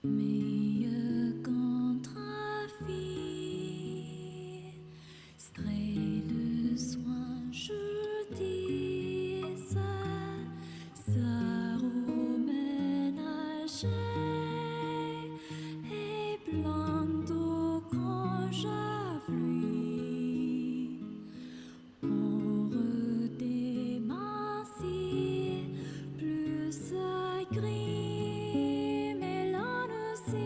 Meilleur contre-fille, stray le soin, je dis ça reménager et plein d'eau quand j'affluis. On redémentit plus gris, mais l'on aussi,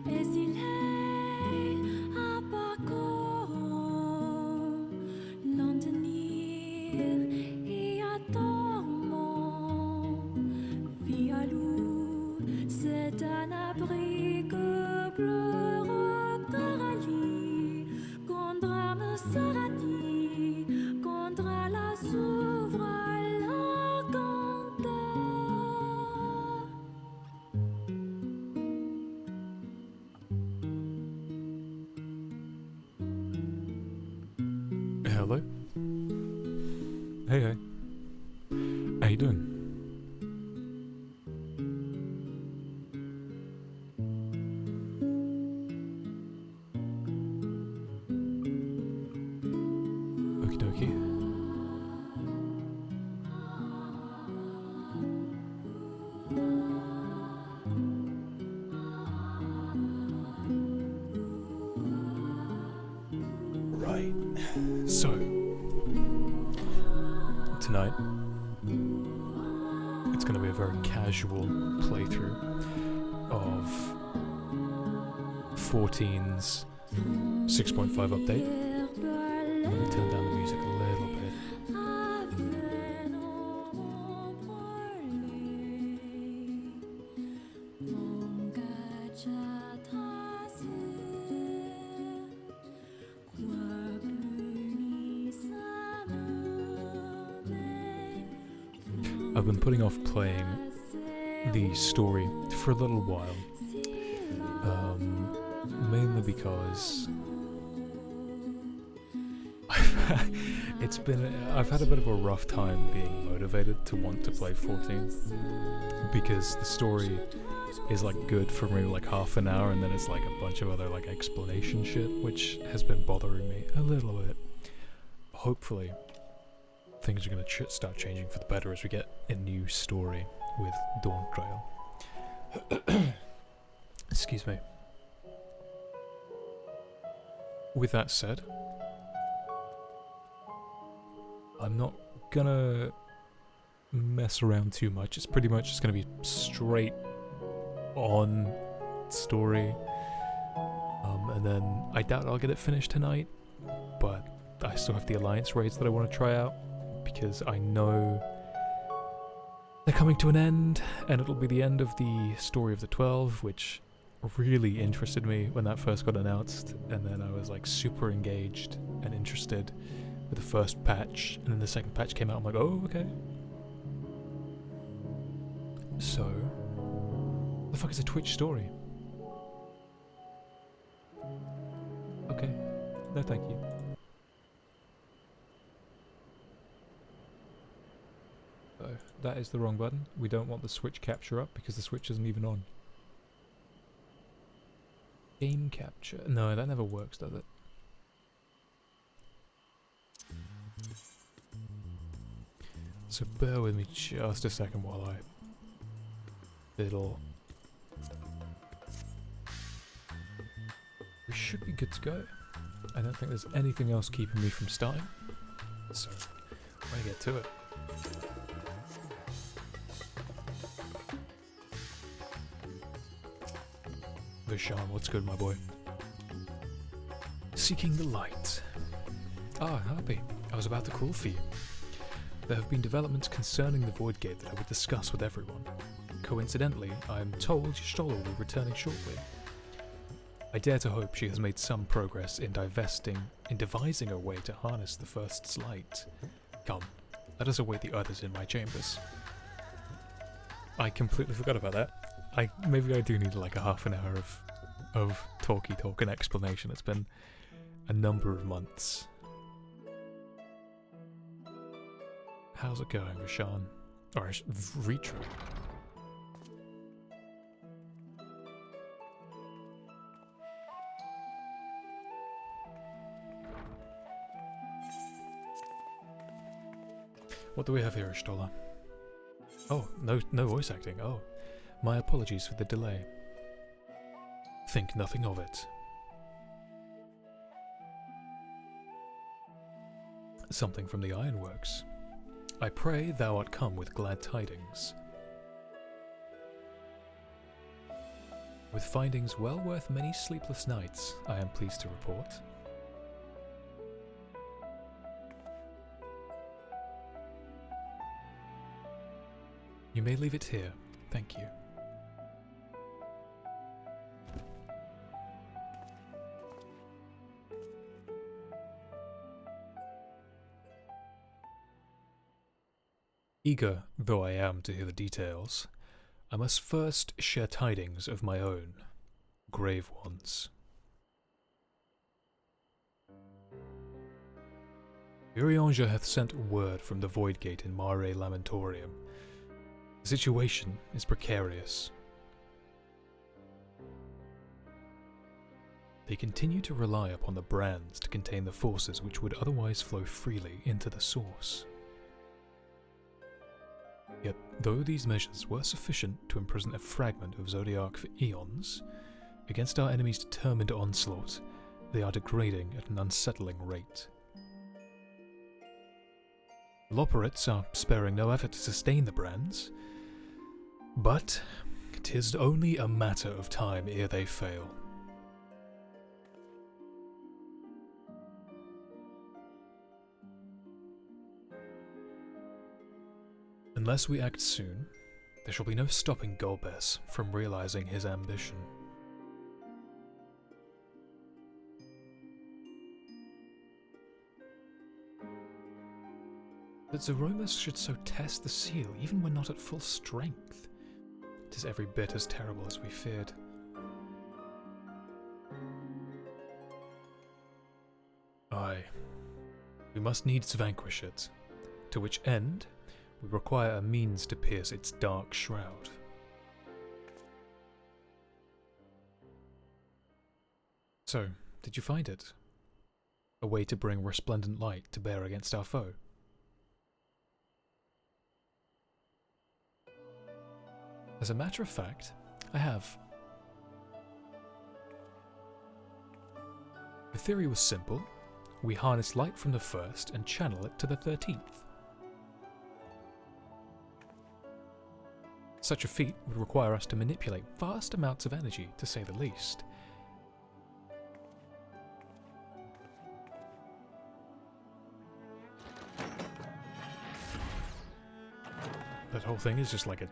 et s'il est à parcours, l'en tenir et à dormant, vie à loup, c'est un abri que pleure Coralie, contre âme sera dit, contre la s'ouvre la canteur. Hello. Hey, hey. How you doing? Okie dokie. Right. So, tonight, it's going to be a very casual playthrough of 14's 6.5 update. I'm going to turn down the music a little bit. I've been putting off playing the story for a little while, mainly because I've had a bit of a rough time being motivated to want to play 14, because the story is like good for maybe like half an hour, and then it's like a bunch of other like explanation shit, which has been bothering me a little bit. Hopefully things are going to start changing for the better as we get a new story with Dawn Trail. Excuse me. With that said, I'm not gonna mess around too much. It's pretty much just gonna be straight on story. And then I doubt I'll get it finished tonight, but I still have the Alliance raids that I want to try out, because I know they're coming to an end, and it'll be the end of the story of the 12, which really interested me when that first got announced, and then I was like super engaged and interested with the first patch, and then the second patch came out. I'm like, oh, okay. So, what the fuck is a Twitch story? Okay, no thank you. So, that is the wrong button. We don't want the Switch capture up because the Switch isn't even on. Game capture. No, that never works, does it? So bear with me just a second while I fiddle. We should be good to go. I don't think there's anything else keeping me from starting. So, we're gonna get to it. Vishan, what's good, my boy? Seeking the light. Ah, Harpy. I was about to call for you. There have been developments concerning the Void Gate that I would discuss with everyone. Coincidentally, I am told Stoller will be returning shortly. I dare to hope she has made some progress in devising a way to harness the First's light. Come, let us await the others in my chambers. I completely forgot about that. Maybe I do need like a half an hour of talky talk and explanation. It's been a number of months. How's it going, Vishan? Or Ritra? What do we have here, Stola? Oh, no voice acting. Oh, my apologies for the delay. Think nothing of it. Something from the ironworks. I pray thou art come with glad tidings. With findings well worth many sleepless nights, I am pleased to report. You may leave it here, thank you. Eager though I am to hear the details, I must first share tidings of my own, grave ones. Urianger hath sent word from the Void Gate in Mare Lamentorium. The situation is precarious. They continue to rely upon the brands to contain the forces which would otherwise flow freely into the source. Yet, though these measures were sufficient to imprison a fragment of Zodiac for eons, against our enemy's determined onslaught, they are degrading at an unsettling rate. The Loperates are sparing no effort to sustain the brands, but 'tis only a matter of time ere they fail. Unless we act soon, there shall be no stopping Golbez from realizing his ambition. That Zeromus should so test the seal even when not at full strength. 'Tis every bit as terrible as we feared. Aye, we must needs vanquish it, to which end we require a means to pierce its dark shroud. So, did you find it? A way to bring resplendent light to bear against our foe? As a matter of fact, I have. The theory was simple. We harness light from the first and channel it to the 13th. Such a feat would require us to manipulate vast amounts of energy, to say the least. That whole thing is just like a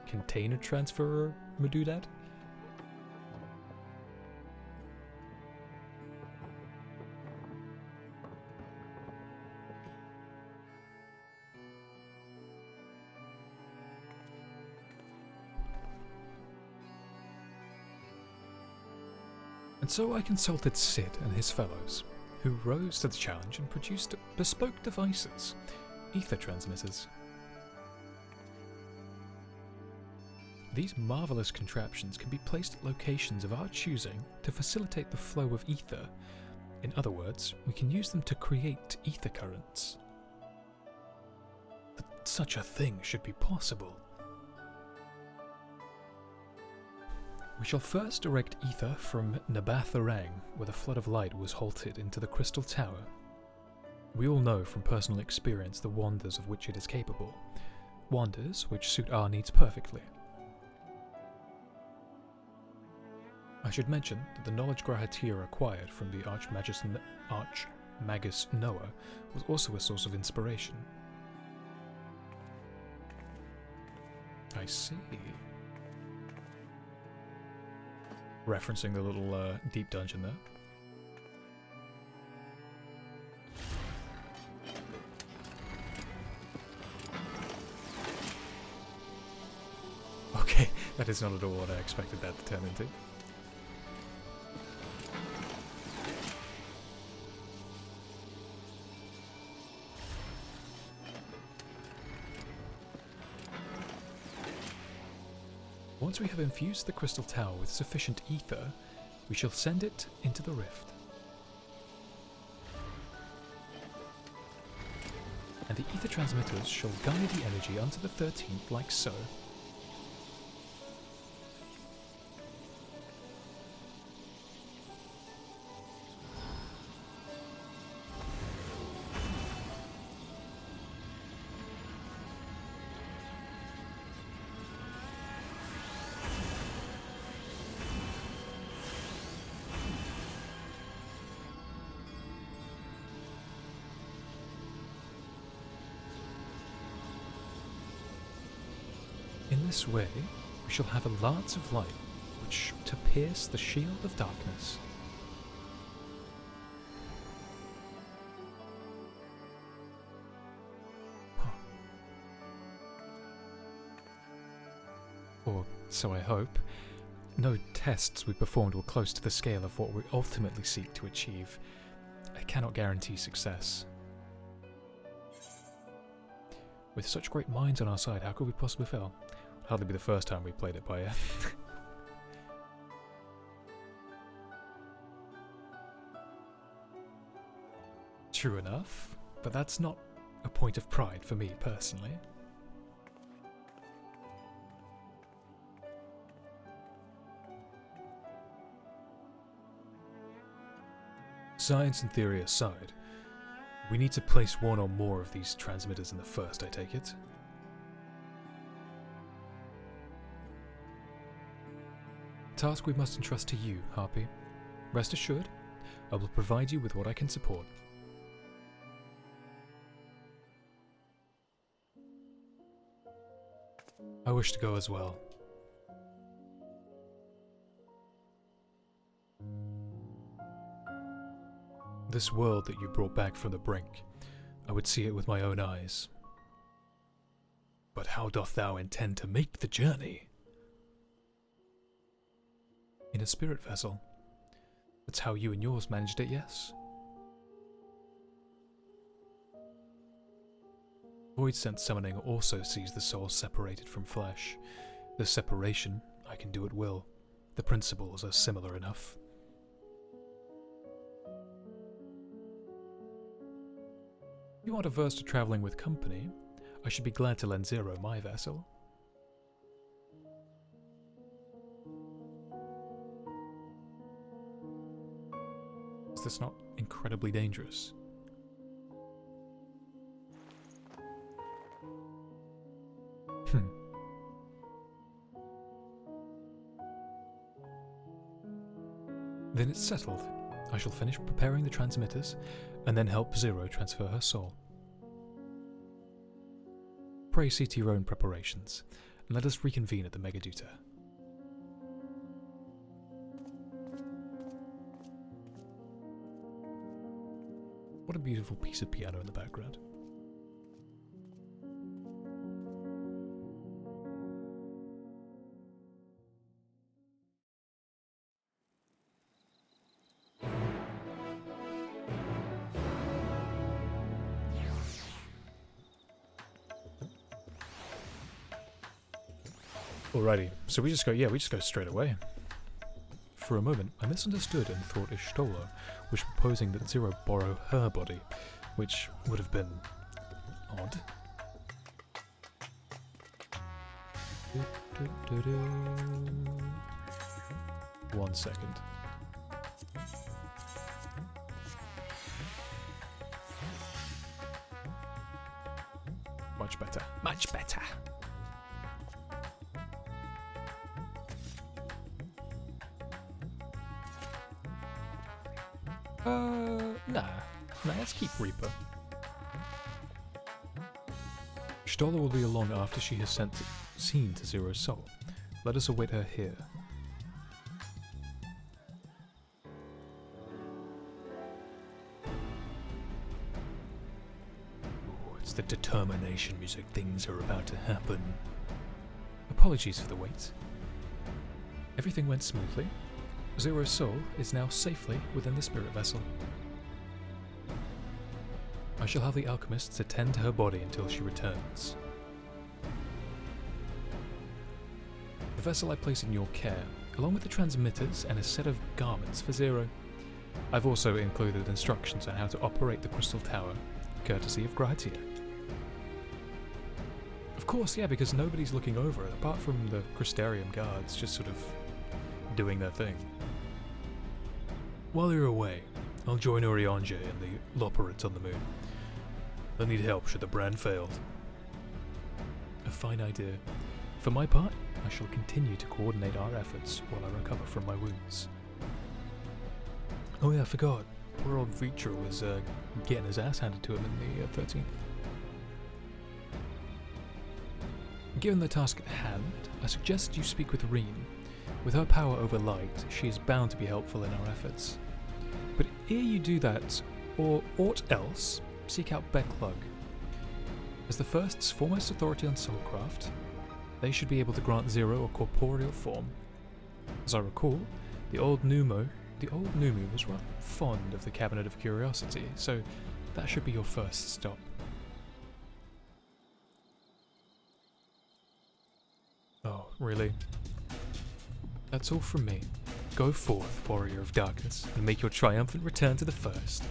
container transfer Madoodad? And so I consulted Sid and his fellows, who rose to the challenge and produced bespoke devices, ether transmitters. These marvelous contraptions can be placed at locations of our choosing to facilitate the flow of ether. In other words, we can use them to create ether currents. That such a thing should be possible. We shall first direct ether from Nabath-Arang, where the flood of light was halted, into the Crystal Tower. We all know from personal experience the wonders of which it is capable, wonders which suit our needs perfectly. I should mention that the knowledge Grahatir acquired from the Archmagus Noah was also a source of inspiration. I see. Referencing the little deep dungeon there. Okay, that is not at all what I expected that to turn into. Once we have infused the Crystal Tower with sufficient ether, we shall send it into the rift. and the ether transmitters shall guide the energy unto the 13th like so. In this way, we shall have a lance of light, which to pierce the shield of darkness. Huh. Or so I hope. No tests we performed were close to the scale of what we ultimately seek to achieve. I cannot guarantee success. With such great minds on our side, how could we possibly fail? It'd hardly be the first time we played it by ear. True enough, but that's not a point of pride for me personally. Science and theory aside, we need to place one or more of these transmitters in the first, I take it. Task we must entrust to you, Harpy. Rest assured, I will provide you with what I can support. I wish to go as well. This world that you brought back from the brink, I would see it with my own eyes. But how doth thou intend to make the journey? In a spirit vessel. That's how you and yours managed it, yes? Voidsent summoning also sees the soul separated from flesh. This separation, I can do at will. The principles are similar enough. If you aren't averse to travelling with company, I should be glad to lend Zero my vessel. Is this not incredibly dangerous? Then it's settled. I shall finish preparing the transmitters, and then help Zero transfer her soul. Pray see to your own preparations, and let us reconvene at the Megaduta. What a beautiful piece of piano in the background. Alrighty, so we just go straight away. For a moment, I misunderstood and thought Ishtola was proposing that Zero borrow her body, which would have been odd. One second. Much better. Much better. Nah, let's keep Reaper. Stola will be along after she has seen to Zero's soul. Let us await her here. Ooh, it's the determination music. Things are about to happen. Apologies for the wait. Everything went smoothly. Zero's soul is now safely within the spirit vessel. I shall have the alchemists attend to her body until she returns. The vessel I place in your care, along with the transmitters and a set of garments for Zero. I've also included instructions on how to operate the crystal tower, courtesy of Gratia. Of course, yeah, because nobody's looking over it, apart from the Crystarium guards just sort of doing their thing. While you're away, I'll join Urianger and the Loporits on the moon. They'll need help should the brand fail. A fine idea. For my part, I shall continue to coordinate our efforts while I recover from my wounds. Oh yeah, I forgot. Poor old Reacher was getting his ass handed to him in the 13th. Given the task at hand, I suggest you speak with Reen. With her power over light, she is bound to be helpful in our efforts. But ere you do that, or aught else, seek out Becklug. As the First's foremost authority on soulcraft, they should be able to grant Zero a corporeal form. As I recall, the old Numu was rather fond of the Cabinet of Curiosity, so that should be your first stop. Oh, really? That's all from me. Go forth, Warrior of Darkness, and make your triumphant return to the First.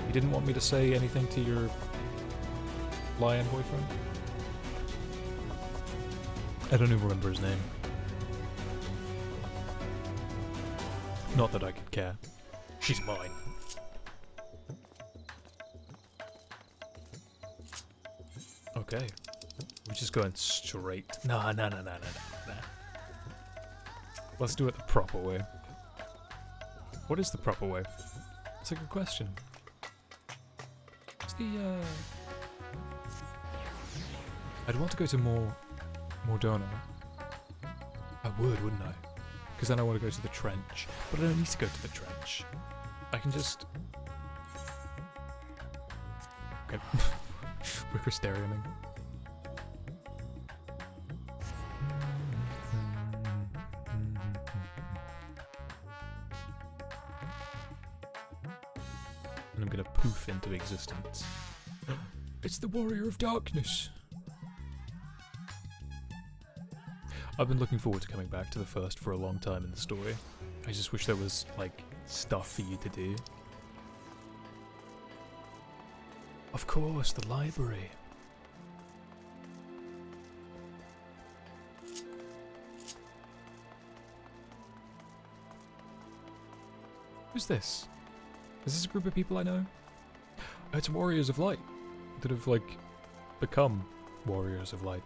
You didn't want me to say anything to your lion boyfriend? I don't even remember his name. Not that I could care. She's mine. Okay. We're just going straight. No. Let's do it the proper way. What is the proper way? That's a good question. What's the, I'd want to go to Mordona. I would, wouldn't I? Because then I want to go to the trench. But I don't need to go to the trench. I can just... Okay. We're Crystariuming. And I'm gonna poof into existence. It's the Warrior of Darkness! I've been looking forward to coming back to the First for a long time in the story. I just wish there was, like, stuff for you to do. Of course, the library. Who's this? Is this a group of people I know? It's Warriors of Light that have, like, become Warriors of Light.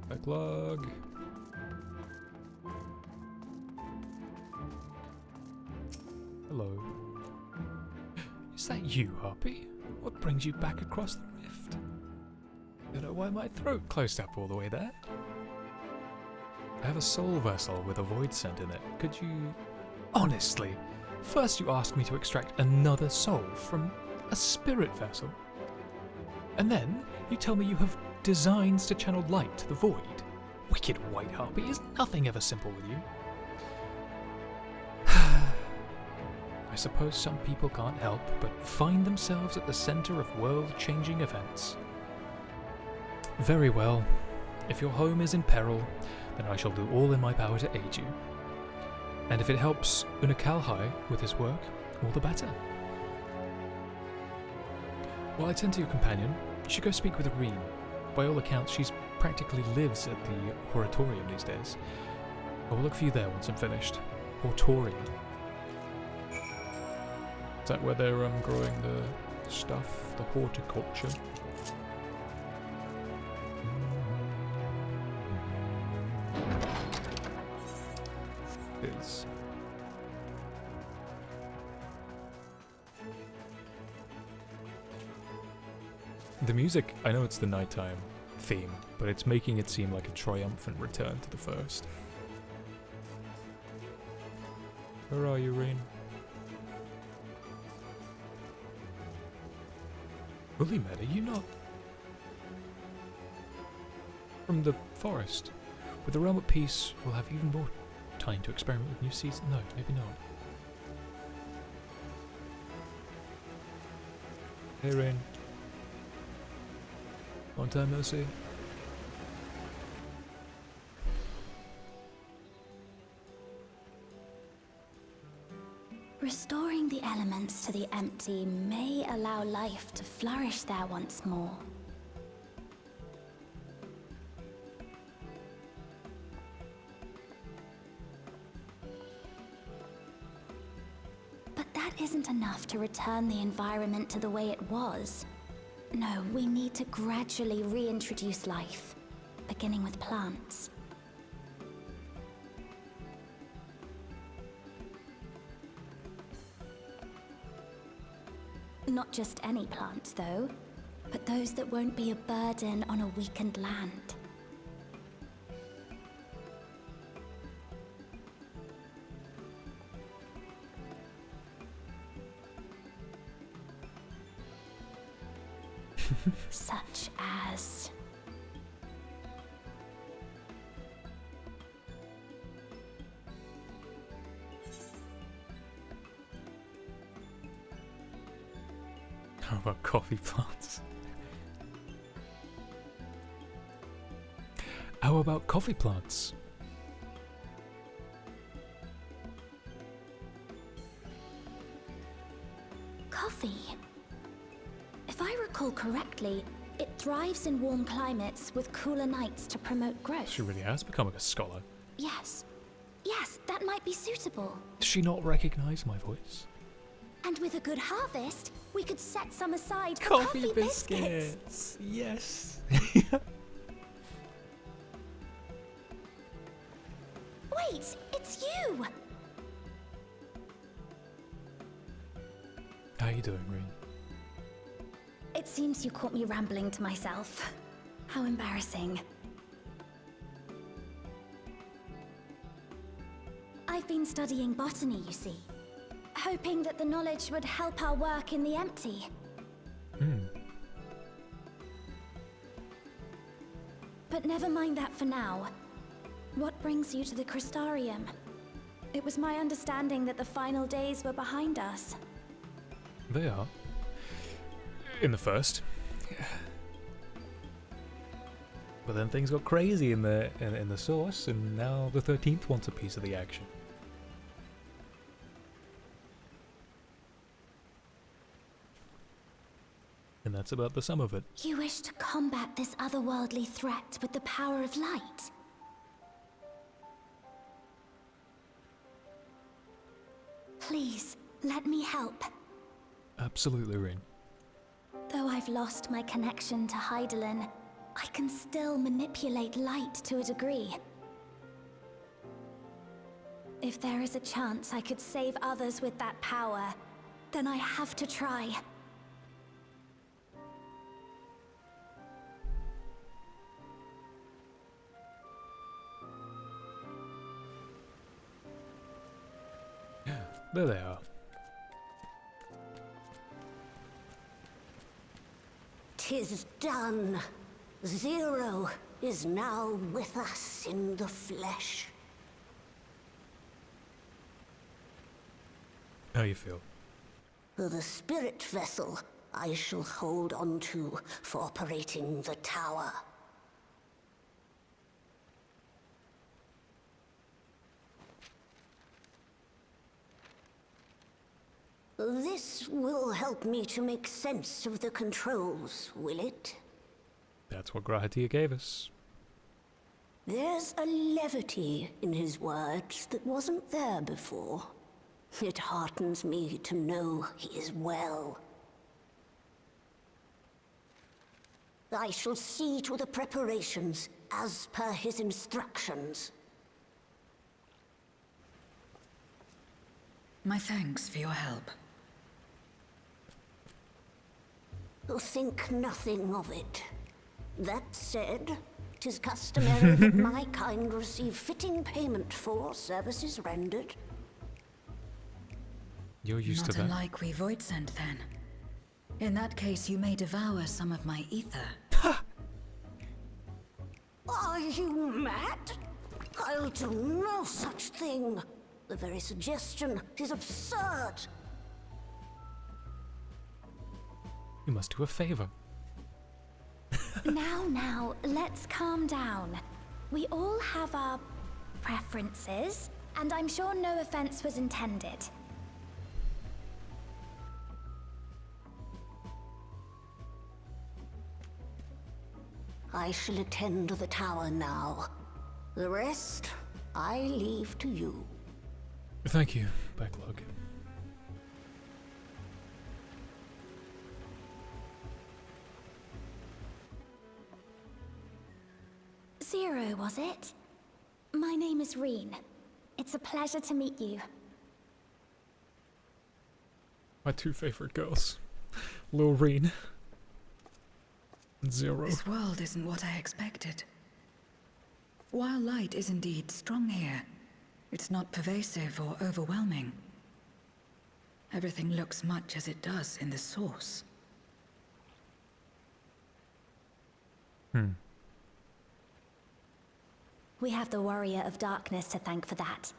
Backlog. Hello. Is that you, Harpy? What brings you back across the rift? Don't know why my throat closed up all the way there. I have a soul vessel with a voidsent in it. Could you... Honestly, first you asked me to extract another soul from a spirit vessel. And then you tell me you have designs to channel light to the void. Wicked White Harpy, is nothing ever simple with you? I suppose some people can't help but find themselves at the center of world-changing events. Very well. If your home is in peril, then I shall do all in my power to aid you. And if it helps Unakalhai with his work, all the better. While I tend to your companion, you should go speak with Reen. By all accounts, she practically lives at the Horatorium these days. I will look for you there once I'm finished. Hortorium. Is that where they're growing the stuff? The horticulture? Is. The music, I know it's the nighttime theme, but it's making it seem like a triumphant return to the First. Where are you, Reen? Willymed, are you not from the forest? With the realm at peace, we'll have even more time to experiment with new seeds. No, maybe not. Hey, Rain. Long time no see. Restoring the elements to the empty may allow life to flourish there once more. But that isn't enough to return the environment to the way it was. No, we need to gradually reintroduce life, beginning with plants. Not just any plants, though, but those that won't be a burden on a weakened land. Such as... How about coffee plants? How about coffee plants? Coffee. If I recall correctly, it thrives in warm climates with cooler nights to promote growth. She really has become like a scholar. Yes. Yes, that might be suitable. Does she not recognize my voice? And with a good harvest, we could set some aside for coffee biscuits. Yes. Wait, it's you! How you doing, Rain? It seems you caught me rambling to myself. How embarrassing. I've been studying botany, you see. Hoping that the knowledge would help our work in the empty. But never mind that for now. What brings you to the Crystarium? It was my understanding that the final days were behind us. They are. In the first. But then things got crazy in the source, and now the 13th wants a piece of the action. And that's about the sum of it. You wish to combat this otherworldly threat with the power of light? Please, let me help. Absolutely, Rain. Though I've lost my connection to Hydaelyn, I can still manipulate light to a degree. If there is a chance I could save others with that power, then I have to try. There they are. "'Tis done. Zero is now with us in the flesh." How you feel? The spirit vessel I shall hold on to for operating the tower. This will help me to make sense of the controls, will it? That's what Grahatia gave us. There's a levity in his words that wasn't there before. It heartens me to know he is well. I shall see to the preparations as per his instructions. My thanks for your help. Think nothing of it. That said, 'tis customary that my kind receive fitting payment for services rendered. You're used Not to that. unlike we voidsent, then. In that case, you may devour some of my ether. Are you mad? I'll do no such thing. The very suggestion is absurd. You must do a favor. Now, let's calm down. We all have our preferences, and I'm sure no offense was intended. I shall attend to the tower now. The rest, I leave to you. Thank you, Backlog. Zero, was it? My name is Reen. It's a pleasure to meet you. My two favorite girls. Loreen and Zero. This world isn't what I expected. While light is indeed strong here, it's not pervasive or overwhelming. Everything looks much as it does in the source. We have the Warrior of Darkness to thank for that.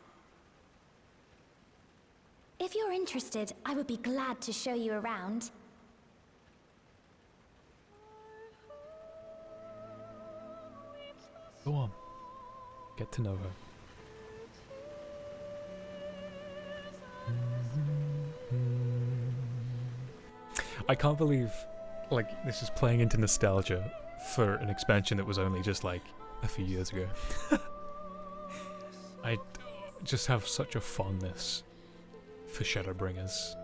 If you're interested, I would be glad to show you around. Go on. Get to know her. I can't believe, like, this is playing into nostalgia for an expansion that was only just, like, a few years ago. I just have such a fondness for Shadowbringers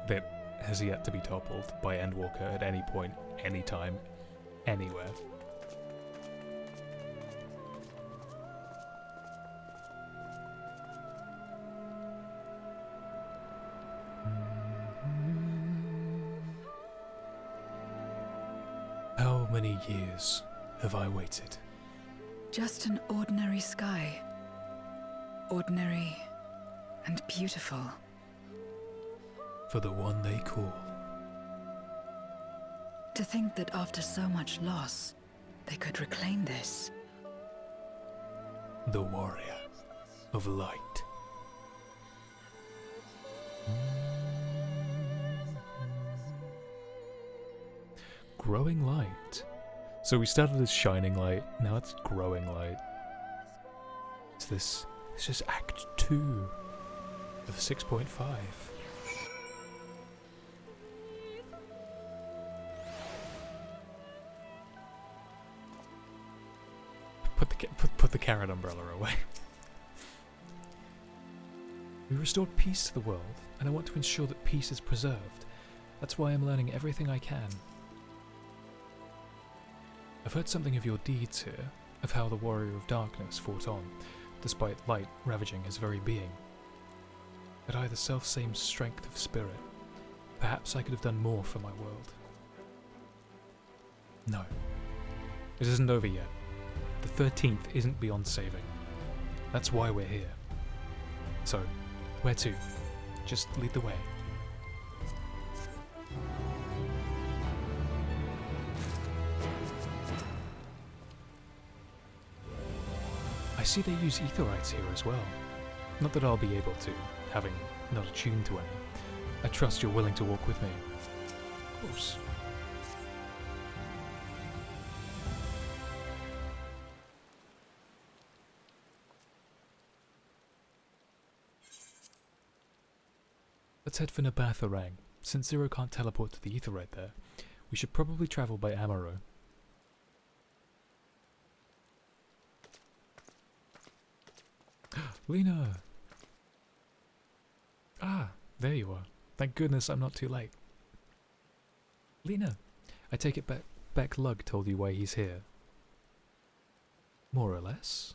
that has yet to be toppled by Endwalker at any point, anytime, anywhere. How many years have I waited? Just an ordinary sky. Ordinary and beautiful. For the one they call To think that after so much loss, they could reclaim this. the Warrior of Light. Growing light. So we started as shining light, now it's growing light. This is Act 2 of 6.5. Put the carrot umbrella away. We restored peace to the world, and I want to ensure that peace is preserved. That's why I'm learning everything I can. I've heard something of your deeds here, of how the Warrior of Darkness fought on, despite light ravaging his very being. Had I the self-same strength of spirit, perhaps I could have done more for my world. No. It isn't over yet. The 13th isn't beyond saving. That's why we're here. So, where to? Just lead the way. I see they use aetherites here as well. Not that I'll be able to, having not attuned to any. I trust you're willing to walk with me. Of course. Let's head for Nabatharang. Since Zero can't teleport to the aetherite there, we should probably travel by Amaro. Lena! Ah, there you are. Thank goodness I'm not too late. Lena, I take it Beck Lug told you why he's here. More or less.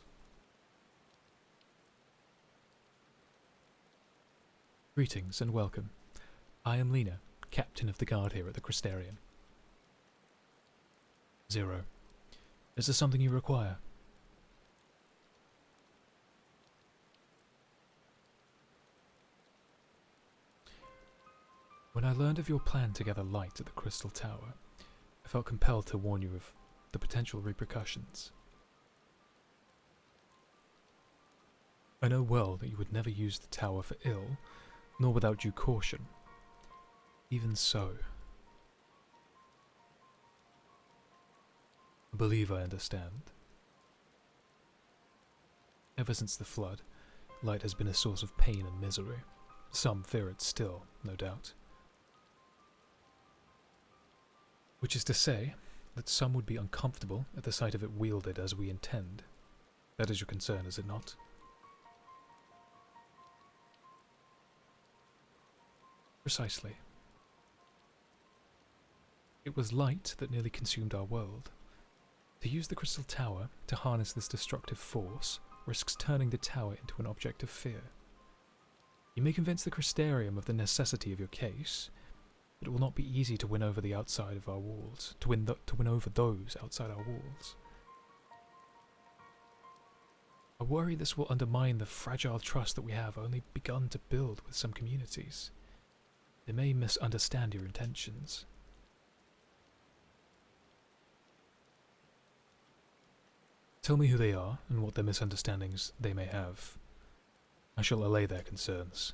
Greetings and welcome. I am Lena, captain of the guard here at the Crystarian. Zero. Is there something you require? When I learned of your plan to gather light at the Crystal Tower, I felt compelled to warn you of the potential repercussions. I know well that you would never use the tower for ill, nor without due caution. Even so, I believe I understand. Ever since the flood, light has been a source of pain and misery. Some fear it still, no doubt. Which is to say, that some would be uncomfortable at the sight of it wielded as we intend. That is your concern, is it not? Precisely. It was light that nearly consumed our world. To use the Crystal Tower to harness this destructive force risks turning the tower into an object of fear. You may convince the Crystarium of the necessity of your case, but it will not be easy to win over the outside of our walls, to win over those outside our walls. I worry this will undermine the fragile trust that we have only begun to build with some communities. They may misunderstand your intentions. Tell me who they are and what their misunderstandings they may have. I shall allay their concerns.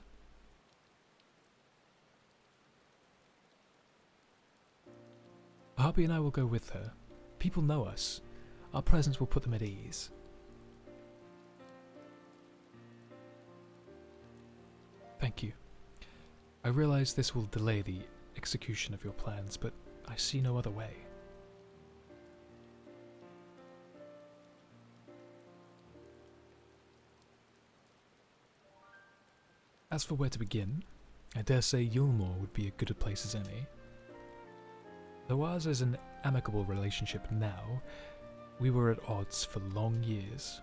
Harpy and I will go with her. People know us. Our presence will put them at ease. Thank you. I realize this will delay the execution of your plans, but I see no other way. As for where to begin, I dare say Yulmore would be as good a place as any. Though ours is an amicable relationship now, we were at odds for long years.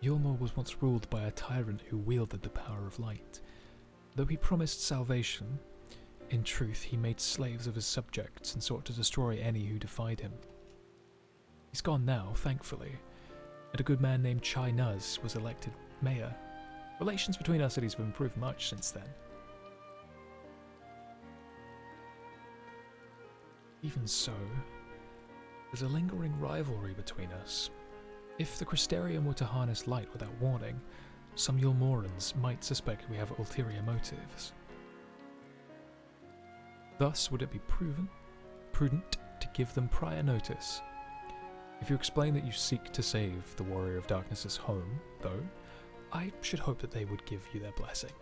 Yulmore was once ruled by a tyrant who wielded the power of light. Though he promised salvation, in truth he made slaves of his subjects and sought to destroy any who defied him. He's gone now, thankfully, and a good man named Chai Nuz was elected mayor. Relations between our cities have improved much since then. Even so, there's a lingering rivalry between us. If the Crystarium were to harness light without warning, some Yulmorans might suspect we have ulterior motives. Thus, would it be prudent to give them prior notice? If you explain that you seek to save the Warrior of Darkness's home, though, I should hope that they would give you their blessing.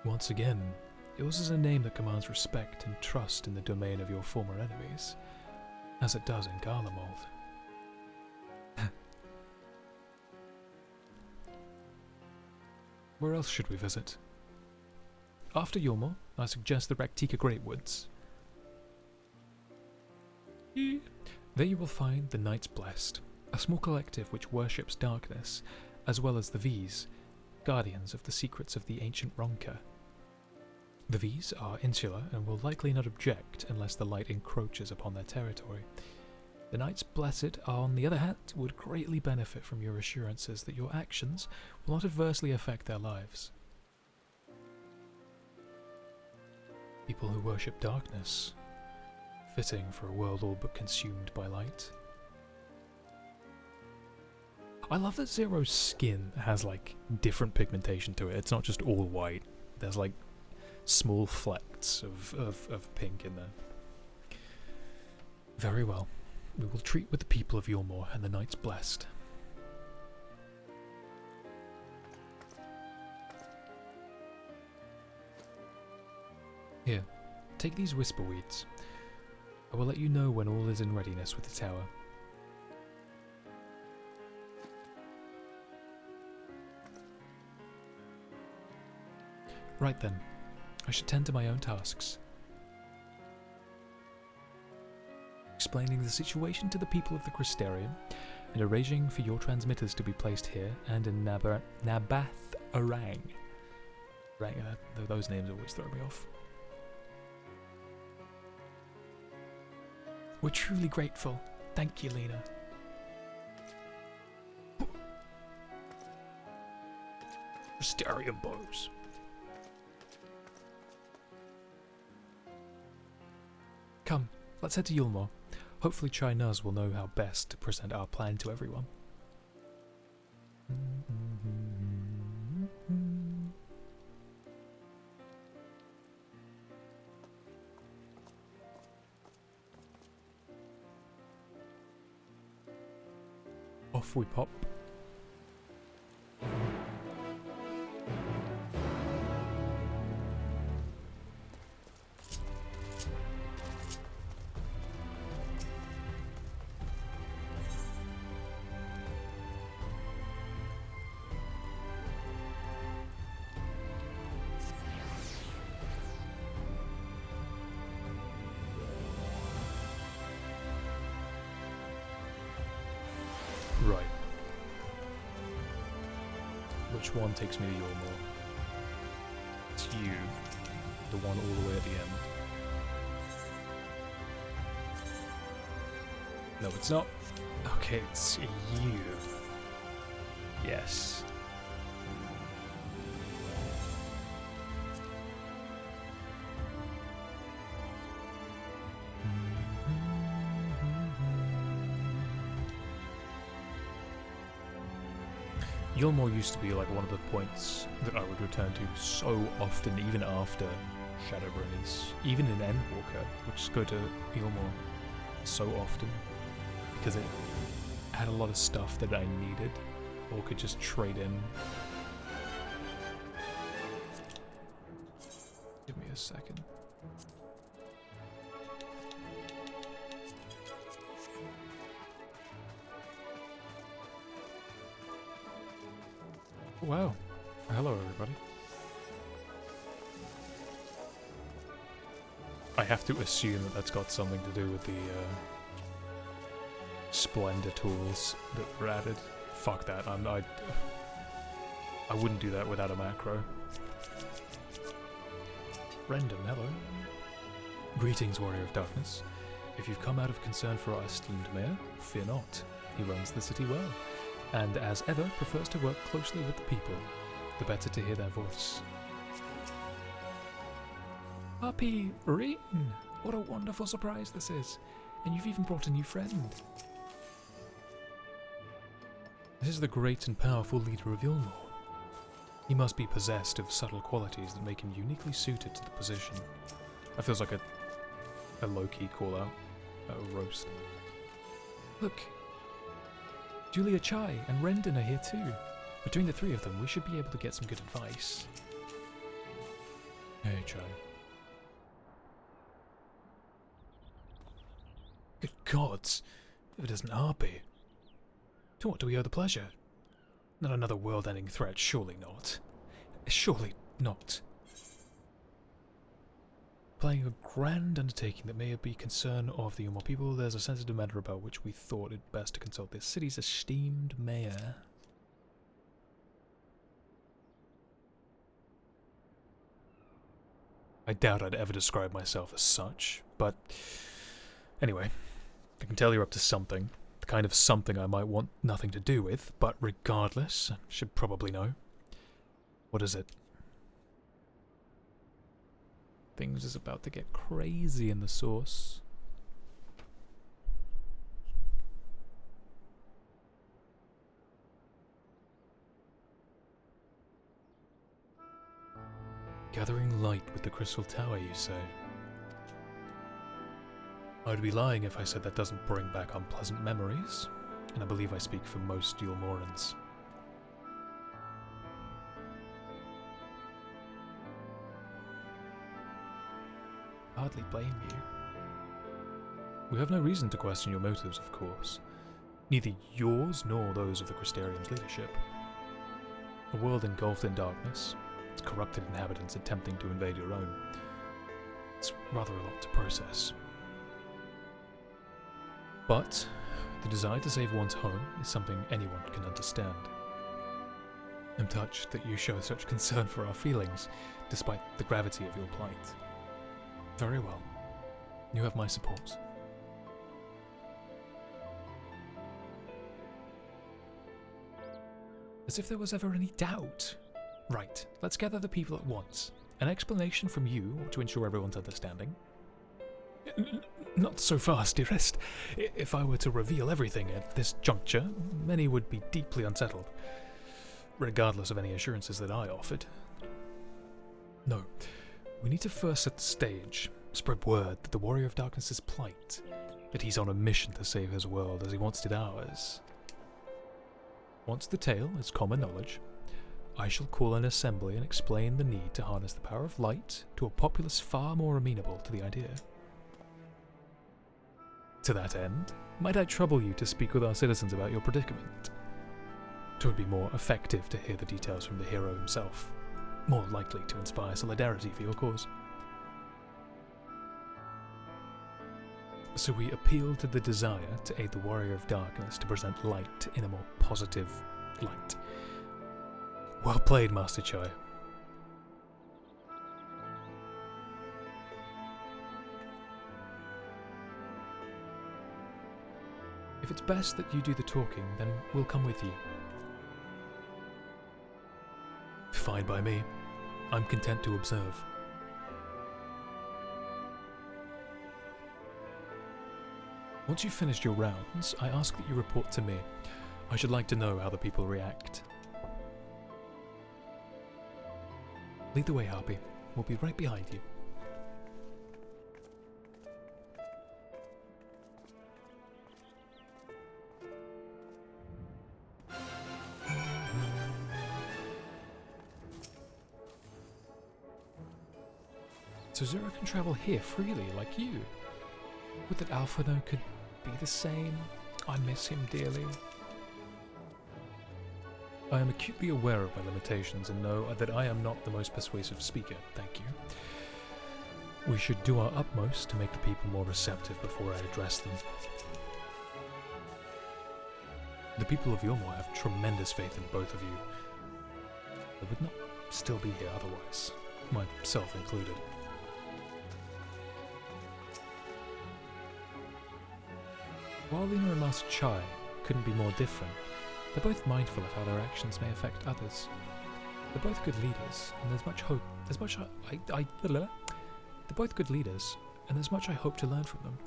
Once again, yours is a name that commands respect and trust in the domain of your former enemies, as it does in Garlemald. Where else should we visit? After Yulmore, I suggest the Raktika Greatwoods. There you will find the Knights Blessed, a small collective which worships darkness, as well as the V's, guardians of the secrets of the ancient Ronka. The V's are insular and will likely not object unless the light encroaches upon their territory. The Knights Blessed, on the other hand, would greatly benefit from your assurances that your actions will not adversely affect their lives. People who worship darkness. Fitting for a world all but consumed by light. I love that Zero's skin has like different pigmentation to it. It's not just all white. There's like small flecks of pink in there. Very well. We will treat with the people of Yulmore and the Knights Blessed. Here, take these whisperweeds. I will let you know when all is in readiness with the tower. Right then, I should tend to my own tasks. Explaining the situation to the people of the Crystarium, and arranging for your transmitters to be placed here and in Nabath Arang. Those names always throw me off. We're truly grateful. Thank you, Lena. Crystarium bows. Come, let's head to Yulmore. Hopefully Chai-Nuz will know how best to present our plan to everyone. Off we pop. Right. Which one takes me to Yulmore? It's you. The one all the way at the end. No, it's not. Okay, it's you. Yes. Yulmore used to be like one of the points that I would return to so often, even after Shadowbringers, even in Endwalker, which is go to Yulmore so often, because it had a lot of stuff that I needed, or could just trade in. Give me a second. Wow. Hello, everybody. I have to assume that that's got something to do with the Splendor tools that were added. Fuck that. I wouldn't do that without a macro. Rendon, hello. Greetings, Warrior of Darkness. If you've come out of concern for our esteemed mayor, fear not. He runs the city well, and as ever prefers to work closely with the people, the better to hear their voice. Happy Rin! What a wonderful surprise this is, and you've even brought a new friend. This is the great and powerful leader of Yulmore. He must be possessed of subtle qualities that make him uniquely suited to the position. That feels like a low-key call-out, a roast. Look, Julia Chai and Rendon are here too. Between the three of them, we should be able to get some good advice. Hey, Chai. Good gods, if it isn't Harpy. To what do we owe the pleasure? Not another world-ending threat, surely not. Surely not. Playing a grand undertaking that may be concern of the Yulmore people, there's a sensitive matter about which we thought it best to consult this city's esteemed mayor. I doubt I'd ever describe myself as such, but anyway, I can tell you're up to something. The kind of something I might want nothing to do with, but regardless, I should probably know. What is it? Things is about to get crazy in the source. Gathering light with the Crystal Tower, you say? I'd be lying if I said that doesn't bring back unpleasant memories, and I believe I speak for most Yulmorans. Hardly blame you. We have no reason to question your motives, of course. Neither yours nor those of the Crystarium's leadership. A world engulfed in darkness, its corrupted inhabitants attempting to invade your own. It's rather a lot to process. But the desire to save one's home is something anyone can understand. I'm touched that you show such concern for our feelings, despite the gravity of your plight. Very well. You have my support. As if there was ever any doubt. Right, let's gather the people at once. An explanation from you to ensure everyone's understanding. Not so fast, dearest. If I were to reveal everything at this juncture, many would be deeply unsettled, regardless of any assurances that I offered. No, we need to first set the stage, spread word that the Warrior of Darkness is plight, that he's on a mission to save his world as he once did ours. Once the tale is common knowledge, I shall call an assembly and explain the need to harness the power of light to a populace far more amenable to the idea. To that end, might I trouble you to speak with our citizens about your predicament? 'Twould be more effective to hear the details from the hero himself, more likely to inspire solidarity for your cause. So we appeal to the desire to aid the Warrior of Darkness to present light in a more positive light. Well played, Master Chai. If it's best that you do the talking, then we'll come with you. Fine by me. I'm content to observe. Once you've finished your rounds, I ask that you report to me. I should like to know how the people react. Lead the way, Harpy. We'll be right behind you. So Zero can travel here freely, like you. Would that Alphino could be the same? I miss him dearly. I am acutely aware of my limitations and know that I am not the most persuasive speaker, thank you. We should do our utmost to make the people more receptive before I address them. The people of Yomor have tremendous faith in both of you. I would not still be here otherwise, myself included. While Lena and Master Chai couldn't be more different, they're both mindful of how their actions may affect others. They're both good leaders, and there's much hope. They're both good leaders, and there's much I hope to learn from them.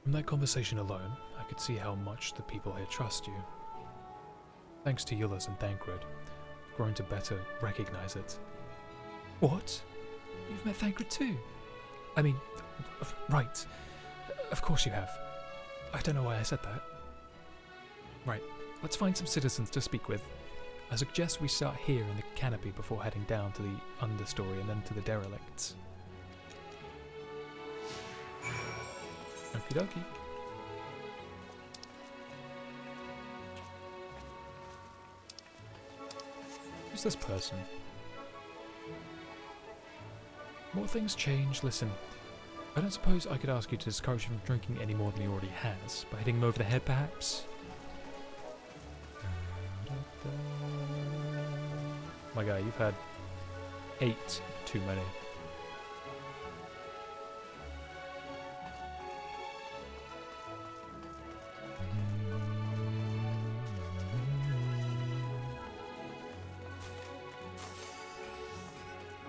From that conversation alone, I could see how much the people here trust you. Thanks to Yulas and Thancred, I've grown to better recognize it. What? You've met Thancred too? I mean, right. Of course you have. I don't know why I said that. Right, let's find some citizens to speak with. I suggest we start here in the canopy before heading down to the understory and then to the derelicts. Okie dokie. Who's this person? More things change. Listen, I don't suppose I could ask you to discourage him from drinking any more than he already has, by hitting him over the head perhaps? My guy, you've had 8 too many.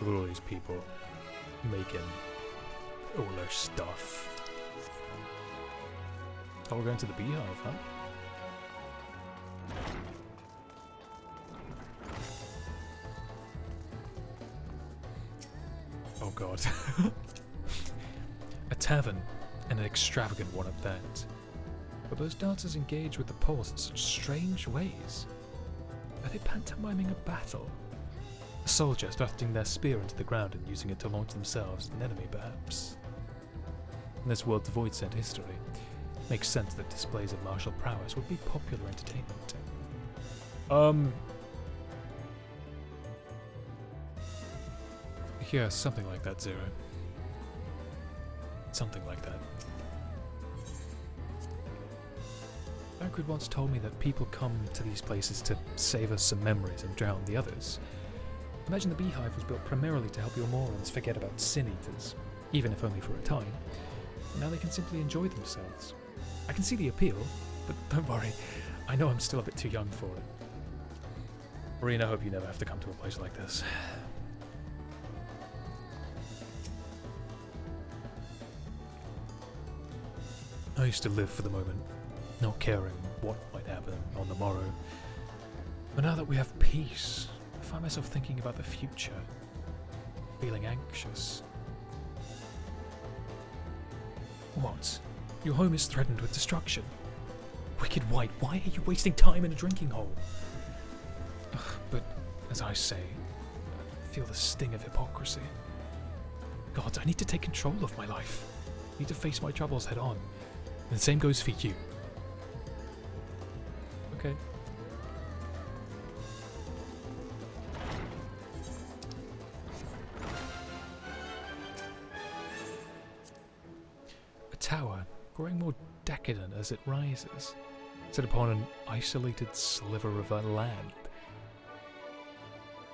Look at all these people making all their stuff. Oh, we're going to the beehive, huh? Oh god. A tavern, and an extravagant one at that. But those dancers engage with the poles in such strange ways. Are they pantomiming a battle? A soldier thrusting their spear into the ground and using it to launch themselves at an enemy, perhaps? In this world's voidsent history, it makes sense that displays of martial prowess would be popular entertainment. Yeah, something like that, Zero. Something like that. Thancred once told me that people come to these places to save us some memories and drown the others. Imagine the beehive was built primarily to help your morons forget about sin-eaters, even if only for a time. And now they can simply enjoy themselves. I can see the appeal, but don't worry, I know I'm still a bit too young for it. Marine, I hope you never have to come to a place like this. I used to live for the moment, not caring what might happen on the morrow. But now that we have peace, I find myself thinking about the future, feeling anxious. What? Your home is threatened with destruction. Wicked White, why are you wasting time in a drinking hole? Ugh, but, as I say, I feel the sting of hypocrisy. God, I need to take control of my life. I need to face my troubles head on. And the same goes for you. Okay. A tower, growing more decadent as it rises, set upon an isolated sliver of land,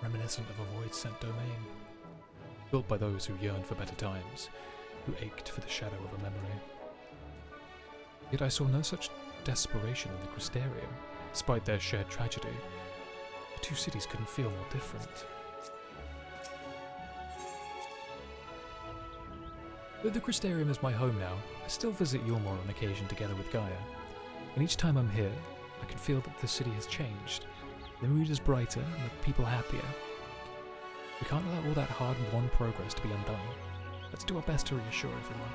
reminiscent of a voidsent domain, built by those who yearned for better times, who ached for the shadow of a memory. Yet I saw no such desperation in the Crystarium, despite their shared tragedy. The two cities couldn't feel more different. Though the Crystarium is my home now, I still visit Yulmore on occasion together with Gaia, and each time I'm here, I can feel that the city has changed. The mood is brighter and the people happier. We can't allow all that hard-won progress to be undone. Let's do our best to reassure everyone.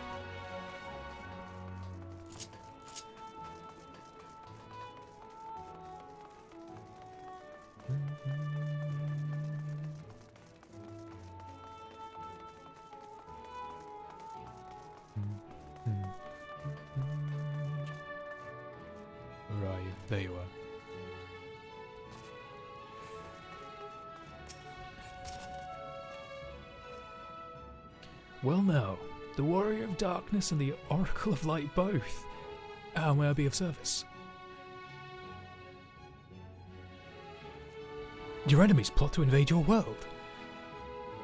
Where are you? There you are. Well now, the Warrior of Darkness and the Oracle of Light both. How may I be of service? Your enemies plot to invade your world.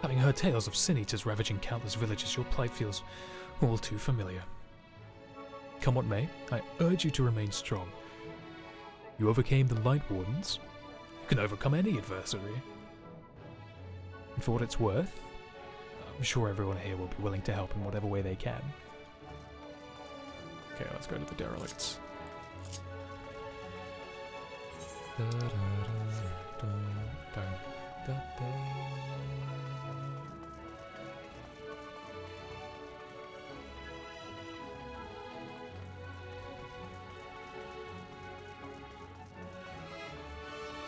Having heard tales of sin eaters ravaging countless villages, your plight feels all too familiar. Come what may, I urge you to remain strong. You overcame the Light Wardens. You can overcome any adversary. And for what it's worth, I'm sure everyone here will be willing to help in whatever way they can. Okay, let's go to the derelicts.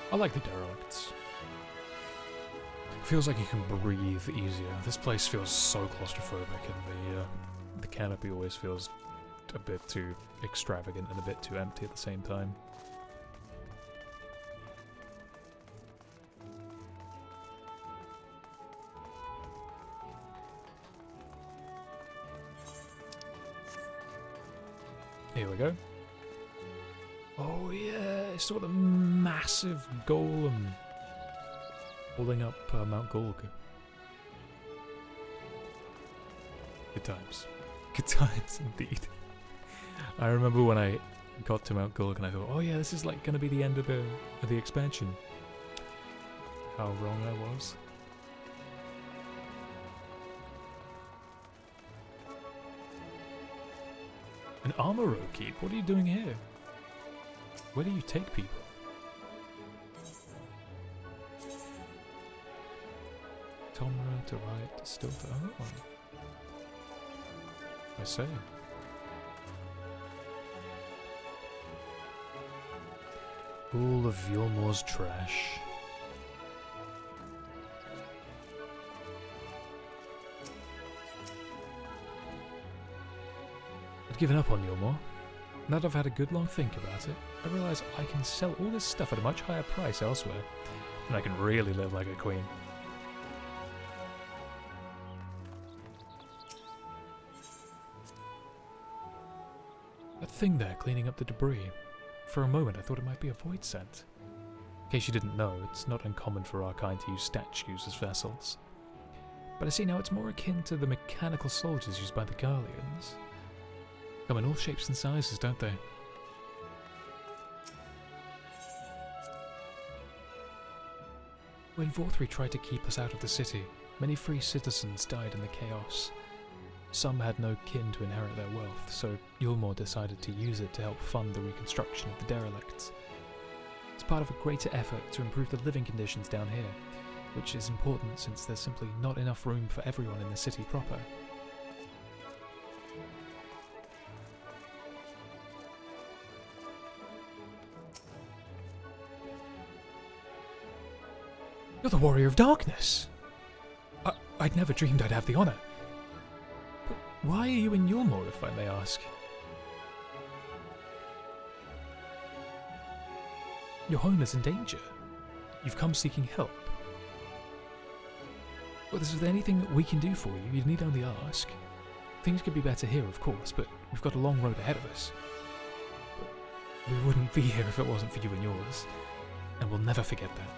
I like the derelicts. Feels like you can breathe easier. This place feels so claustrophobic, and the canopy always feels a bit too extravagant and a bit too empty at the same time. Here we go. Oh yeah, I saw the massive golem holding up Mount Gulg. Good times. Good times indeed. I remember when I got to Mount Gulg and I thought, oh yeah, this is like going to be the end of the expansion. How wrong I was. An armor keep? What are you doing here? Where do you take people? Tomra to right, still to... Oh. I say. All of Yulmore's trash. I'd given up on Yulmore. Now that I've had a good long think about it, I realise I can sell all this stuff at a much higher price elsewhere, and I can really live like a queen. That thing there cleaning up the debris. For a moment I thought it might be a voidsent. In case you didn't know, it's not uncommon for our kind to use statues as vessels. But I see now it's more akin to the mechanical soldiers used by the Garleans. Come in all shapes and sizes, don't they? When Vorthri tried to keep us out of the city, many free citizens died in the chaos. Some had no kin to inherit their wealth, so Yulmore decided to use it to help fund the reconstruction of the derelicts. It's part of a greater effort to improve the living conditions down here, which is important since there's simply not enough room for everyone in the city proper. You're the Warrior of Darkness! I'd never dreamed I'd have the honor. But why are you in Yulmore, if I may ask? Your home is in danger. You've come seeking help. Well, is there anything that we can do for you? You need only ask. Things could be better here, of course, but we've got a long road ahead of us. But we wouldn't be here if it wasn't for you and yours, and we'll never forget that.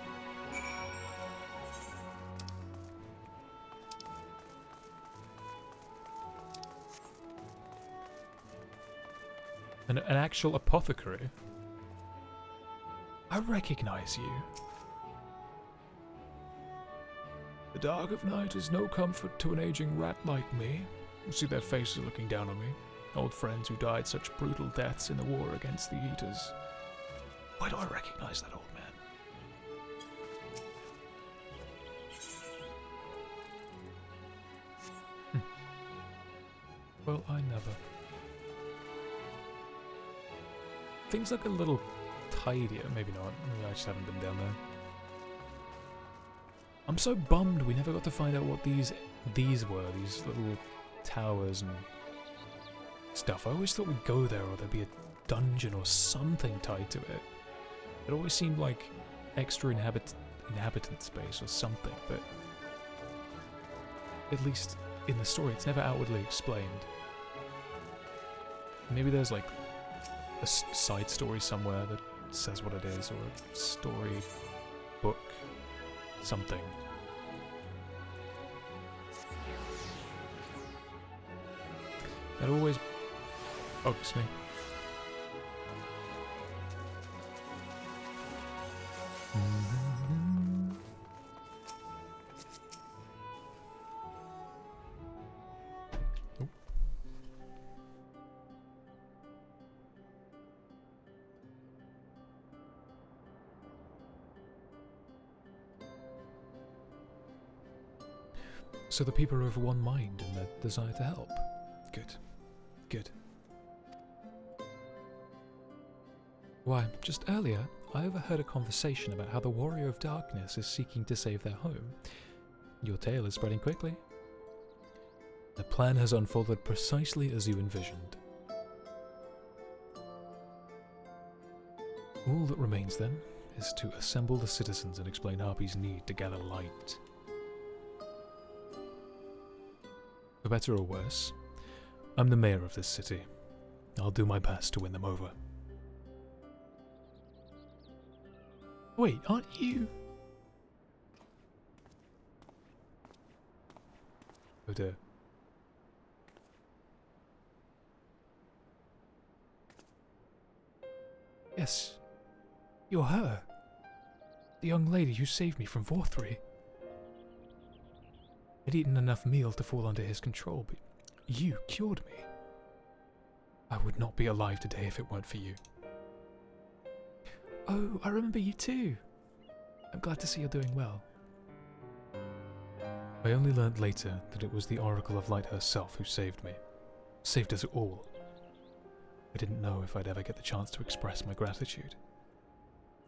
An actual apothecary? I recognize you. The dark of night is no comfort to an aging rat like me. You see their faces looking down on me. Old friends who died such brutal deaths in the war against the Eaters. Why do I recognize that old man? Well, I never. Things look a little tidier, maybe not. Maybe I just haven't been down there. I'm so bummed we never got to find out what these were, these little towers and stuff. I always thought we'd go there or there'd be a dungeon or something tied to it. It always seemed like extra inhabitant space or something, but at least in the story it's never outwardly explained. Maybe there's like a side story somewhere that says what it is, or a story book, something. That always bugs me. So the people are of one mind in their desire to help. Good. Good. Why, just earlier, I overheard a conversation about how the Warrior of Darkness is seeking to save their home. Your tale is spreading quickly. The plan has unfolded precisely as you envisioned. All that remains then is to assemble the citizens and explain Harpy's need to gather light. For better or worse, I'm the mayor of this city. I'll do my best to win them over. Wait, aren't you? Oh dear. Yes, you're her. The young lady who saved me from Vorthri. I'd eaten enough meal to fall under his control, but you cured me. I would not be alive today if it weren't for you. Oh, I remember you too. I'm glad to see you're doing well. I only learnt later that it was the Oracle of Light herself who saved me. Saved us all. I didn't know if I'd ever get the chance to express my gratitude.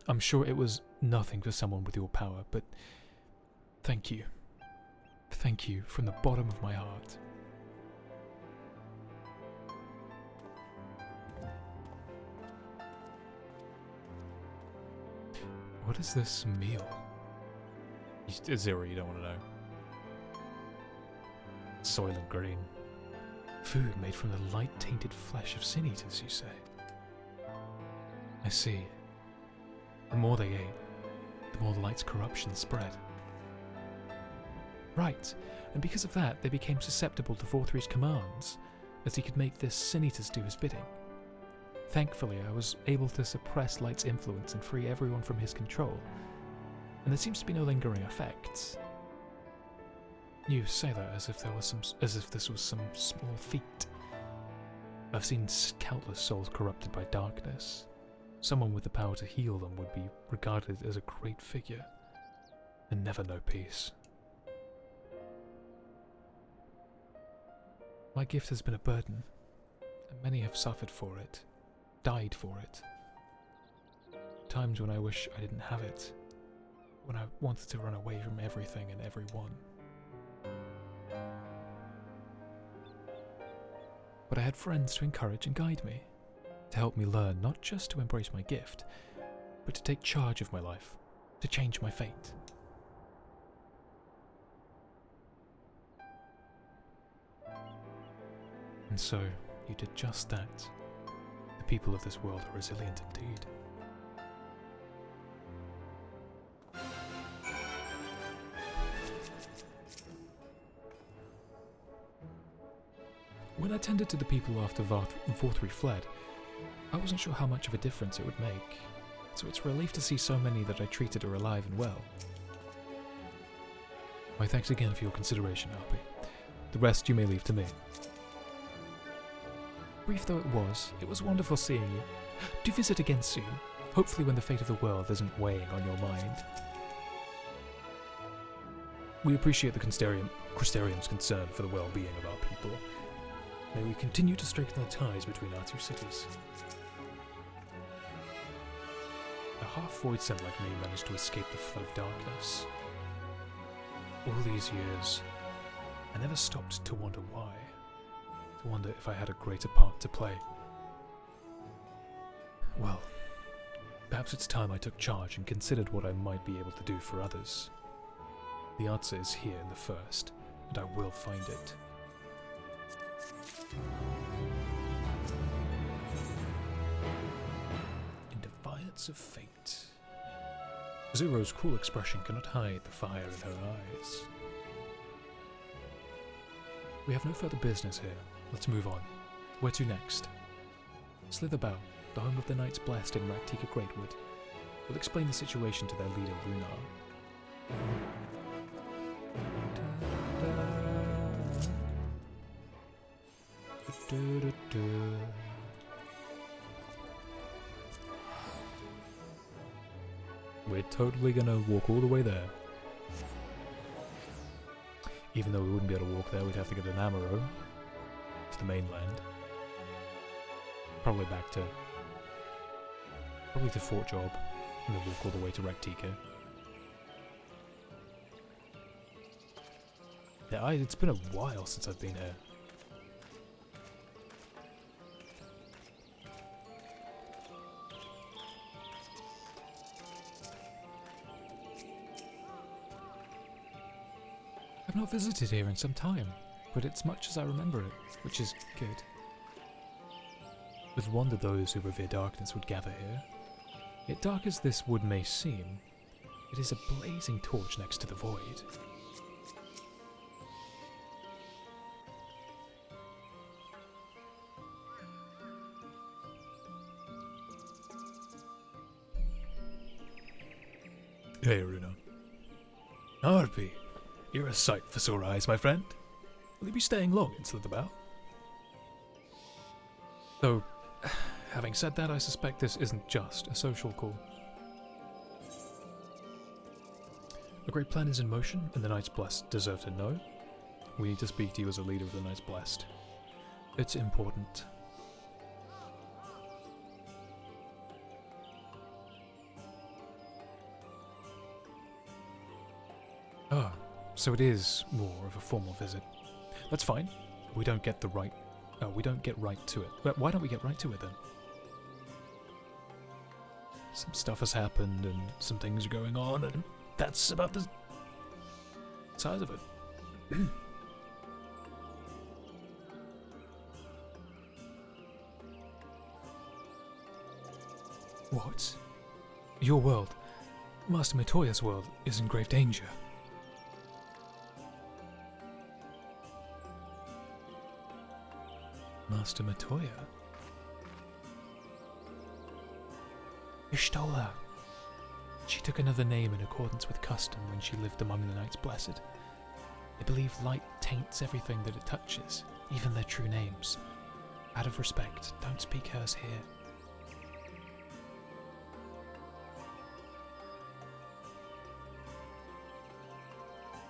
I'm sure it was nothing for someone with your power, but thank you. Thank you from the bottom of my heart. What is this meal? Zero, you don't want to know. Soylent Green. Food made from the light-tainted flesh of sin eaters, you say? I see. The more they ate, the more the light's corruption spread. Right, and because of that, they became susceptible to Vorthri's commands, as he could make the sin eaters do his bidding. Thankfully, I was able to suppress Light's influence and free everyone from his control. and there seems to be no lingering effects. You say that as if this was some small feat. I've seen countless souls corrupted by darkness. Someone with the power to heal them would be regarded as a great figure, and never know peace. My gift has been a burden, and many have suffered for it, died for it. Times when I wish I didn't have it, when I wanted to run away from everything and everyone. But I had friends to encourage and guide me, to help me learn not just to embrace my gift, but to take charge of my life, to change my fate. And so, you did just that. The people of this world are resilient indeed. When I tended to the people after Vorthri fled, I wasn't sure how much of a difference it would make, so it's a relief to see so many that I treated are alive and well. My thanks again for your consideration, Harpy. The rest you may leave to me. Brief though it was wonderful seeing you. Do visit again soon, hopefully when the fate of the world isn't weighing on your mind. We appreciate the Crystarium's concern for the well-being of our people. May we continue to strengthen the ties between our two cities. A half-voidsent like me managed to escape the flood of darkness. All these years, I never stopped to wonder why. To wonder if I had a greater part to play. Well, perhaps it's time I took charge and considered what I might be able to do for others. The answer is here in the first, and I will find it. In defiance of fate. Zero's cruel expression cannot hide the fire in her eyes. We have no further business here. Let's move on. Where to next? Slitherbow, the home of the Knights Blessed in Raktika Greatwood, will explain the situation to their leader, Runar. We're totally gonna walk all the way there. Even though we wouldn't be able to walk there, we'd have to get an Amaro to the mainland. Probably to Fort Job, and then walk all the way to Raktika. Yeah, it's been a while since I've been here. I've not visited here in some time, but it's much as I remember it, which is good. With wonder those who revere darkness would gather here. Yet dark as this wood may seem, it is a blazing torch next to the void. Hey, Runa. Harpy, you're a sight for sore eyes, my friend. Will you be staying long in Slitherbow? Though, having said that, I suspect this isn't just a social call. A great plan is in motion, and the Knights Blessed deserve to know. We need to speak to you as a leader of the Knights Blessed. It's important. Ah, so it is more of a formal visit. That's fine. We don't get right to it. But why don't we get right to it then? Some stuff has happened and some things are going on, and that's about the size of it. What? Your world, Master Matoya's world, is in grave danger. Master Matoya? Ishtola. She took another name in accordance with custom when she lived among the Knights Blessed. They believe light taints everything that it touches, even their true names. Out of respect, don't speak hers here.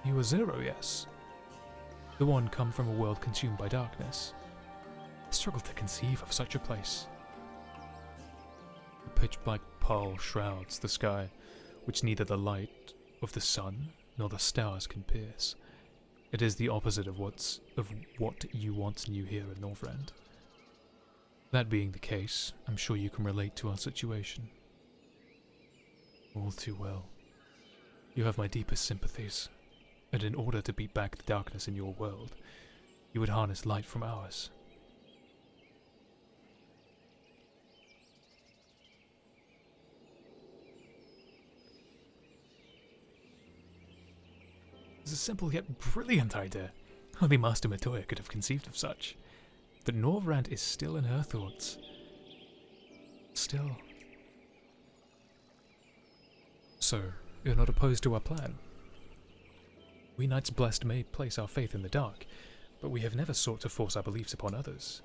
You are Zero, yes? The one come from a world consumed by darkness. I struggle to conceive of such a place. A pitch-black pall shrouds the sky, which neither the light of the sun nor the stars can pierce. It is the opposite of what you once knew here in Northrend. That being the case, I'm sure you can relate to our situation. All too well. You have my deepest sympathies, and in order to beat back the darkness in your world, you would harness light from ours. It's a simple yet brilliant idea. Only Master Matoya could have conceived of such. But Norvrand is still in her thoughts. Still. So, you're not opposed to our plan? We Knights Blessed may place our faith in the dark, but we have never sought to force our beliefs upon others.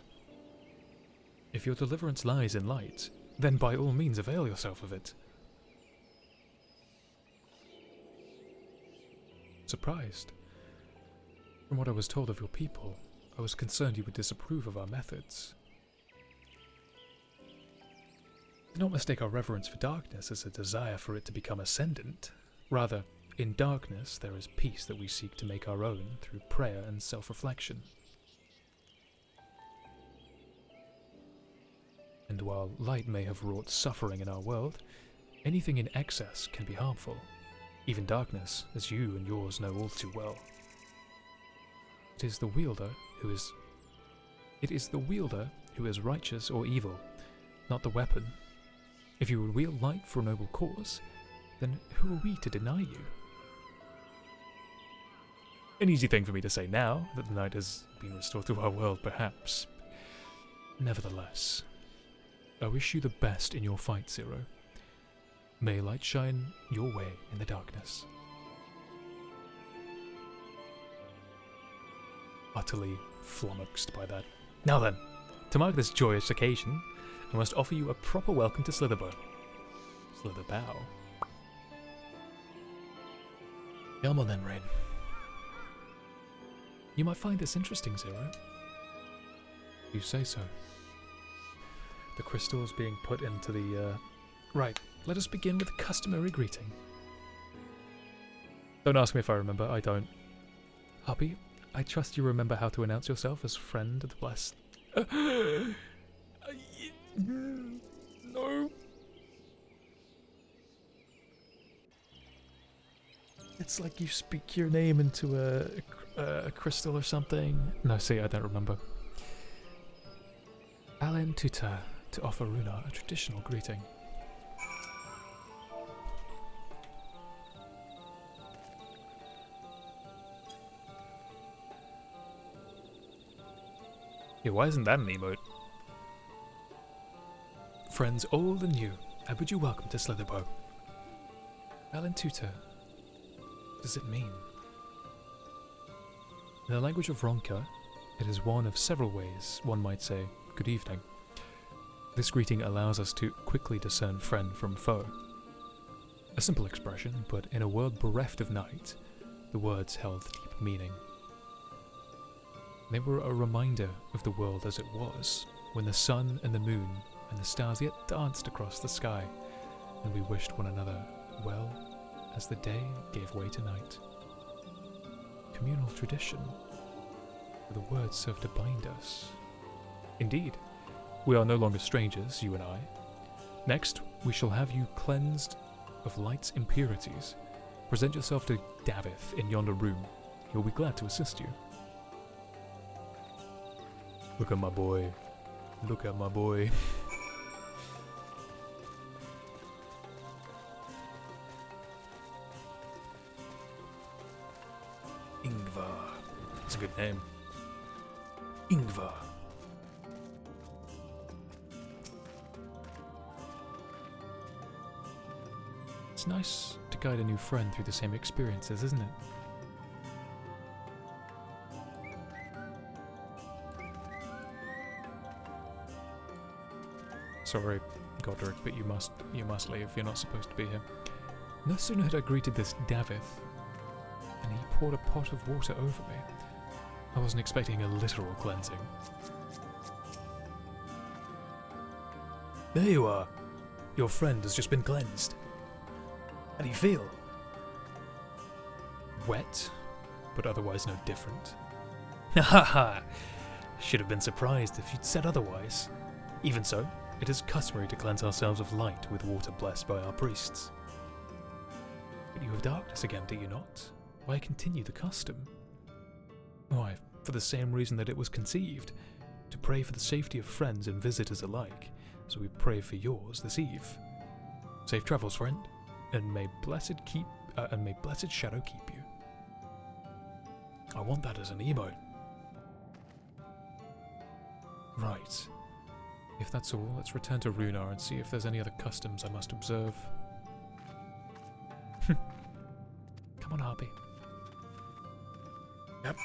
If your deliverance lies in light, then by all means avail yourself of it. Surprised. From what I was told of your people, I was concerned you would disapprove of our methods. Do not mistake our reverence for darkness as a desire for it to become ascendant. Rather, in darkness there is peace that we seek to make our own through prayer and self-reflection. And while light may have wrought suffering in our world, anything in excess can be harmful. Even darkness, as you and yours know all too well. It is the wielder who is righteous or evil, not the weapon. If you would wield light for a noble cause, then who are we to deny you? An easy thing for me to say now, that the night has been restored to our world, perhaps. Nevertheless, I wish you the best in your fight, Zero. May light shine your way in the darkness. Utterly flummoxed by that. Now then, to mark this joyous occasion, I must offer you a proper welcome to Slitherbow. Slitherbow. Come on then, Rain. You might find this interesting, Zero. You say so. The crystal is being put into the, Right, let us begin with the customary greeting. Don't ask me if I remember, I don't. Hubby, I trust you remember how to announce yourself as friend of the blessed. No. It's like you speak your name into a crystal or something. No, see, I don't remember. Alen Tuta to offer Runa a traditional greeting. Yeah, why isn't that an emote? Friends old and new, I bid you welcome to Slitherbow. Alen Tuta. What does it mean? In the language of Ronka, it is one of several ways one might say, good evening. This greeting allows us to quickly discern friend from foe. A simple expression, but in a world bereft of night, the words held deep meaning. They were a reminder of the world as it was, when the sun and the moon and the stars yet danced across the sky, and we wished one another well as the day gave way to night. Communal tradition, where the words serve to bind us. Indeed, we are no longer strangers, you and I. Next, we shall have you cleansed of light's impurities. Present yourself to Davith in yonder room. He'll be glad to assist you. Look at my boy. Look at my boy. Ingvar. That's a good name. Ingvar. It's It's nice to guide a new friend through the same experiences, isn't it? Sorry, Godric, but you must leave. You're not supposed to be here. No sooner had I greeted this Davith, and he poured a pot of water over me. I wasn't expecting a literal cleansing. There you are. Your friend has just been cleansed. How do you feel? Wet, but otherwise no different. Ha ha! Should have been surprised if you'd said otherwise. Even so, it is customary to cleanse ourselves of light with water blessed by our priests. But you have darkness again, do you not? Why continue the custom? Why, for the same reason that it was conceived, to pray for the safety of friends and visitors alike, so we pray for yours this eve. Safe travels, friend, and may blessed shadow keep you. I want that as an emote. Right. If that's all, let's return to Runar and see if there's any other customs I must observe. Come on, Harpy. Yep.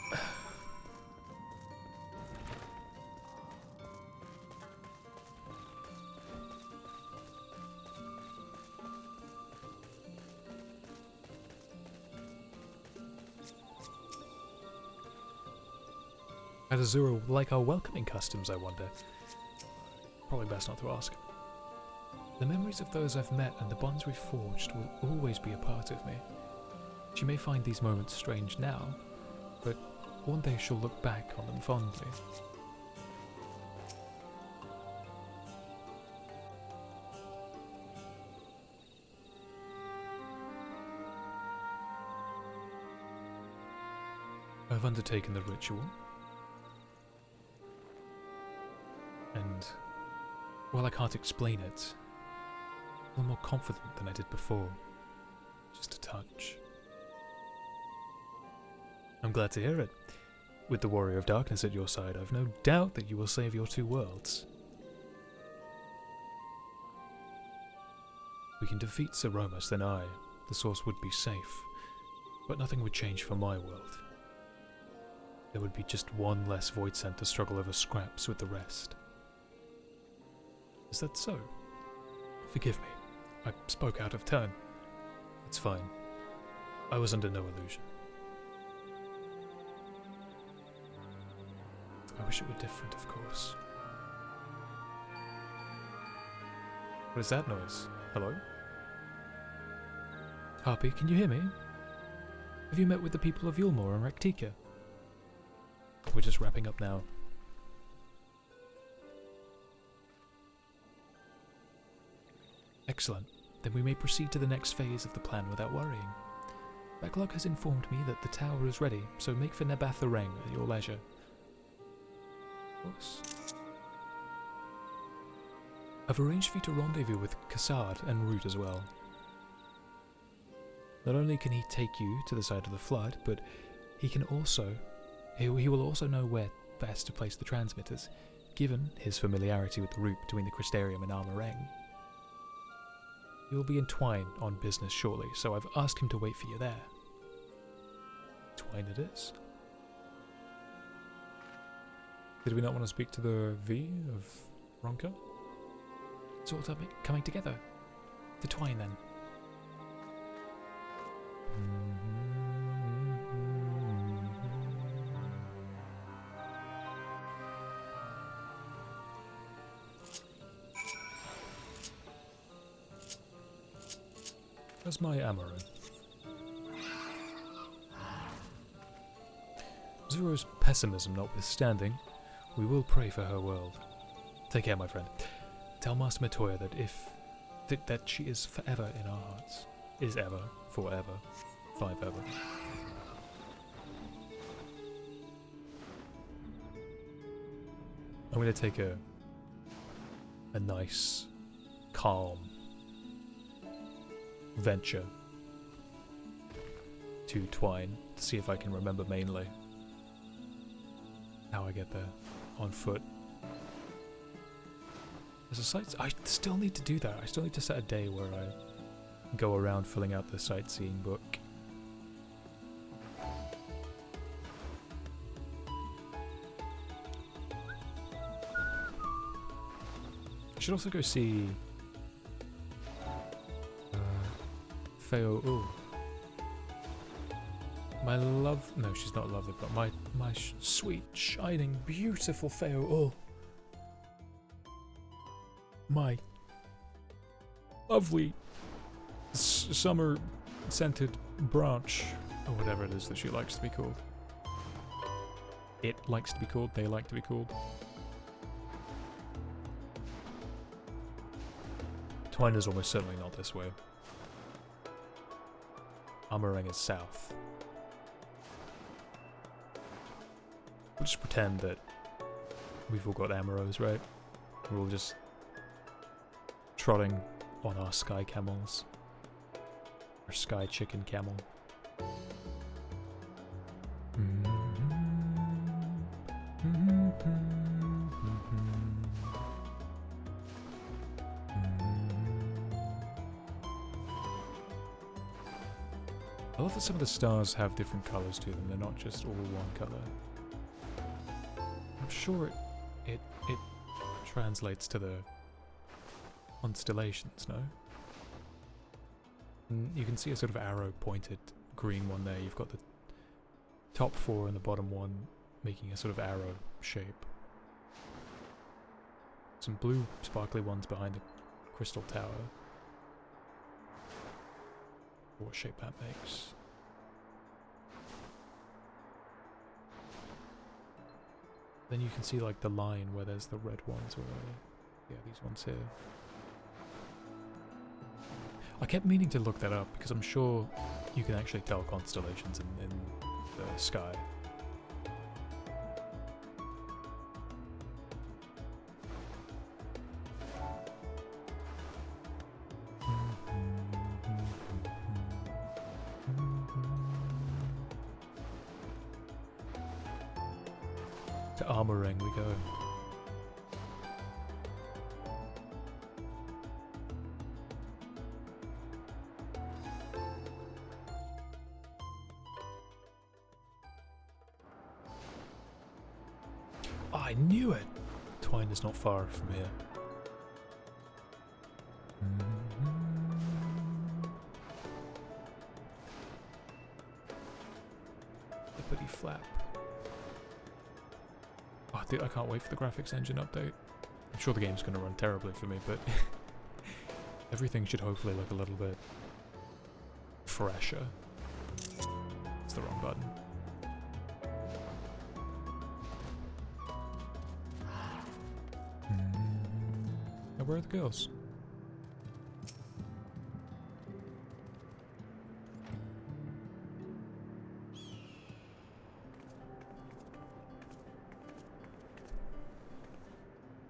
How does Zura like our welcoming customs, I wonder? Probably best not to ask. The memories of those I've met and the bonds we've forged will always be a part of me. She may find these moments strange now, but one day she'll look back on them fondly. I've undertaken the ritual, and while I can't explain it, I'm more confident than I did before. Just a touch. I'm glad to hear it. With the Warrior of Darkness at your side, I've no doubt that you will save your two worlds. We can defeat Seromus, then the source would be safe, but nothing would change for my world. There would be just one less voidsent to struggle over scraps with the rest. Is that so? Forgive me. I spoke out of turn. It's fine. I was under no illusion. I wish it were different, of course. What is that noise? Hello? Harpy, can you hear me? Have you met with the people of Yulmore and Raktika? We're just wrapping up now. Excellent. Then we may proceed to the next phase of the plan without worrying. Backlog has informed me that the tower is ready, so make for Nebath Areng at your leisure. Of course. I've arranged for you to rendezvous with Cassard and Root as well. Not only can he take you to the side of the flood, but he will also know where best to place the transmitters, given his familiarity with the route between the Crystarium and Armareng. You will be in Twine on business shortly, so I've asked him to wait for you there. Twine it is. Did we not want to speak to the V of Ronka? It's all coming together. The Twine then. That's my Amaranth. Zero's pessimism notwithstanding, we will pray for her world. Take care, my friend. Tell Master Matoya that she is forever in our hearts. Is ever, forever, five ever. I'm going to take a nice, calm venture to Twine to see if I can remember mainly how I get there on foot. There's a site. I still need to do that. I still need to set a day where go around filling out the sightseeing book. Should also go see Feo. Ooh. My love. No, she's not lovely, but my sweet, shining, beautiful Feo. Oh. My lovely summer scented branch, or whatever it is that she likes to be called. It likes to be called, they like to be called. Twine is almost certainly not this way. Amarang is south. We'll just pretend that we've all got Amaros, right? We're all just trotting on our sky camels. Our sky chicken camel. I love that some of the stars have different colours to them, they're not just all one colour. I'm sure it translates to the constellations, no? And you can see a sort of arrow pointed green one there. You've got the top 4 and the bottom one making a sort of arrow shape. Some blue sparkly ones behind the crystal tower. What shape that makes. Then you can see like the line where there's the red ones, yeah, these ones here. I kept meaning to look that up because I'm sure you can actually tell constellations in the sky. To Armoring we go. I knew it! Twine is not far from here. Flippity flap. Oh, dude, I can't wait for the graphics engine update. I'm sure the game's going to run terribly for me, but everything should hopefully look a little bit fresher. It's the wrong button. Now where are the girls?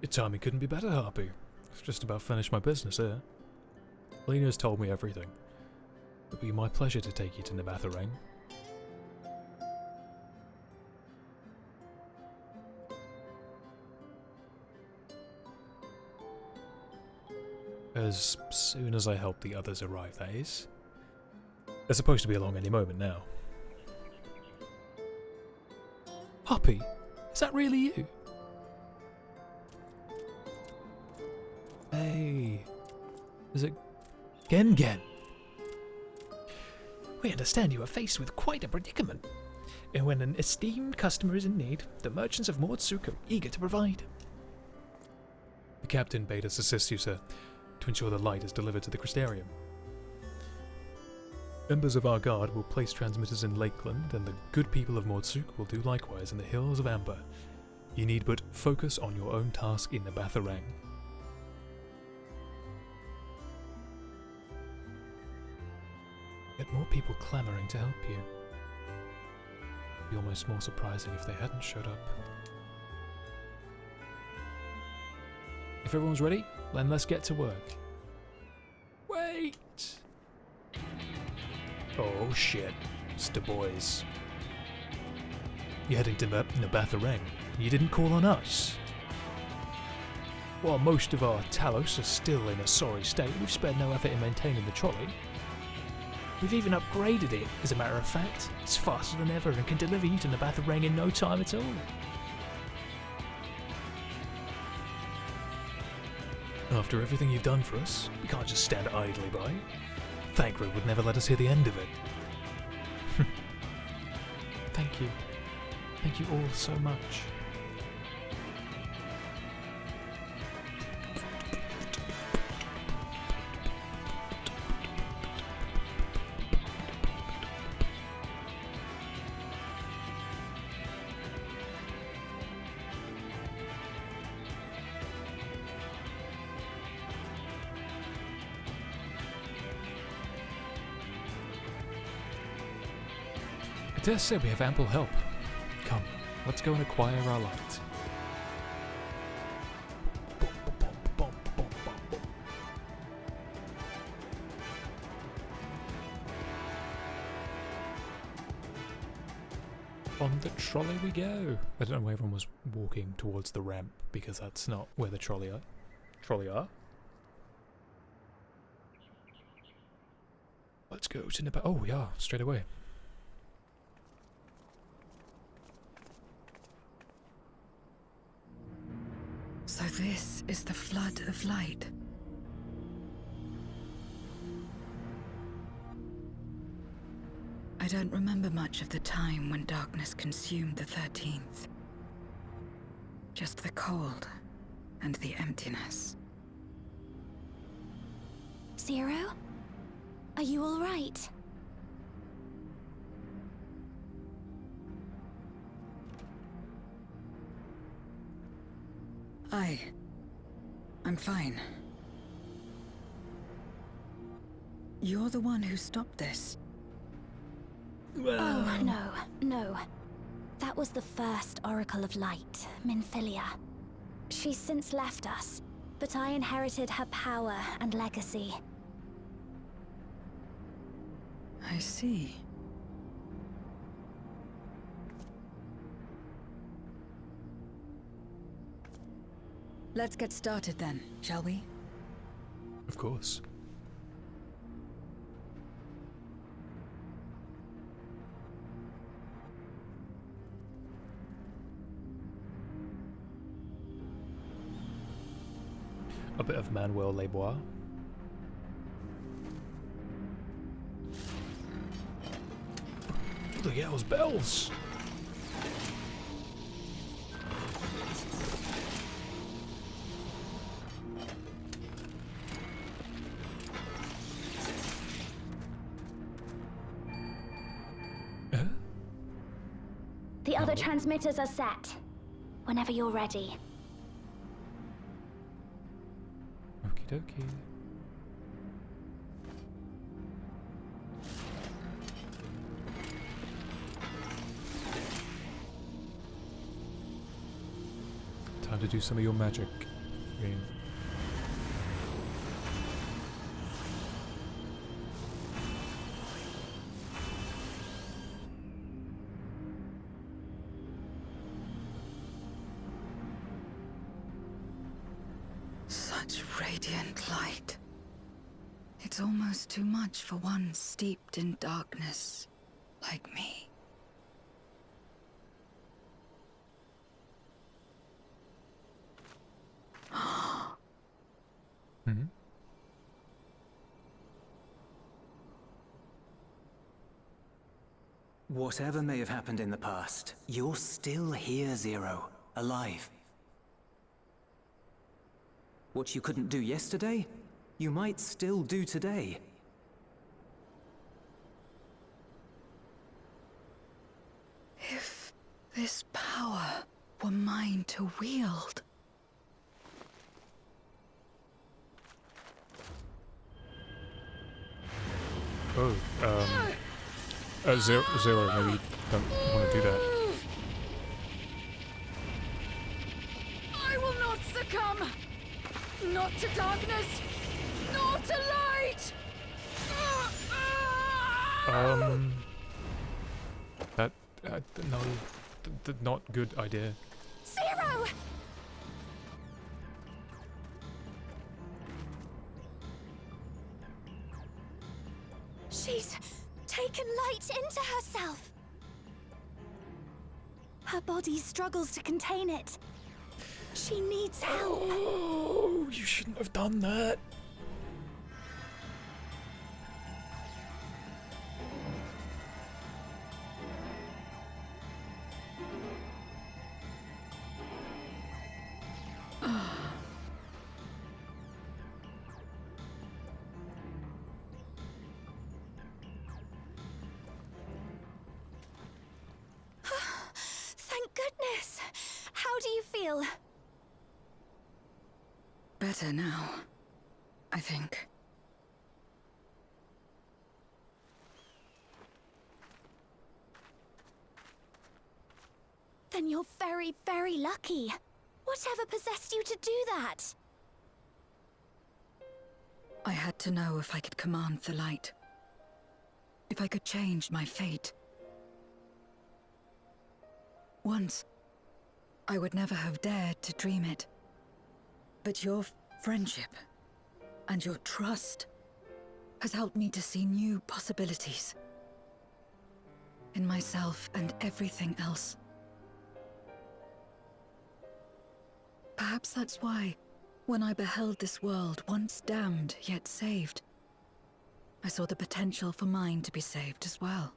Your timing couldn't be better, Harpy. I've just about finished my business here. Lena's told me everything. It'll be my pleasure to take you to Nabatharang. As soon as I help the others arrive, that is. They're supposed to be along any moment now. Harpy, is that really you? Hey, is it Gen? We understand you are faced with quite a predicament, and when an esteemed customer is in need, the merchants of Mordsuk are eager to provide. The captain bade us assist you, sir, to ensure the light is delivered to the Crystarium. Members of our guard will place transmitters in Lakeland, and the good people of Mordsuk will do likewise in the Hills of Amber. You need but focus on your own task in Nabatharang. Get more people clamoring to help you. It'd be almost more surprising if they hadn't showed up. If everyone's ready, then let's get to work. Wait! Oh shit, it's the boys. You're heading to Nabatharang. You didn't call on us. While most of our Talos are still in a sorry state, we've spared no effort in maintaining the trolley. We've even upgraded it, as a matter of fact. It's faster than ever and can deliver you to Nabatha in no time at all. After everything you've done for us, we can't just stand idly by. Thancred would never let us hear the end of it. Thank you. Thank you all so much. I dare say we have ample help. Come, let's go and acquire our light. On the trolley we go. I don't know why everyone was walking towards the ramp, because that's not where the trolley are. Let's go to Nabatha. Oh, we are, straight away. So this is the flood of light. I don't remember much of the time when darkness consumed the 13th. Just the cold and the emptiness. Zero? Are you all right? I'm fine. You're the one who stopped this. Oh, no. That was the first Oracle of Light, Minfilia. She's since left us, but I inherited her power and legacy. I see. Let's get started then, shall we? Of course. A bit of Manuel Lebois. Look at those bells! The other transmitters are set. Whenever you're ready. Okie dokie. Time to do some of your magic, game. Such radiant light. It's almost too much for one steeped in darkness like me. Mm-hmm. Whatever may have happened in the past, you're still here, Zero. Alive. What you couldn't do yesterday, you might still do today. If this power were mine to wield. Oh, Zero, maybe don't want to do that. I will not succumb! Not to darkness! Nor to light! No, not good idea. Zero! She She's taken light into herself. Her body struggles to contain it. She needs help. Oh, you shouldn't have done that. Thank goodness. How do you feel? Better now, I think. Then you're very, very lucky. Whatever possessed you to do that? I had to know if I could command the light. If I could change my fate. Once, I would never have dared to dream it. But your friendship and your trust has helped me to see new possibilities. In myself and everything else. Perhaps that's why, when I beheld this world once damned yet saved, I saw the potential for mine to be saved as well.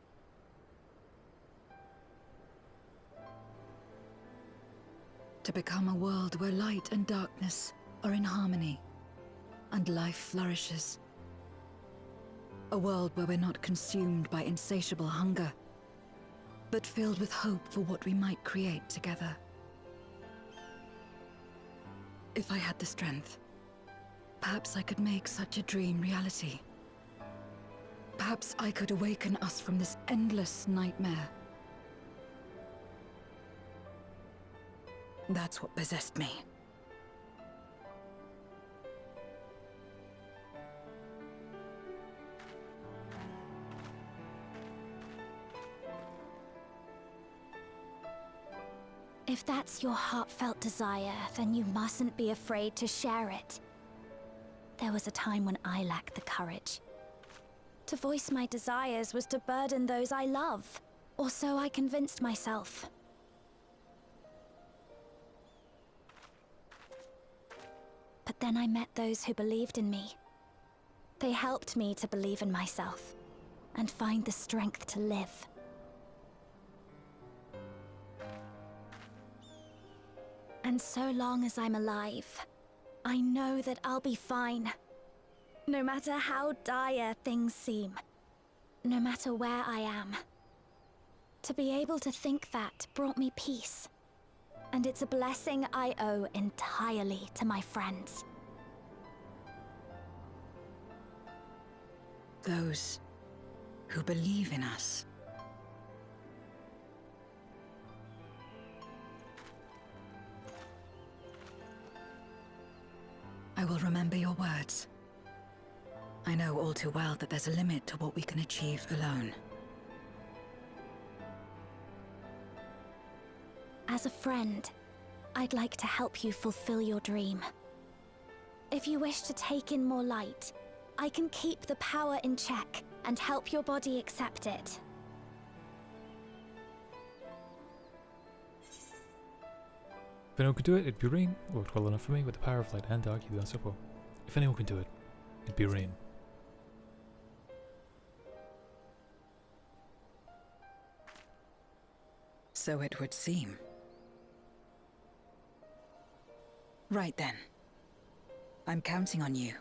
To become a world where light and darkness are in harmony, and life flourishes. A world where we're not consumed by insatiable hunger, but filled with hope for what we might create together. If I had the strength, perhaps I could make such a dream reality. Perhaps I could awaken us from this endless nightmare. That's what possessed me. If that's your heartfelt desire, then you mustn't be afraid to share it. There was a time when I lacked the courage. To voice my desires was to burden those I love, or so I convinced myself. But then I met those who believed in me. They helped me to believe in myself, and find the strength to live. And so long as I'm alive, I know that I'll be fine. No matter how dire things seem. No matter where I am. To be able to think that brought me peace. And it's a blessing I owe entirely to my friends. Those who believe in us. I will remember your words. I know all too well that there's a limit to what we can achieve alone. As a friend, I'd like to help you fulfill your dream. If you wish to take in more light, I can keep the power in check and help your body accept it. If anyone could do it, it'd be Rain. Worked well enough for me with the power of light and dark, you've done so well. If anyone can do it, it'd be Rain. So it would seem. Right then. I'm counting on you.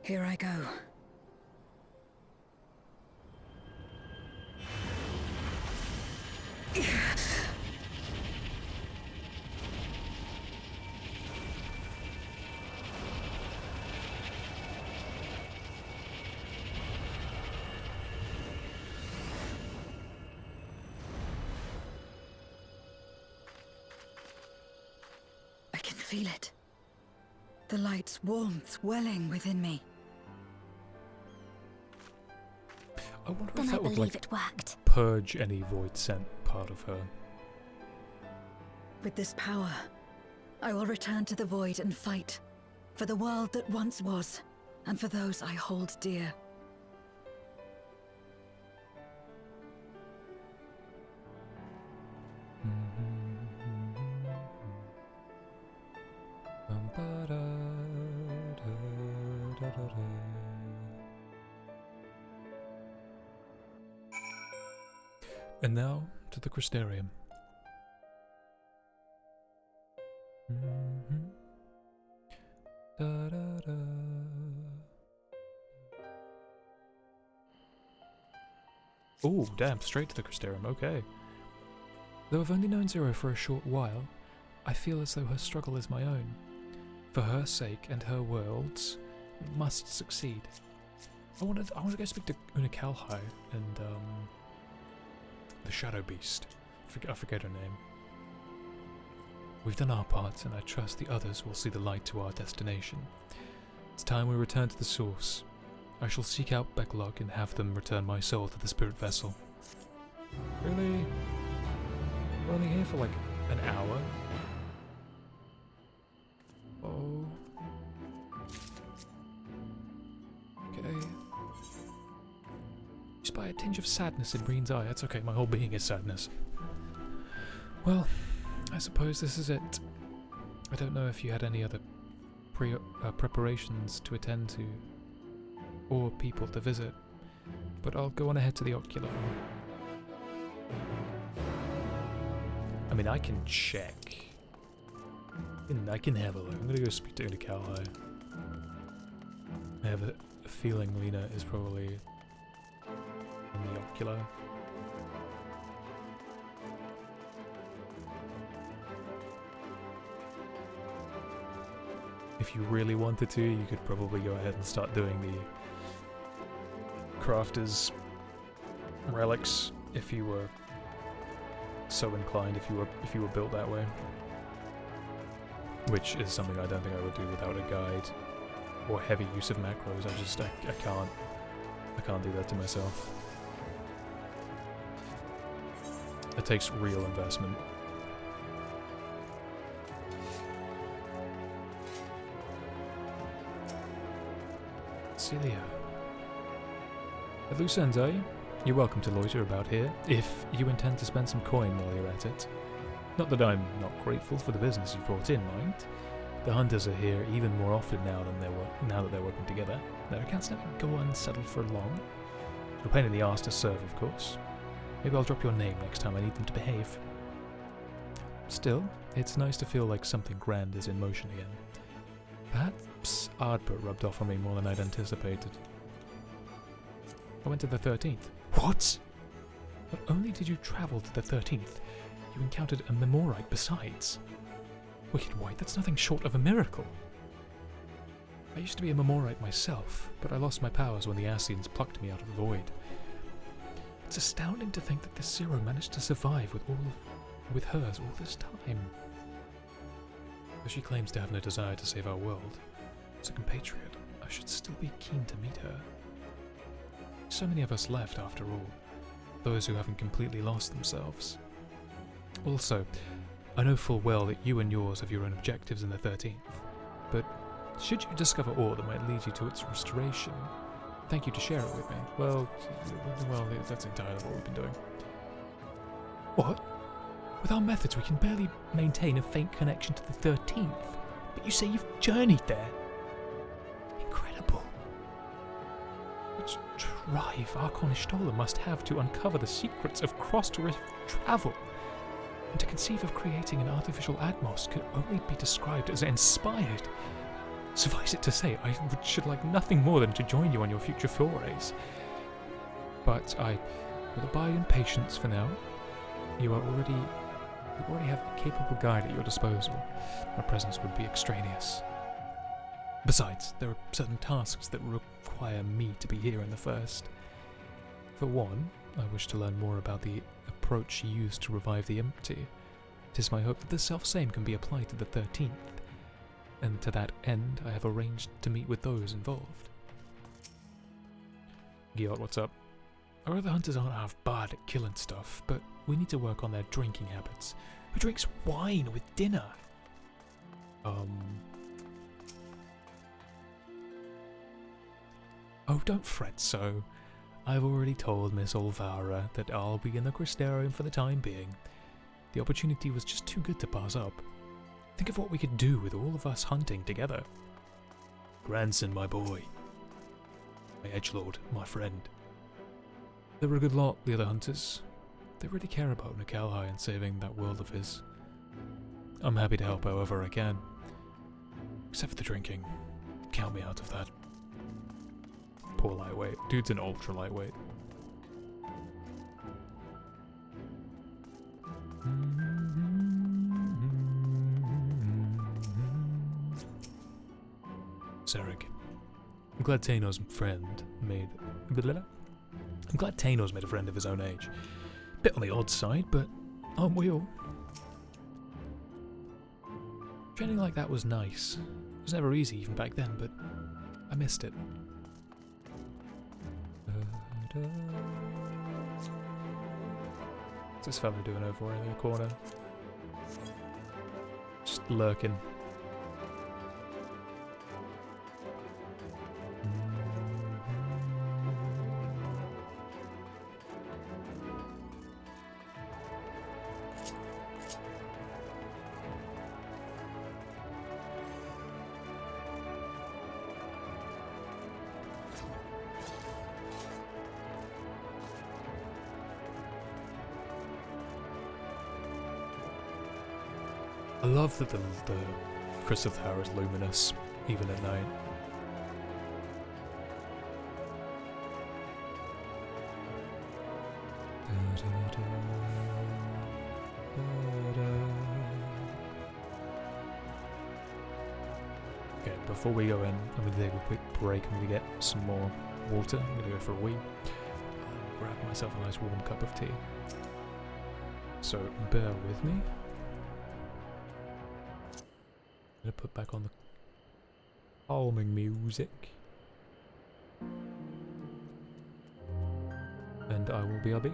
Here I go. I can feel it. The light's warmth welling within me. I wonder Then if I that would, believe like, it worked. purge any voidsent part of her. With this power, I will return to the void and fight for the world that once was, and for those I hold dear. And now to the Crystarium. Oh, damn, straight to the Crystarium, okay. Though I've only known Zero for a short while, I feel as though her struggle is my own. For her sake and her world's, we must succeed. I want to go speak to Unakalhai and the Shadow Beast. I forget her name. We've done our part, and I trust the others will see the light to our destination. It's time we return to the source. I shall seek out Becklog and have them return my soul to the spirit vessel. Really? We're only here for like an hour? Oh. Okay. Just by a tinge of sadness in Breen's eye. That's okay, my whole being is sadness. Well, I suppose this is it. I don't know if you had any other preparations to attend to, or people to visit, but I'll go on ahead to the ocular. I mean, I can check. I can have a look. I'm gonna go speak to Unakalhai. I have a feeling Lena is probably in the ocular. If you really wanted to, you could probably go ahead and start doing the crafter's relics if you were so inclined, if you were built that way. Which is something I don't think I would do without a guide or heavy use of macros. I can't do that to myself. It takes real investment. Celia. At loose ends, are you? You're welcome to loiter about here, if you intend to spend some coin while you're at it. Not that I'm not grateful for the business you've brought in, mind. The hunters are here even more often now that they're working together. Their accounts never go unsettled for long. A pain in the arse to serve, of course. Maybe I'll drop your name next time I need them to behave. Still, it's nice to feel like something grand is in motion again. Perhaps Ardbert rubbed off on me more than I'd anticipated. I went to the 13th. What? Not only did you travel to the 13th, you encountered a Memorite besides. Wicked White, that's nothing short of a miracle. I used to be a Memorite myself, but I lost my powers when the Ascians plucked me out of the void. It's astounding to think that this Zero managed to survive with hers all this time. Though she claims to have no desire to save our world, as a compatriot, I should still be keen to meet her. So many of us left after all, those who haven't completely lost themselves. Also, I know full well that you and yours have your own objectives in the 13th, but should you discover ore that might lead you to its restoration, thank you to share it with me. Well, that's entirely what we've been doing. What? With our methods, we can barely maintain a faint connection to the 13th, but you say you've journeyed there? Incredible. Which drive Archon Ishtola must have to uncover the secrets of cross-rift travel. And to conceive of creating an artificial Atmos could only be described as inspired. Suffice it to say, I should like nothing more than to join you on your future forays. But I will abide in patience for now. You already have a capable guide at your disposal. My presence would be extraneous. Besides, there are certain tasks that require me to be here in the first. For one, I wish to learn more about the approach used to revive the empty. It is my hope that the self-same can be applied to the 13th, and to that end I have arranged to meet with those involved. Giot, what's up? Our other hunters aren't half bad at killing stuff, but we need to work on their drinking habits. Who drinks wine with dinner? Oh, don't fret so. I've already told Miss Olvara that I'll be in the Crystarium for the time being. The opportunity was just too good to pass up. Think of what we could do with all of us hunting together. Grandson, my boy. My edgelord, my friend. They're a good lot, the other hunters. They really care about Nikalhai and saving that world of his. I'm happy to help however I can. Except for the drinking. Count me out of that. Poor lightweight. Dude's an ultra lightweight. Sarek. I'm glad Taino's made a friend of his own age. Bit on the odd side, but aren't we all? Training like that was nice. It was never easy even back then, but I missed it. What's this fella doing over in the corner? Just lurking. I love that the crystal tower is luminous, even at night. Okay, before we go in, I'm going to take a quick break. I'm going to get some more water. I'm going to go for a wee. I'll grab myself a nice warm cup of tea. So, bear with me. I'm going to put back on the calming music. And I will BRB.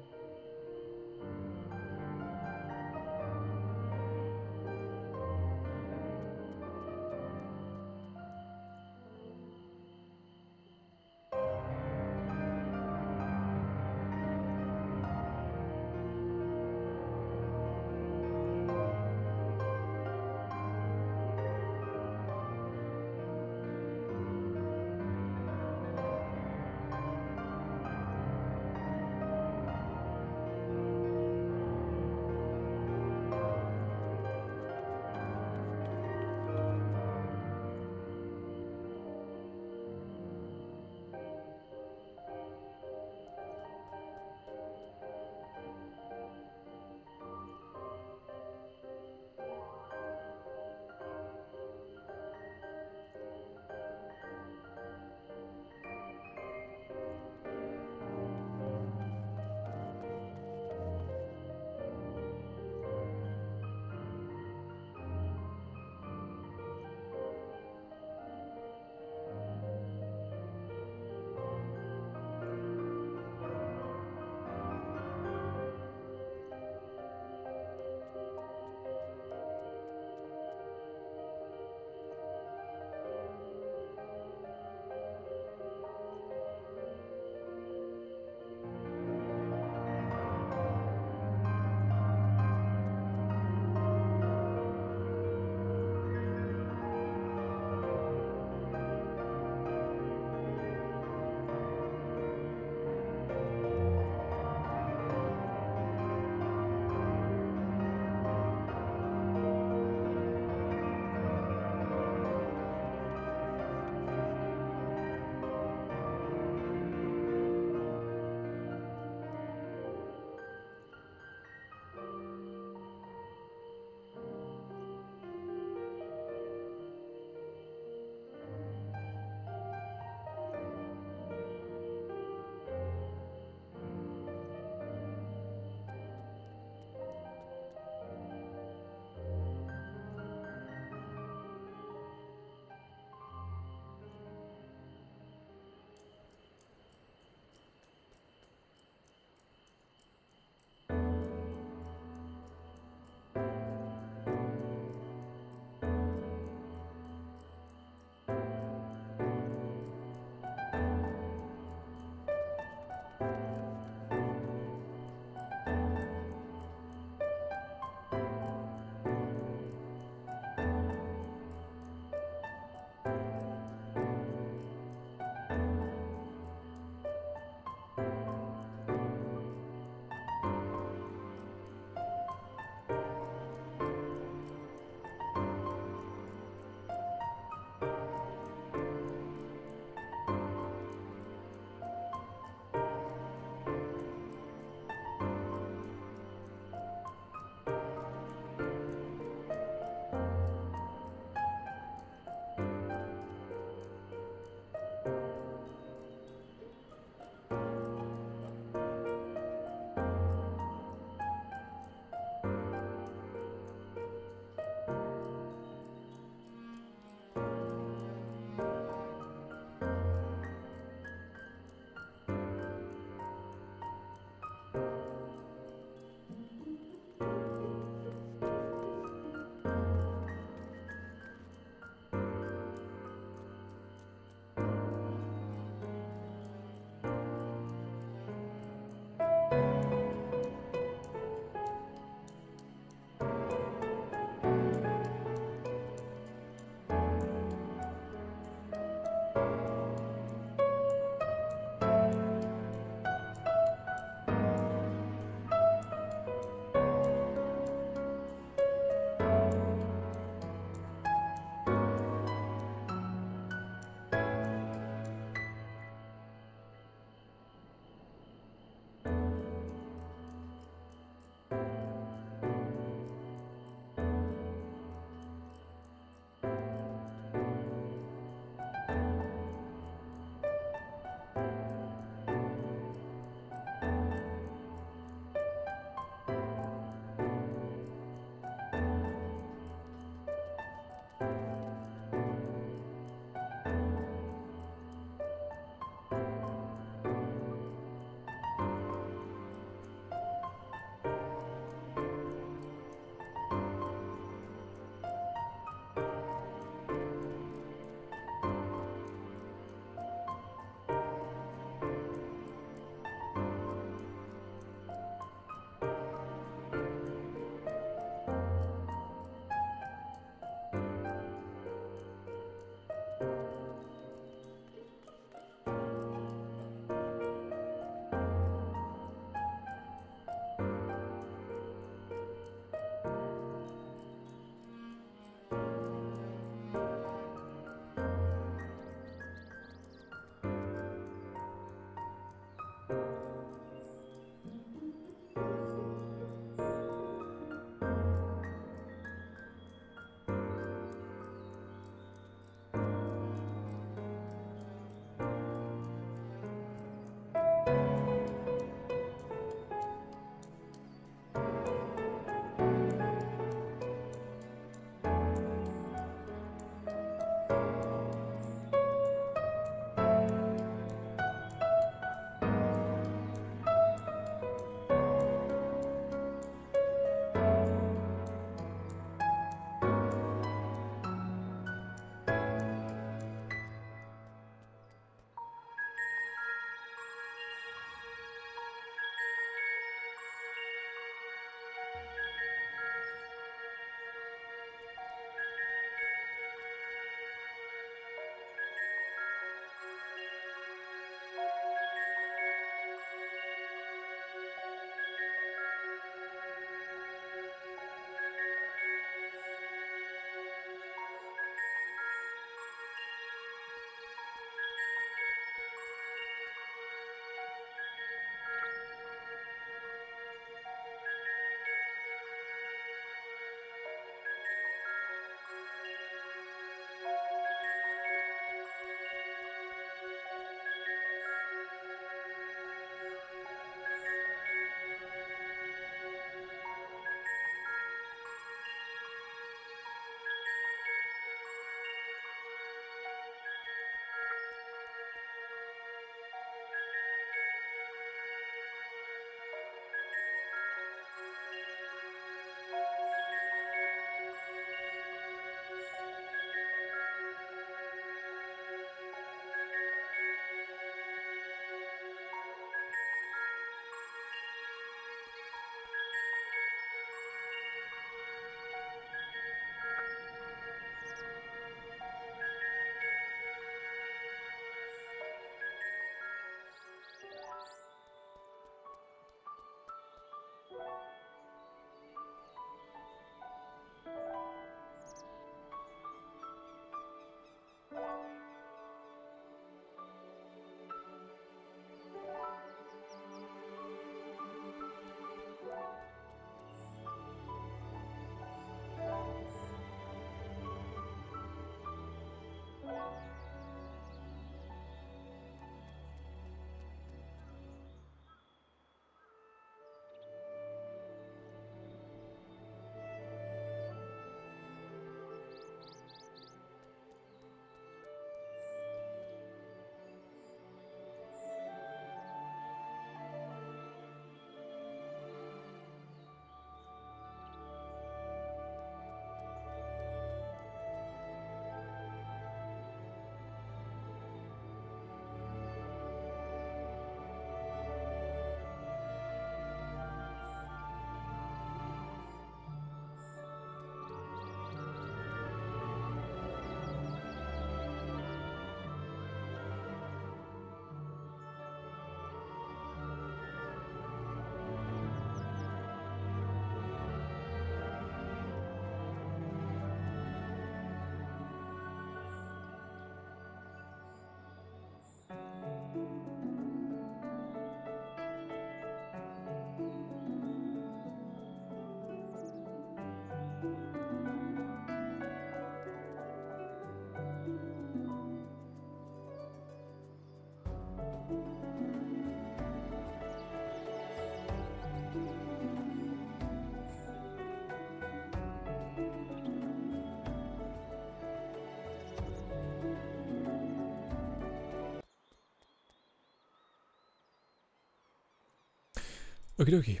Okie dokie.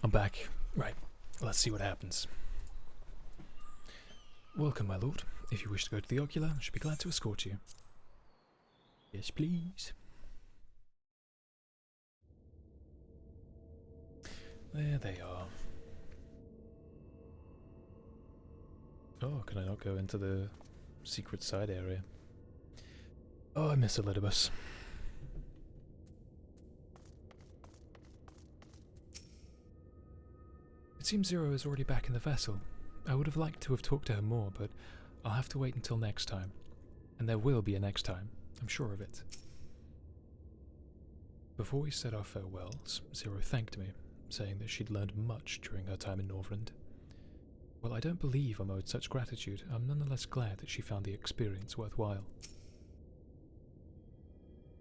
I'm back. Right, let's see what happens. Welcome, my lord. If you wish to go to the ocular, I should be glad to escort you. Yes, please. There they are. Oh, can I not go into the secret side area? Oh, I miss Elidibus. It seems Zero is already back in the vessel. I would have liked to have talked to her more, but I'll have to wait until next time. And there will be a next time, I'm sure of it. Before we said our farewells, Zero thanked me, saying that she'd learned much during her time in Norvrend. While I don't believe I'm owed such gratitude, I'm nonetheless glad that she found the experience worthwhile.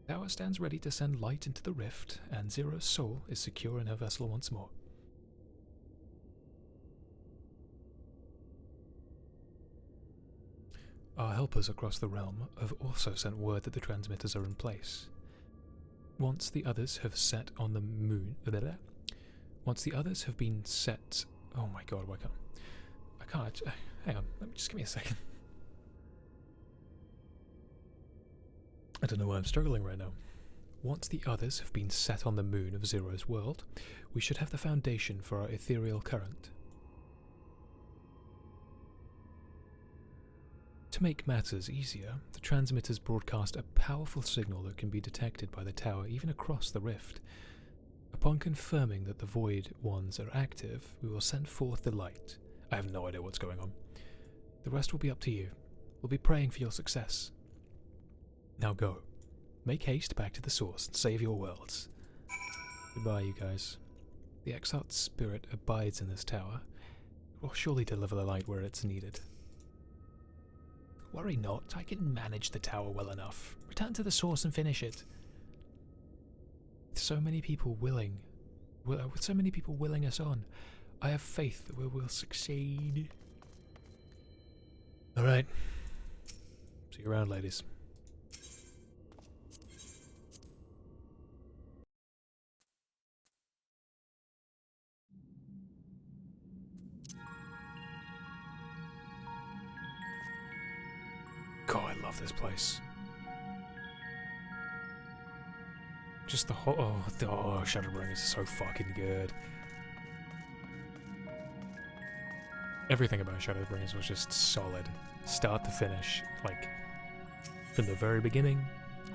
The tower stands ready to send light into the rift, and Zero's soul is secure in her vessel once more. Our helpers across the realm have also sent word that the transmitters are in place. Once the others have set on the moon... Once the others have been set... Oh my god, why can't... I can't... hang on, just give me a second. I don't know why I'm struggling right now. Once the others have been set on the moon of Zero's world, we should have the foundation for our ethereal current. To make matters easier, the transmitters broadcast a powerful signal that can be detected by the tower even across the rift. Upon confirming that the Void ones are active, we will send forth the light. I have no idea what's going on. The rest will be up to you. We'll be praying for your success. Now go. Make haste back to the source and save your worlds. Goodbye, you guys. The exiled spirit abides in this tower. It will surely deliver the light where it's needed. Worry not, I can manage the tower well enough. Return to the source and finish it. With so many people willing us on, I have faith that we will succeed. Alright. See you around, ladies. God, I love this place. Just the whole... Oh, Shadowbringers is so fucking good. Everything about Shadowbringers was just solid. Start to finish. Like, from the very beginning,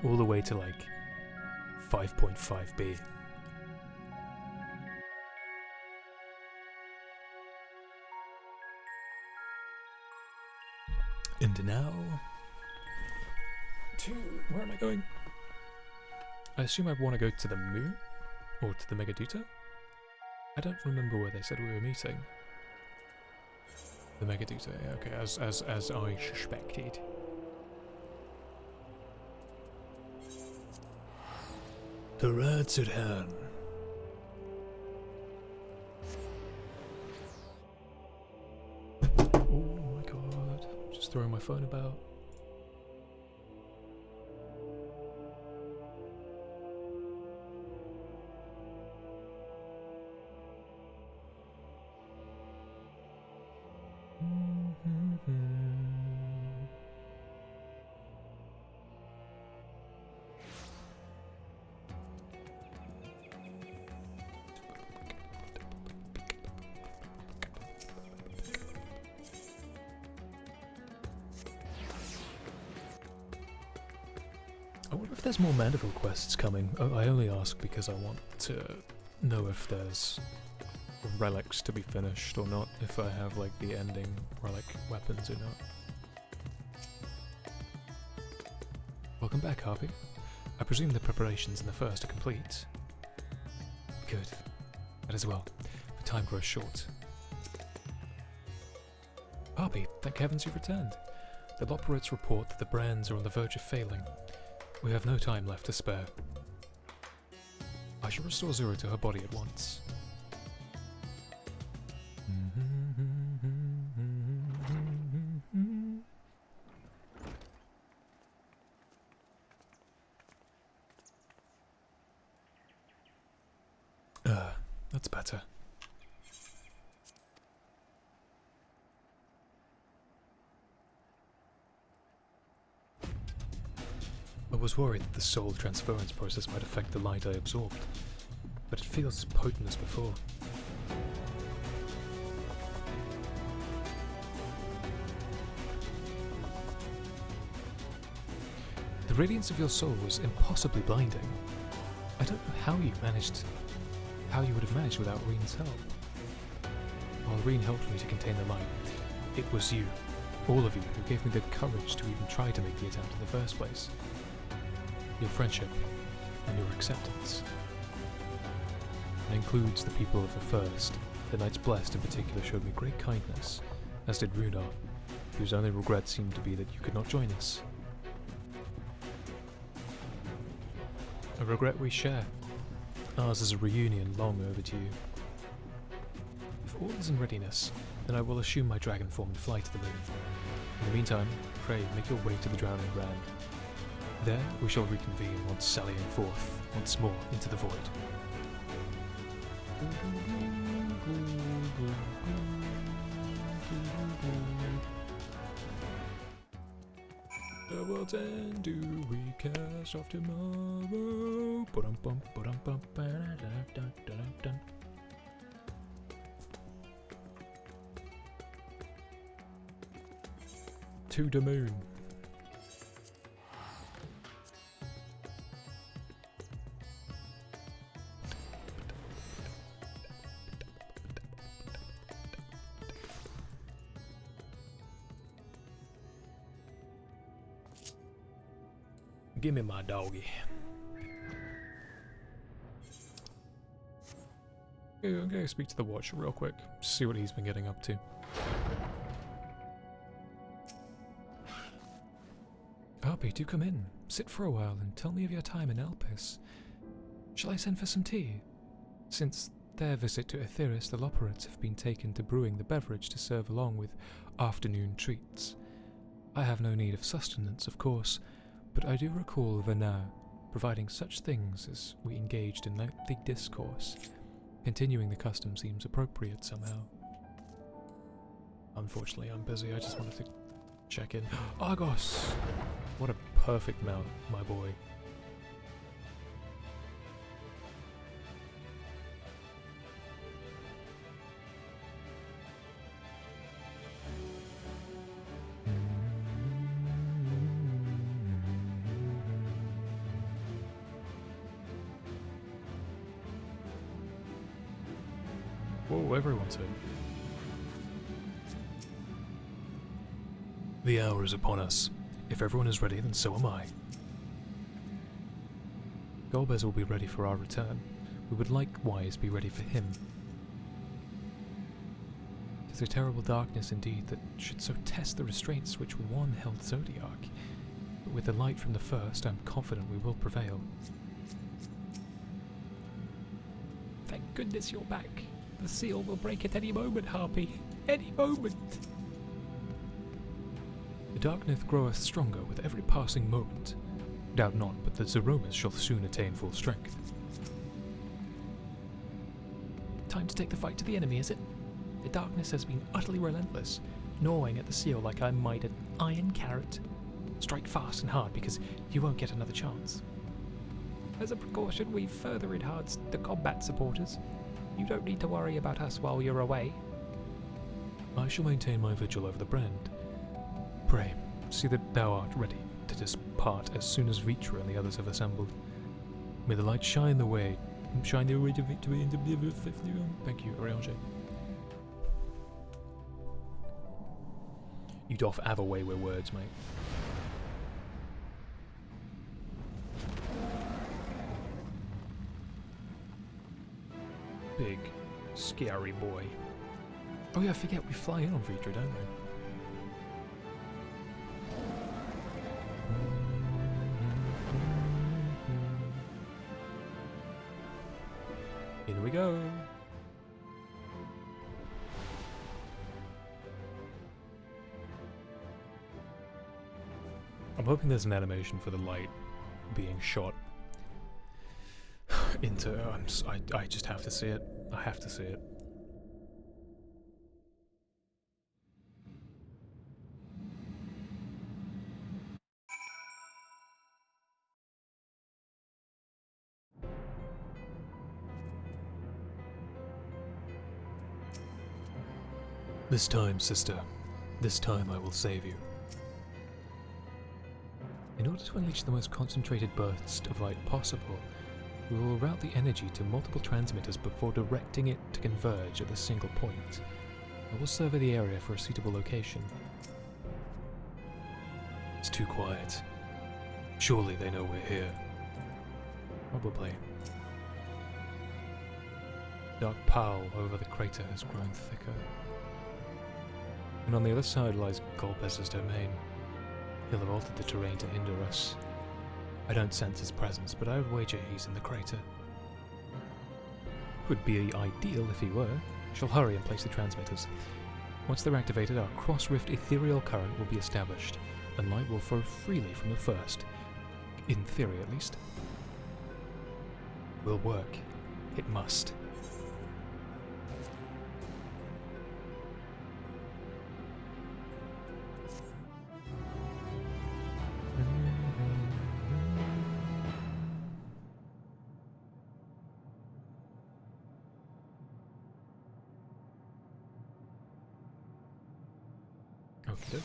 all the way to, like, 5.5b. And now... Where am I going? I assume I want to go to the moon? Or to the Megaduta? I don't remember where they said we were meeting. The Megaduta, yeah, okay, as I suspected. The rats at hand. Oh my god. Just throwing my phone about. I wonder if there's more Mandeville quests coming. Oh, I only ask because I want to know if there's relics to be finished or not, if I have like the ending relic weapons or not. Welcome back, Harpy. I presume the preparations in the first are complete. Good. That as well. The time grows short. Harpy, thank heavens you've returned. The Loperates report that the brands are on the verge of failing. We have no time left to spare. I shall restore Zero to her body at once. That's better. I was worried that the soul transference process might affect the light I absorbed, but it feels as potent as before. The radiance of your soul was impossibly blinding. I don't know how you would have managed without Reen's help. While Reen helped me to contain the light, it was you, all of you, who gave me the courage to even try to make the attempt in the first place. Your friendship and your acceptance. It includes the people of the First. The Knights Blessed in particular showed me great kindness, as did Runar, whose only regret seemed to be that you could not join us. A regret we share. Ours is a reunion long overdue. If all is in readiness, then I will assume my dragon form and fly to the moon. In the meantime, pray make your way to the Drowning Grand. There we shall reconvene once sallying forth once more into the void. The world's end, do we cast off tomorrow? To the moon. Give me my doggy. I'm gonna speak to the Watcher real quick, see what he's been getting up to. Harpy, do come in. Sit for a while and tell me of your time in Elpis. Shall I send for some tea? Since their visit to Aetheris, the Loperates have been taken to brewing the beverage to serve along with afternoon treats. I have no need of sustenance, of course, but I do recall Verna providing such things as we engaged in lengthy discourse. Continuing the custom seems appropriate somehow. Unfortunately, I'm busy. I just wanted to check in. Argos! What a perfect mount, my boy. Whoa, everyone's in. The hour is upon us. If everyone is ready, then so am I. Golbez will be ready for our return. We would likewise be ready for him. It is a terrible darkness indeed that should so test the restraints which one held Zodiark. But with the light from the First, I am confident we will prevail. Thank goodness you're back. The seal will break at any moment, Harpy. Any moment. The darkness groweth stronger with every passing moment. Doubt not, but the Zeromas shall soon attain full strength. Time to take the fight to the enemy, is it? The darkness has been utterly relentless, gnawing at the seal like I might an iron carrot. Strike fast and hard, because you won't get another chance. As a precaution, we've further enhanced the combat supporters. You don't need to worry about us while you're away. I shall maintain my vigil over the brand. Pray, see that thou art ready to depart as soon as Vitra and the others have assembled. May the light shine the way to victory and deliver. Thank you, Oriange. You doth have a way with words, mate. Big, scary boy. Oh yeah, I forget we fly in on Vitra, don't we? In we go. I'm hoping there's an animation for the light being shot into. I just have to see it. I have to see it. This time, sister. This time I will save you. In order to unleash the most concentrated burst of light possible, we will route the energy to multiple transmitters before directing it to converge at a single point. I will survey the area for a suitable location. It's too quiet. Surely they know we're here. Probably. Dark pall over the crater has grown thicker. And on the other side lies Golbez's domain. He'll have altered the terrain to hinder us. I don't sense his presence, but I would wager he's in the crater. It would be ideal if he were. I shall hurry and place the transmitters. Once they're activated, our cross-rift ethereal current will be established, and light will flow freely from the first. In theory, at least. Will work. It must. Okay.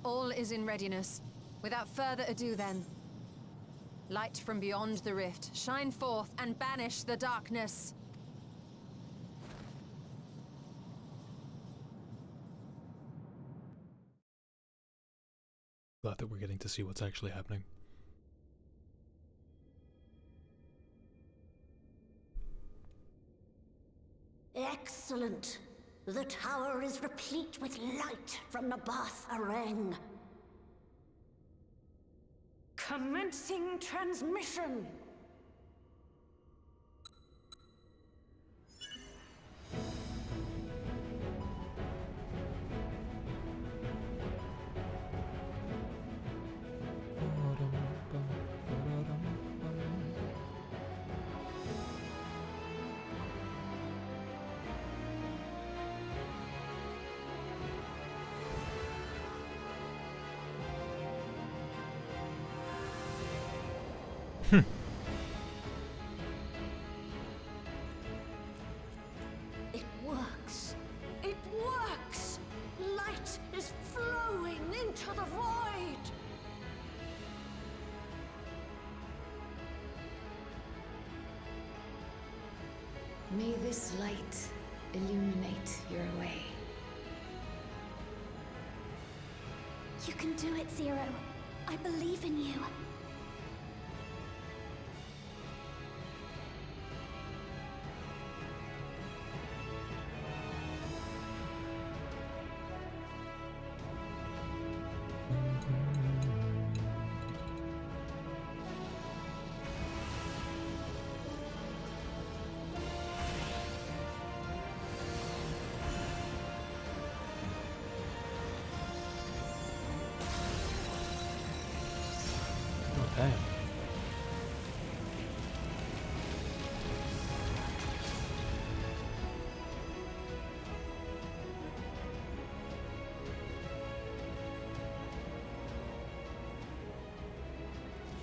All is in readiness. Without further ado then. Light from beyond the rift, shine forth and banish the darkness. Glad that we're getting to see what's actually happening. Excellent. The tower is replete with light from the Bath Arang. Commencing transmission. It works. It works. Light is flowing into the void. May this light illuminate your way. You can do it, Zero. I believe in you. Damn.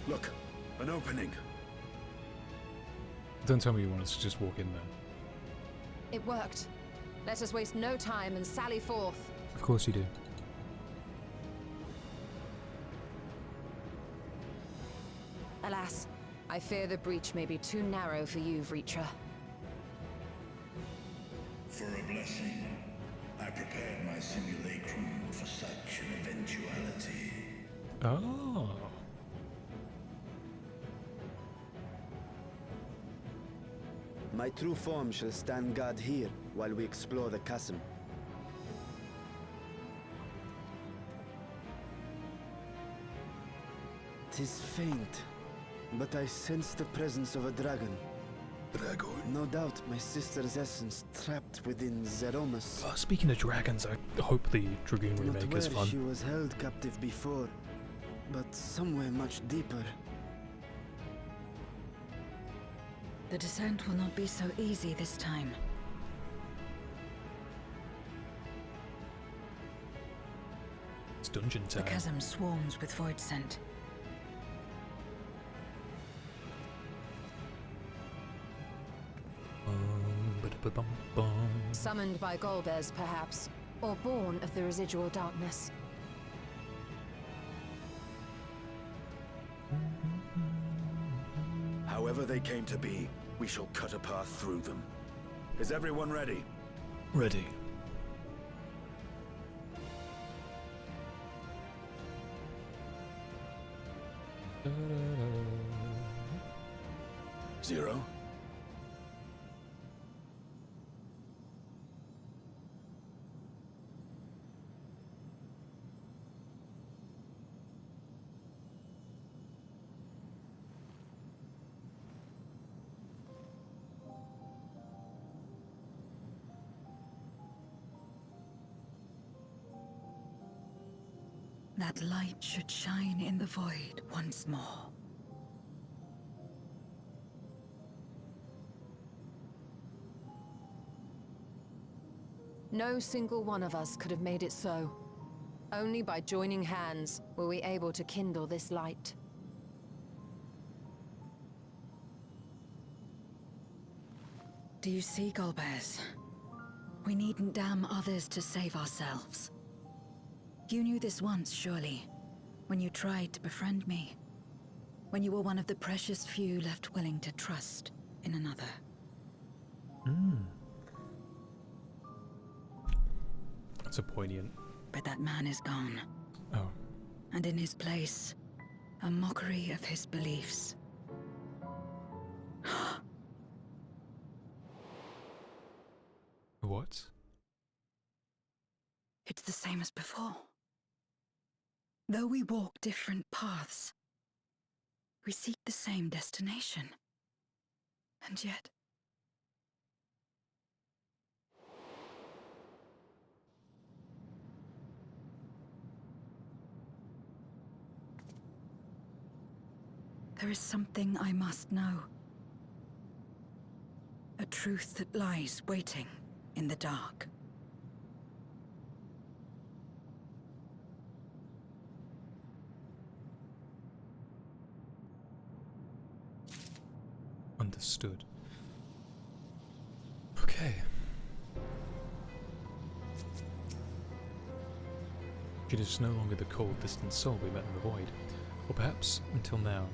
Look, an opening. Don't tell me you want us to just walk in there. It worked. Let us waste no time and sally forth. Of course you do. Alas, I fear the breach may be too narrow for you, Vritra. For a blessing, I prepared my simulacrum for such an eventuality. Oh. My true form shall stand guard here while we explore the chasm. 'Tis faint, but I sense the presence of a dragon. Dragon. No doubt my sister's essence trapped within Zeromus. Speaking of dragons, I hope the Dragoon Not remake where is fun. she was held captive before, but somewhere much deeper. The descent will not be so easy this time. It's dungeon The time. chasm swarms with voidsent. Bum. Summoned by Golbez, perhaps, or born of the residual darkness. However they came to be, we shall cut a path through them. Is everyone ready? Ready. Zero? That light should shine in the void once more. No single one of us could have made it so. Only by joining hands were we able to kindle this light. Do you see, Golbez? We needn't damn others to save ourselves. You knew this once, surely, when you tried to befriend me. When you were one of the precious few left willing to trust in another. That's a poignant. But that man is gone. Oh. And in his place, a mockery of his beliefs. What? It's the same as before. Though we walk different paths, we seek the same destination. And yet... there is something I must know. A truth that lies waiting in the dark. Understood. Okay. She is no longer the cold, distant soul we met in the void. Or perhaps, until now,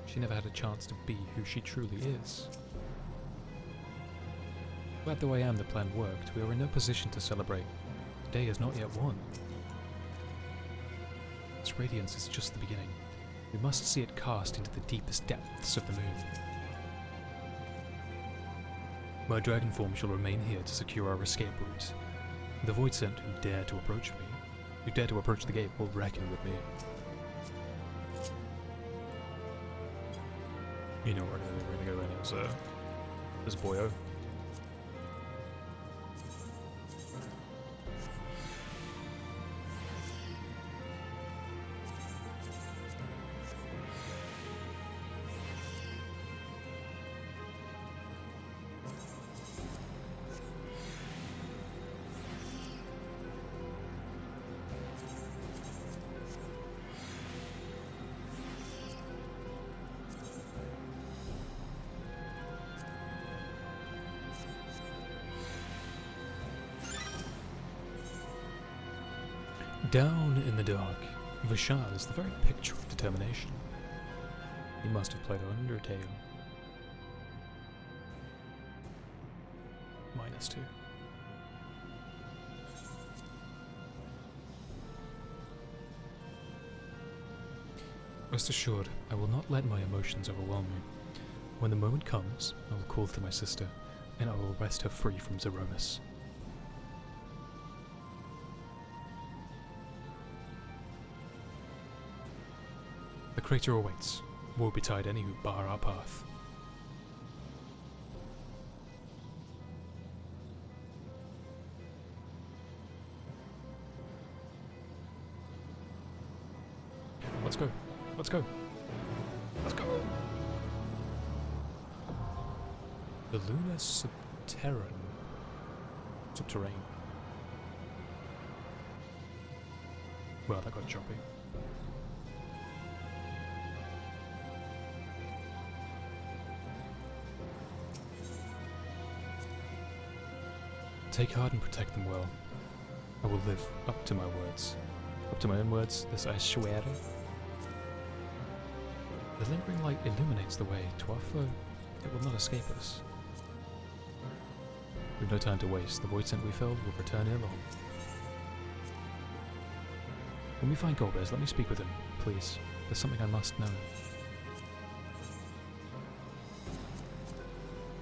she never had a chance to be who she truly is. Glad though I am the plan worked, we are in no position to celebrate. The day is not yet won. Its radiance is just the beginning. We must see it cast into the deepest depths of the moon. My dragon form shall remain here to secure our escape route. The voidsent who dare to approach me, who dare to approach the gate, will reckon with me. You know where we're gonna go in as Boyo. Down in the dark, Vishal is the very picture of determination. He must have played Undertale. -2. Rest assured, I will not let my emotions overwhelm me. When the moment comes, I will call to my sister, and I will wrest her free from Zeromus. The crater awaits. Woe betide any who bar our path. Let's go. Let's go. Let's go. The Lunar Subterrane. Well, that got choppy. Take heart and protect them well. I will live up to my words. Up to my own words, this I swear. The lingering light illuminates the way to our foe. It will not escape us. We've no time to waste. The voidsent we filled will return ere long. When we find Golbez, let me speak with him, please. There's something I must know.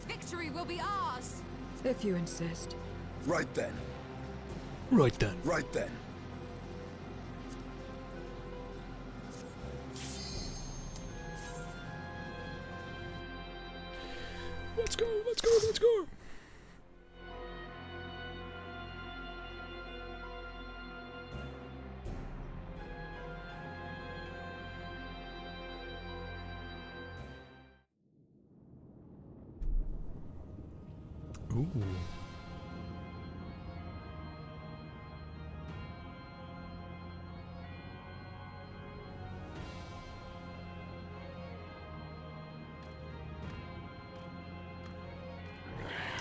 Victory will be ours! If you insist. Right then. Right then. Right then. Let's go, let's go, let's go! Ooh.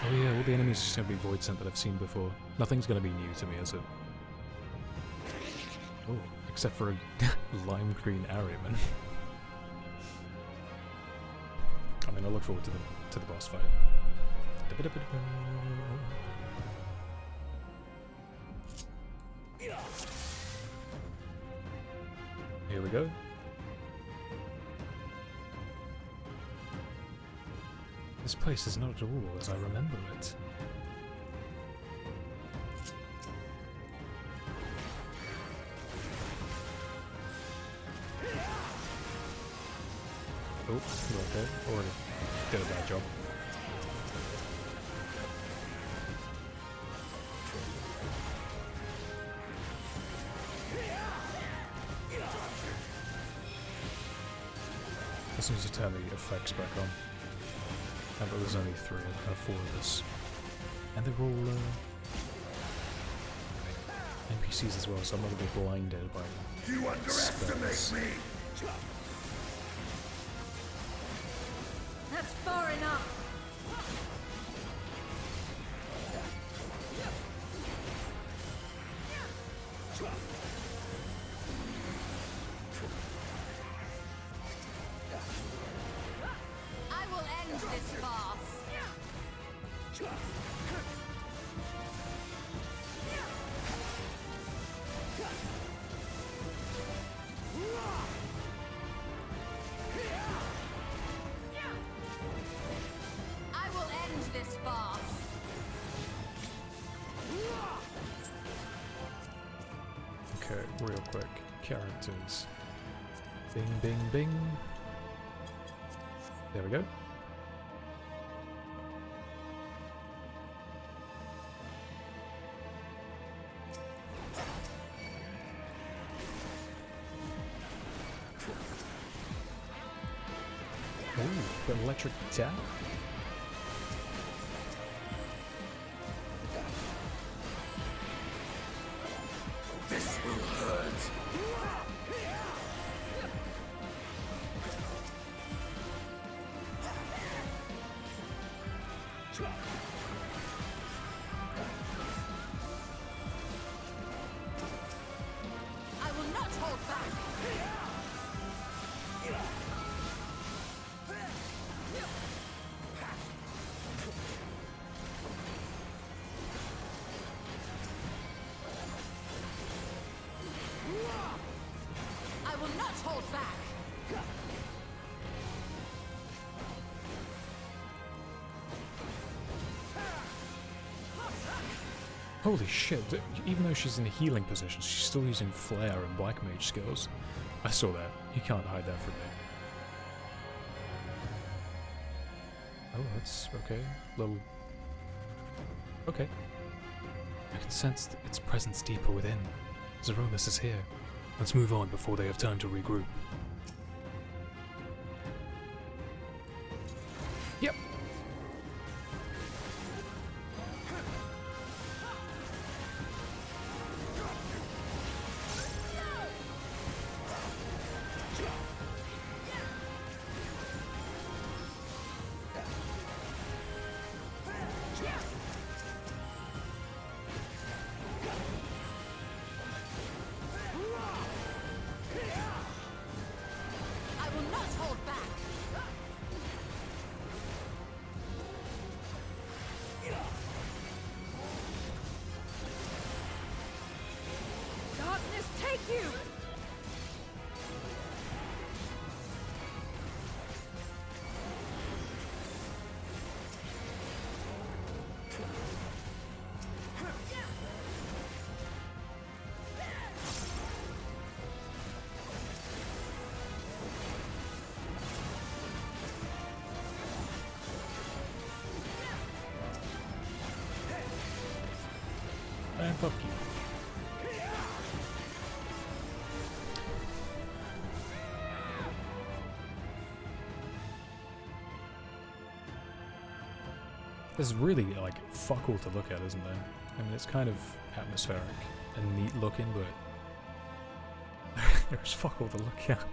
Oh yeah, all the enemies are just going to be voidsent that I've seen before. Nothing's going to be new to me, is it? Oh, except for a lime green Ariaman. I mean, I look forward to the boss fight. Here we go. This place is not at all as I remember it. Oh, okay. Already did a bad job. Just need to turn the effects back on. But there's only 4 of us. And they're all NPCs as well, so I'm not going to be blinded by You underestimate me! That's far enough! I will end this farce! I will end this farce! Okay, real quick. Characters. Bing, bing, bing. There we go. Ooh, got electric tap. This will hurt. I will not hold back! I will not hold back! Holy shit, even though she's in a healing position, she's still using flare and black mage skills. I saw that. You can't hide that from me. Oh, that's okay. Little... Okay. I can sense its presence deeper within. Zeromus is here. Let's move on before they have time to regroup. Yep. And fuck you. There's really, like, fuck all to look at, isn't there? I mean, it's kind of atmospheric and neat looking, but there's fuck all to look at.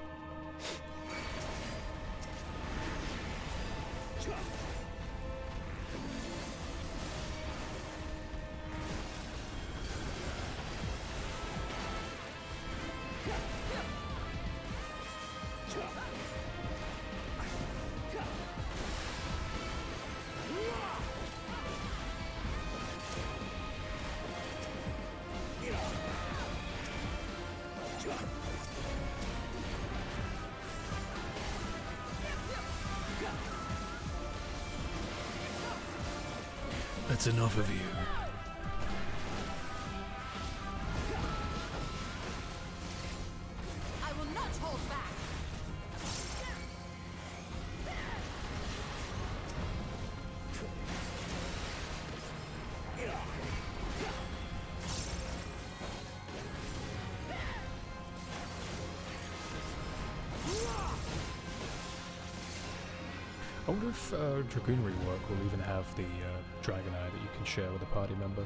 That's enough of you. I will not hold back. I wonder if Dragoonry Work will even have the Dragon Eye that you can share with a party member.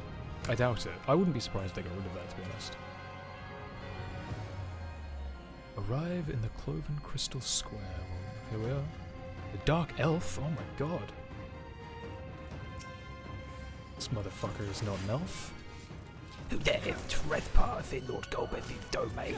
I doubt it. I wouldn't be surprised if they got rid of that, to be honest. Arrive in the Cloven Crystal Square. Well, here we are. The Dark Elf? Oh my god. This motherfucker is not an elf. Who dare trespass in Lord Golbeth's domain?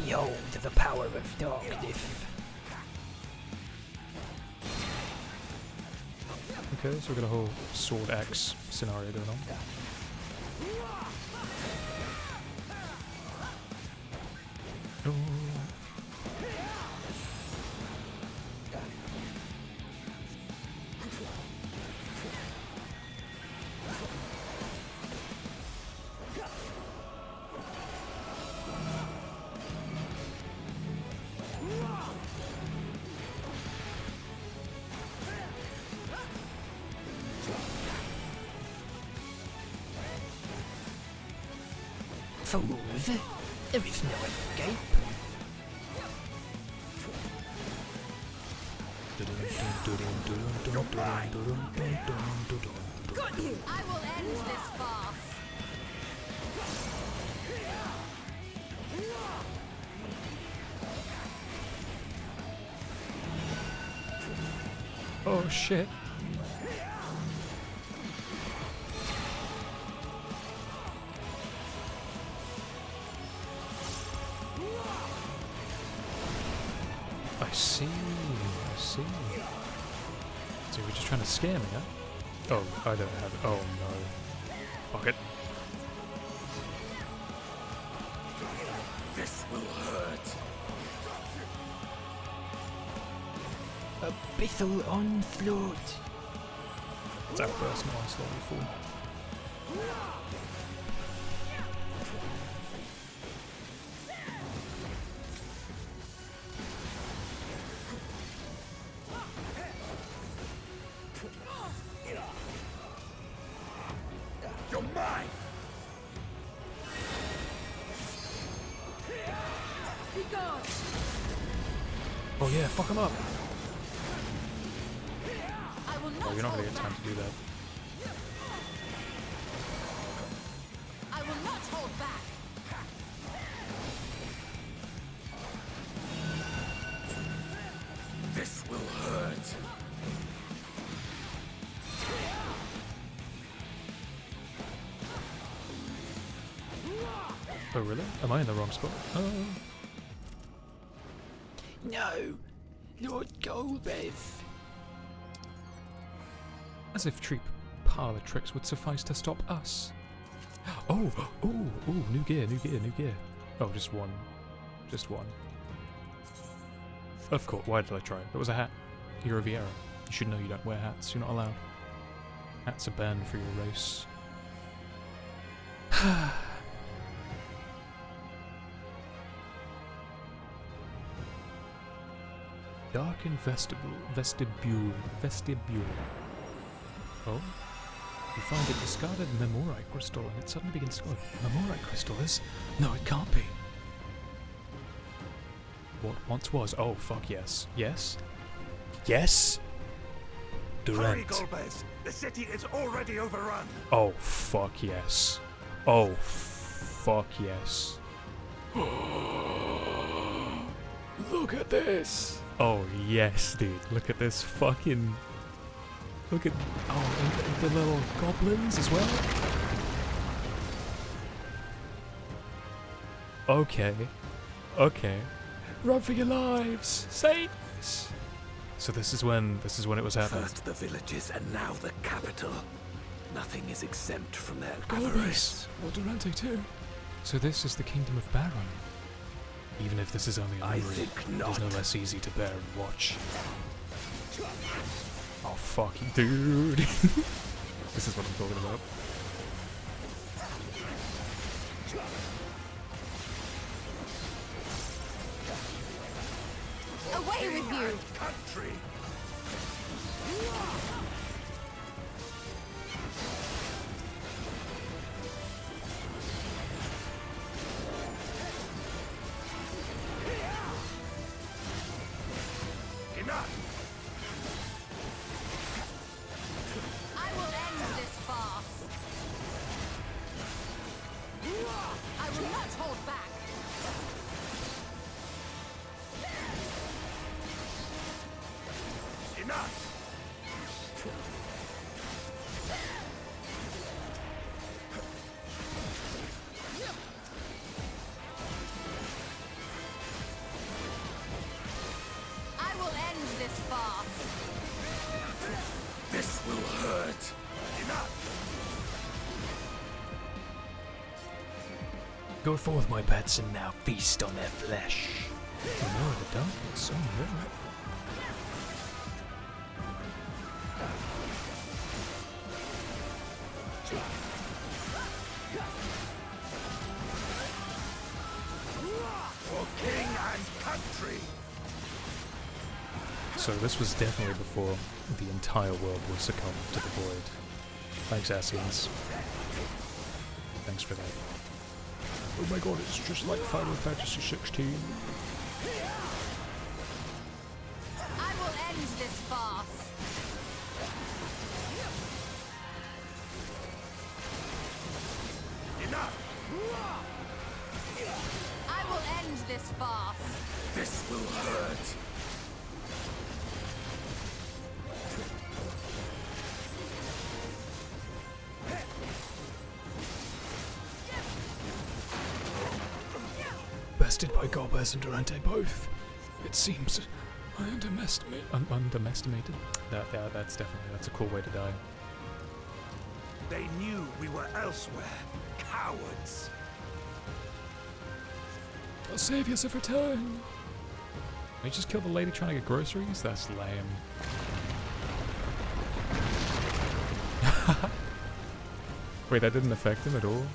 Behold the power of darkness. Okay, so we've got a whole sword axe scenario going on. Oh. Fools, there is no escape. Got you! I will end this farce. Oh shit. I see. So we're just trying to scare me, huh? Oh, I don't have it. Oh no. Fuck it. This will hurt. Abyssal onslaught. It's outburst, not onslaught, you fool. You're mine! Oh yeah, fuck him up! I will not Oh, you're not gonna hold get time to do that. I will not hold back. This will hurt. Oh really? Am I in the wrong spot? Oh. No, Lord Golbez. As if cheap parlor tricks would suffice to stop us. Oh, new gear, new gear, new gear. Oh, just one. Just one. Of course, why did I try? That was a hat. You're a Vieira. You should know you don't wear hats. You're not allowed. Hats are banned for your race. Darkened vestibule. Oh? You find a discarded memorite crystal and it suddenly begins to glow. Memorite crystal is? No, it can't be. What once was? Oh, fuck yes. Yes? Yes? Hurry, Durant. Golbez! The city is already overrun! Oh, fuck yes. Oh, fuck yes. Look at this. Oh, yes, dude. Look at this fucking... Look at... Oh, and the little goblins as well? Okay. Okay. Run for your lives! Saints! So this is when it was happening. First the villages and now the capital. Nothing is exempt from their Golbez! avarice. Well, Durante too. So this is the kingdom of Baron. Even if this is only a I memory, think it not. is no less easy to bear and watch. Oh, fuck you, dude. This is what I'm talking about. Away with you! Country! Enough! I will end this farce. I will not hold back. Enough! I will end this farce. This will hurt! Enough! Go forth, my pets, and now feast on their flesh. Oh no, the darkness. Oh no. For king and country! So this was definitely before the entire world was succumbed to the void. Thanks, Ascians. Thanks for that. Oh my god, it's just like Final Fantasy 16. I will end this farce. Enough! I will end this farce. This will hurt! Bested by Golbez and Durante both. It seems I underestimated. That's a cool way to die. They knew we were elsewhere. Cowards! Our saviors have returned. Can we just kill the lady trying to get groceries? That's lame. Wait, that didn't affect him at all?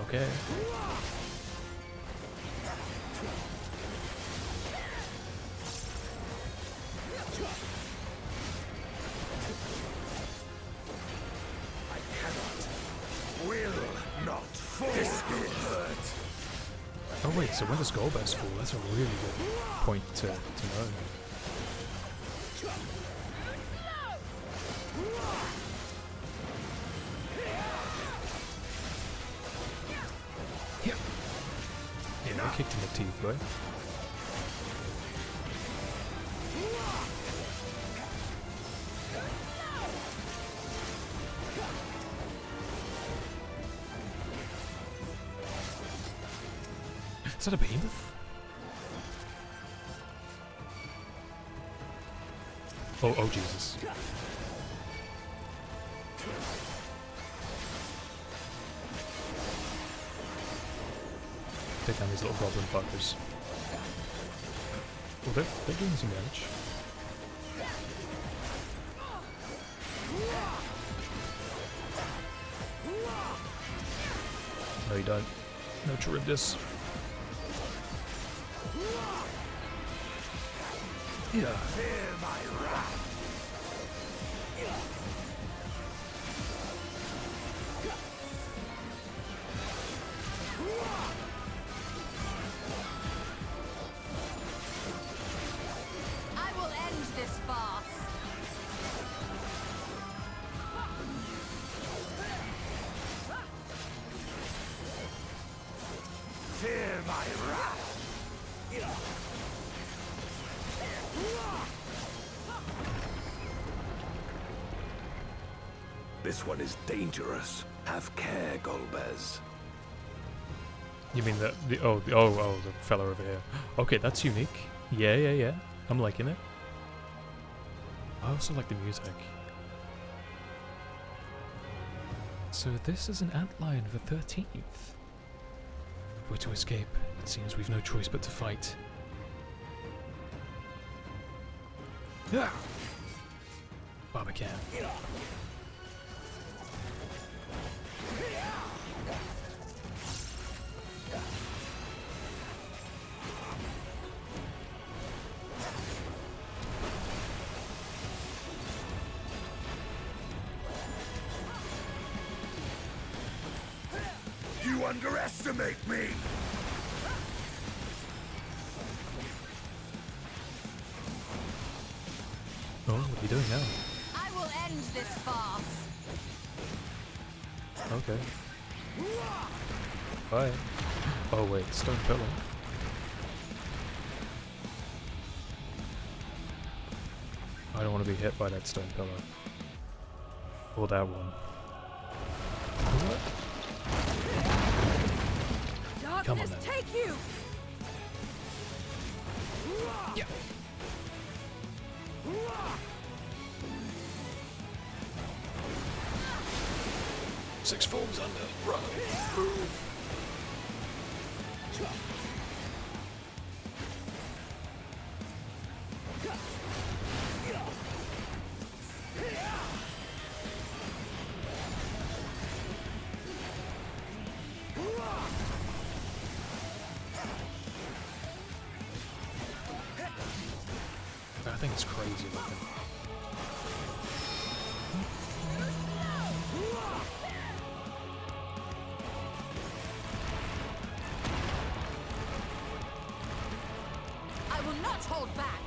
Okay. Oh wait, so when does Golbez fall? That's a really good point to know. Yeah, I kicked in the teeth, right? Is that a behemoth? Oh Jesus. Take down these little goblin fuckers. Oh, they're doing some damage. No, you don't. No Charybdis. Yeah. I will end this farce. Fear my wrath. This one is dangerous. Have care, Golbez. You mean the fella over here. Okay, that's unique. Yeah. I'm liking it. I also like the music. So this is an antlion of the 13th. If we're to escape, it seems we've no choice but to fight. Yeah. Barbican. You underestimate me! Oh, what are you doing now? I will end this farce. Okay. Bye. Oh wait, stone pillar. I don't want to be hit by that stone pillar. Or that one. What? Come on then. Take you! Yeah. Six forms under. Run. Move. I think it's crazy looking. I will not hold back.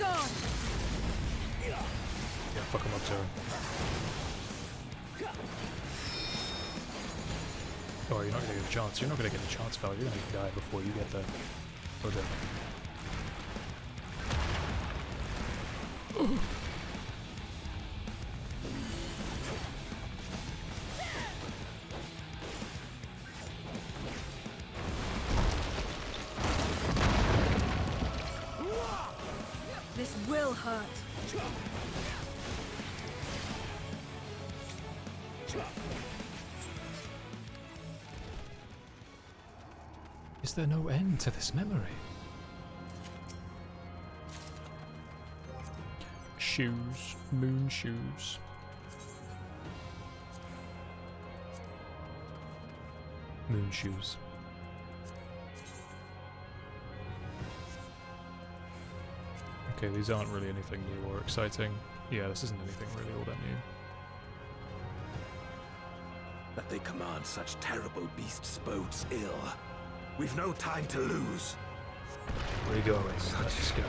gone! Yeah, fuck him up, Zero. Oh, you're not gonna get a chance. You're not gonna get a chance, fella. You're gonna die before you get there. Okay. This will hurt. Is there no end to this memory? Shoes. Moon shoes. Moon shoes. Okay, these aren't really anything new or exciting. Yeah, this isn't anything really all that new. That they command such terrible beasts bodes ill. We've no time to lose. Where are you going? Let's go.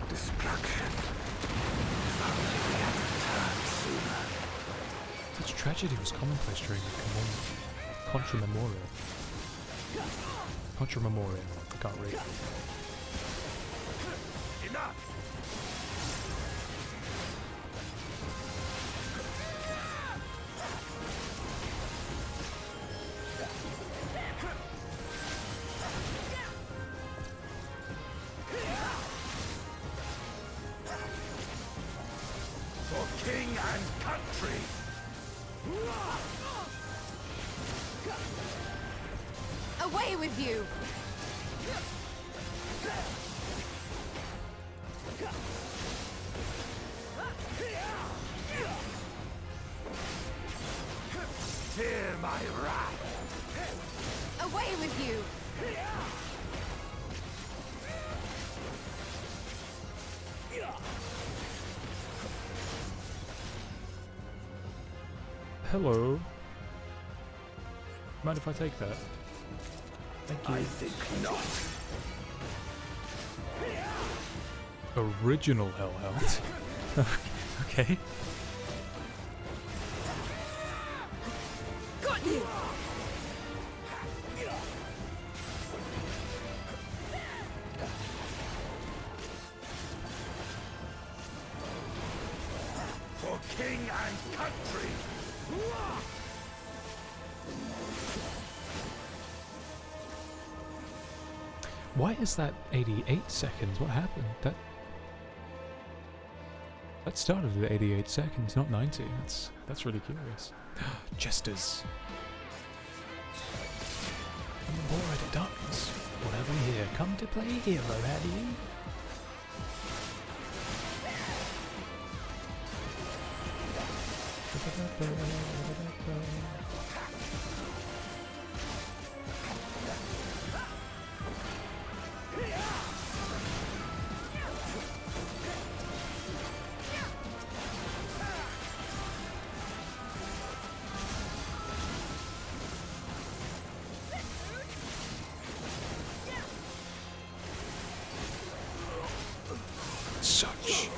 Destruction. If only we had returned sooner. Such tragedy was commonplace during the Contra Memoria. Contra Memoria. I can't read. Enough! For king and country! Away with you! Fear my wrath! Away with you! Hello. Mind if I take that? Thank you. I think not. Original Hellhound. Okay. Got you! For king and country! Why is that 88 seconds? What happened? That started at 88 seconds, not 90. That's really curious. Jesters. I'm a boar of darkness. Whatever here, come to play hero, have you? Such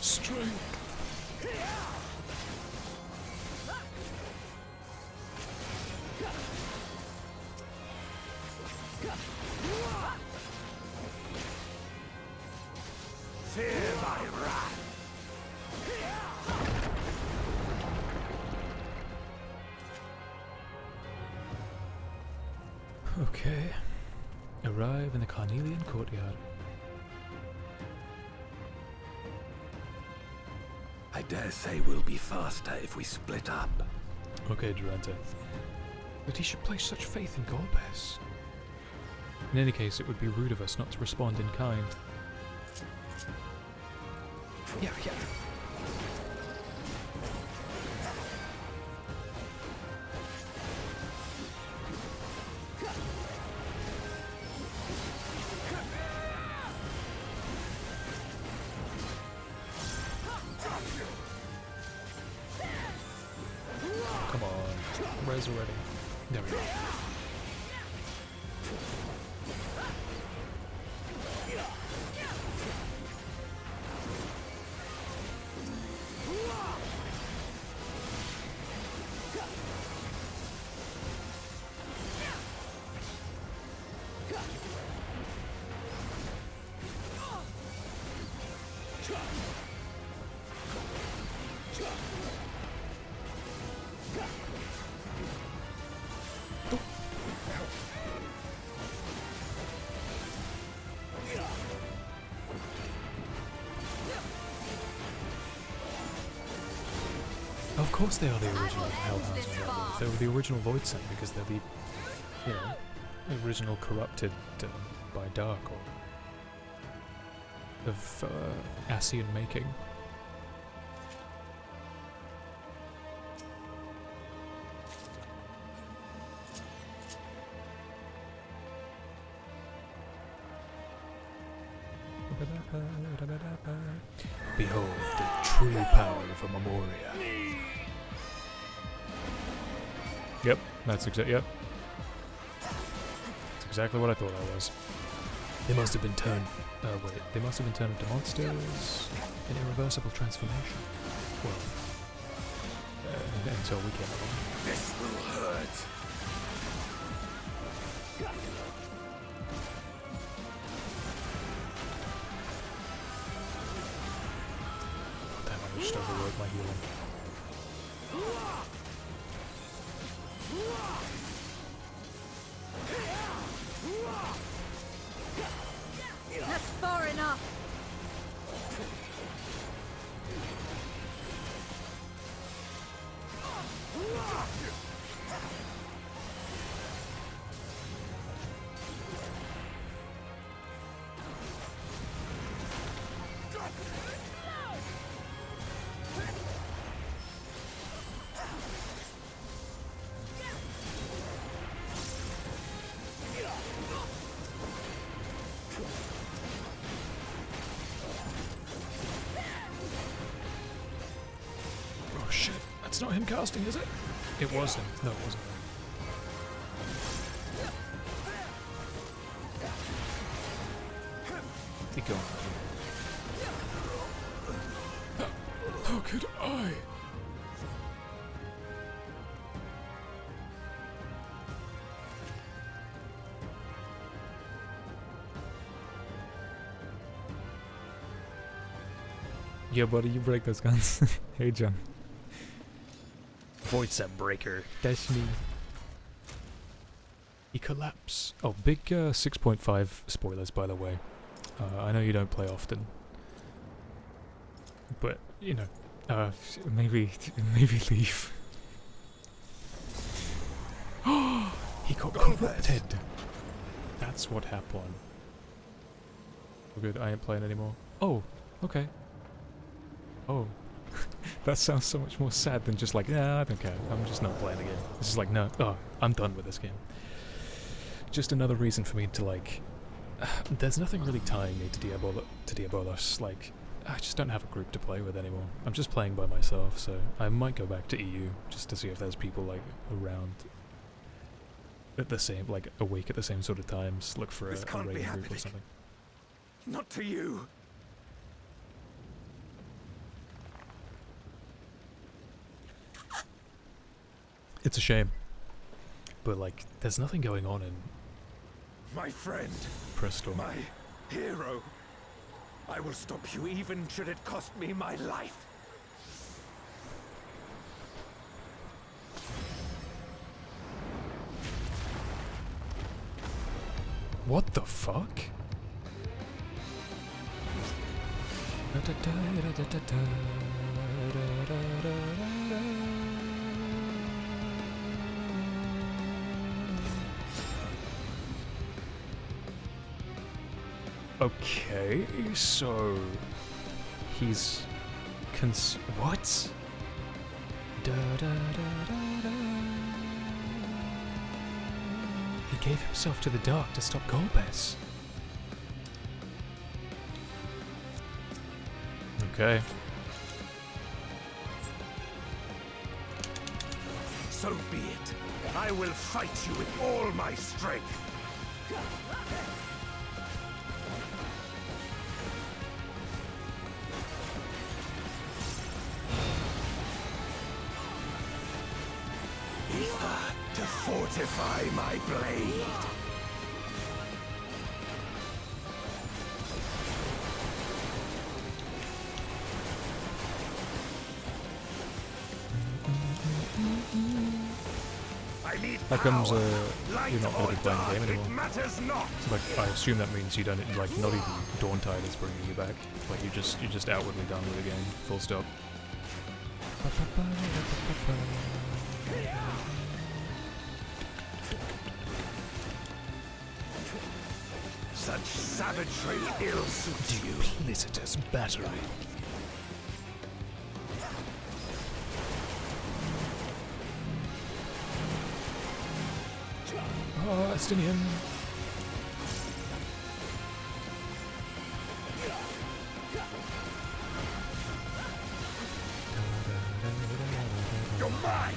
strength. Fear my wrath! Okay. Arrive in the Carnelian courtyard. I dare say we'll be faster if we split up. Okay, Durante. But he should place such faith in Golbez. In any case, it would be rude of us not to respond in kind. Yeah. Come on, res already. There we go. course they are the original Hellhounds and Rebels. They were the original voidsent because they're the, you know, original corrupted by Dark or of Ascian making. Behold the true power of a Memoria. Yep, that's exactly what I thought I was. They must have been turned. They must have been turned into monsters in irreversible transformation. Well, until we came along. This will hurt. Damn, I just overrode my healing. That's far enough. Oh shit, that's not him casting, is it? It was him. No, it wasn't. Be gone. How could I? Yeah, buddy, you break those guns. Hey, John. Voidsent breaker. That's me. He collapse. Oh, big 6.5 spoilers, by the way. I know you don't play often, but you know, maybe leave. He got corrupted. That's what happened. Oh, good. I ain't playing anymore. Oh, okay. Oh, that sounds so much more sad than just like, yeah, I don't care. I'm just not playing the game. This is like, no, oh, I'm done with this game. Just another reason for me to like. There's nothing really tying me to Diabolos. Like, I just don't have a group to play with anymore. I'm just playing by myself, so I might go back to EU just to see if there's people like around at the same, like awake at the same sort of times. Look for a raid group or something. Not to you. It's a shame, but like, there's nothing going on in My friend. Bristol. My hero. I will stop you even should it cost me my life. What the fuck? Okay, so he's what? He gave himself to the dark to stop Golbez. Okay. So be it. I will fight you with all my strength. Ether to fortify my blade. How comes you're not going to be playing the game anymore? Matters not. Like, I assume that means you don't, like, not even Dawntide is bringing you back. Like, you're just outwardly done with the game. Full stop. Such savagery ill suits you. Duplicitous battery. Oh, Estinian. You're mine!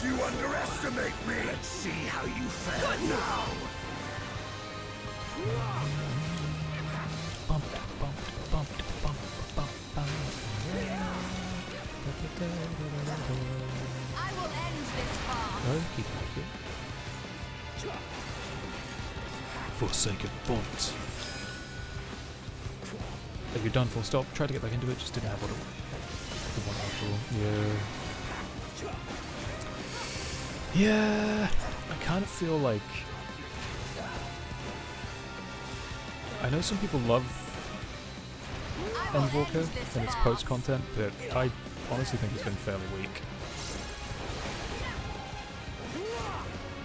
You underestimate me! Let's see how you fare now! I will end this farce. Okie dokie. Forsaken Vault. Are you done? Full stop. Tried to get back into it, just didn't have what it the one after all. Yeah. I kind of feel like I know some people love Endwalker and its post content, but I honestly think it's been fairly weak.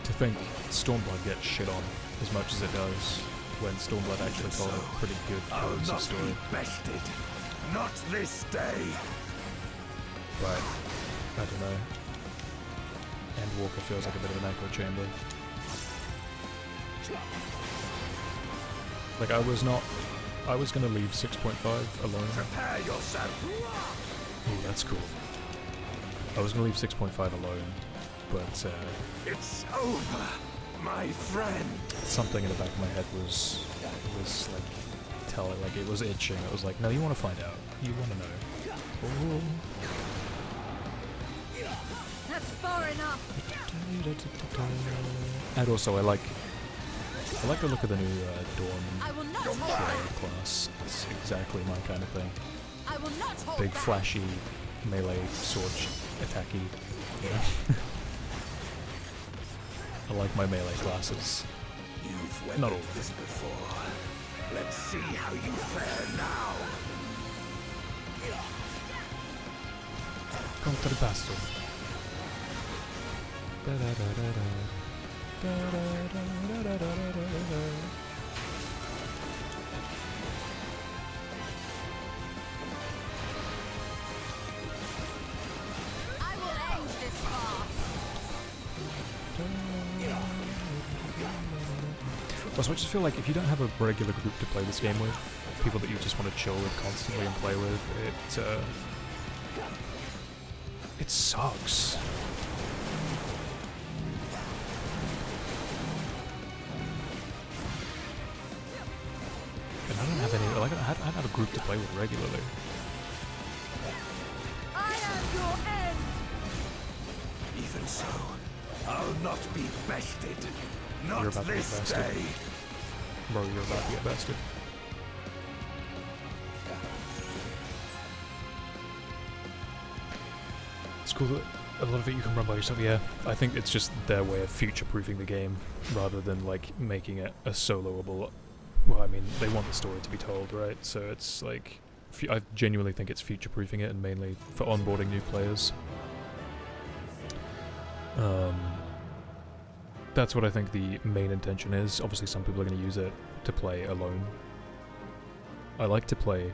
To think Stormblood gets shit on as much as it does when Stormblood actually told a pretty good cohesive story. Bested. Not this day. But I don't know. Endwalker feels like a bit of an echo chamber. Like I was gonna leave 6.5 alone. Prepare yourself. Ooh, that's cool. I was gonna leave 6.5 alone, but It's over, my friend. something in the back of my head was like telling, like it was itching. It was like, no, you want to find out. You want to know. Ooh. That's far enough. And also, I like the look of the new Dawn I will not Trail hold back. class. It's exactly my kind of thing. I will not hold Big, back. flashy, melee, sword, attacky. You know? I like my melee classes. You've Not weathered all. this before. Let's see how you fare now. Contrabbasso. I will end this farce. Also, I just feel like if you don't have a regular group to play this game with, people that you just want to chill with constantly and play with, it sucks. And I don't have any, like, I don't have a group to play with regularly. I am your end. Even so, I'll not be bested. Not You're about to get this bested. day. Bro, you're about to get bested. It's cool that a lot of it you can run by yourself. Yeah, I think it's just their way of future-proofing the game rather than like making it a soloable. Well, I mean, they want the story to be told, right? So it's like, I genuinely think it's future-proofing it, and mainly for onboarding new players. That's what I think the main intention is. Obviously, some people are going to use it to play alone. I like to play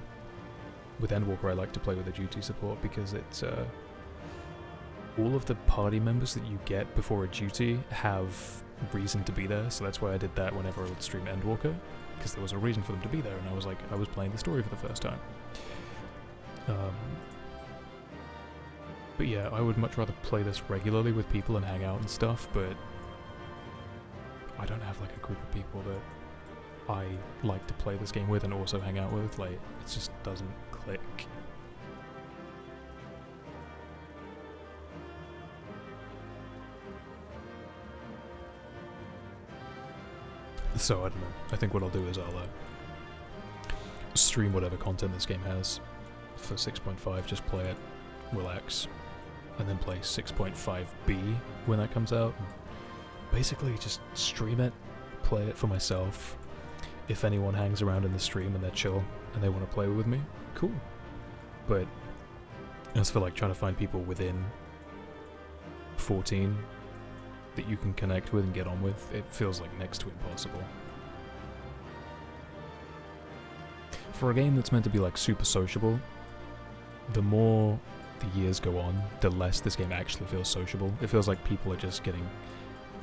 with Endwalker. I like to play with a duty support because it's all of the party members that you get before a duty have reason to be there. So that's why I did that whenever I would stream Endwalker, because there was a reason for them to be there, and I was like, I was playing the story for the first time. But yeah, I would much rather play this regularly with people and hang out and stuff, but I don't have like a group of people that I like to play this game with and also hang out with. Like, it just doesn't click. So I don't know. I think what I'll do is I'll stream whatever content this game has for 6.5, just play it, relax, and then play 6.5B when that comes out. Basically just stream it, play it for myself. If anyone hangs around in the stream and they're chill and they want to play with me, cool. but I just feel like trying to find people within 14 that you can connect with and get on with, it feels like next to impossible. For a game that's meant to be like super sociable, the more the years go on, the less this game actually feels sociable. It feels like people are just getting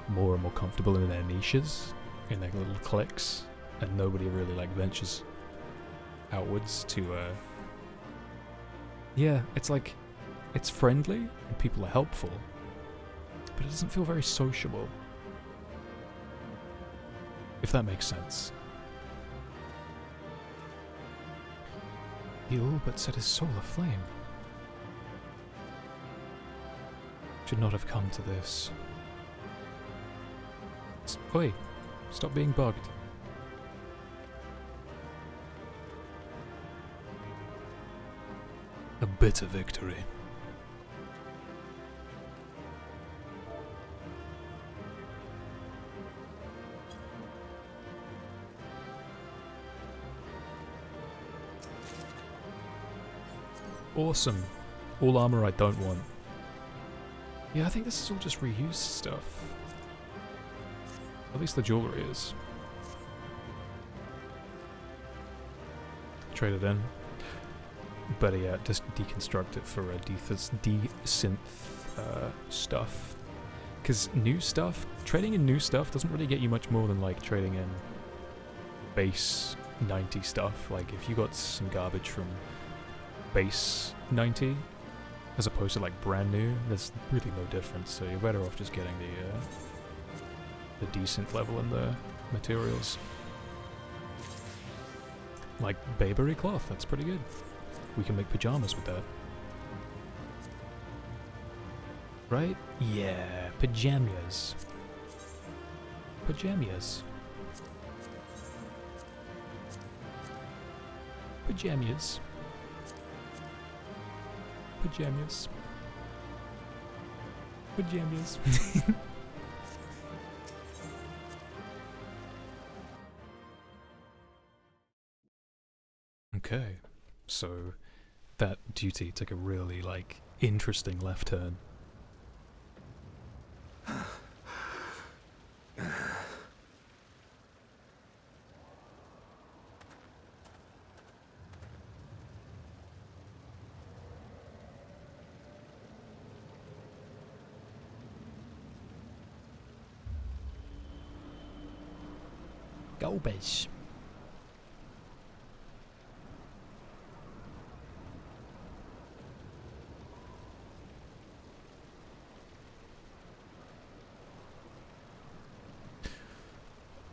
more and more comfortable in their niches, in their little cliques, and nobody really like ventures outwards to yeah, it's like it's friendly and people are helpful, but it doesn't feel very sociable, if that makes sense. He all but set his soul aflame. Should not have come to this. Oi, stop being bugged. A bitter victory. Awesome. All armor I don't want. Yeah, I think this is all just reused stuff. At least the jewelry is. Trade it in. Better yet, just deconstruct it for a de-synth stuff. Because new stuff, trading in new stuff doesn't really get you much more than like trading in base 90 stuff. Like if you got some garbage from base 90 as opposed to like brand new, there's really no difference, so you're better off just getting the decent level in the materials. Like Bayberry cloth, that's pretty good. We can make pajamas with that. Right? Yeah, pajamas. Pajamas. Pajamas. Pajamas. Pajamas. Okay, so that duty took a really, like, interesting left turn. Garbage.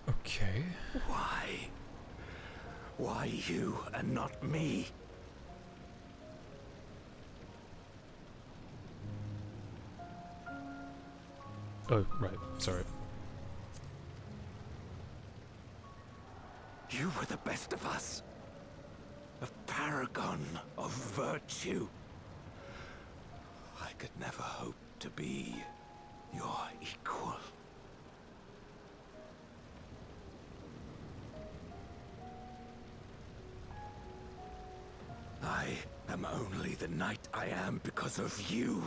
Okay. Why? Why you and not me? Oh, right, sorry. You were the best of us. A paragon of virtue. I could never hope to be your equal. I am only the knight I am because of you.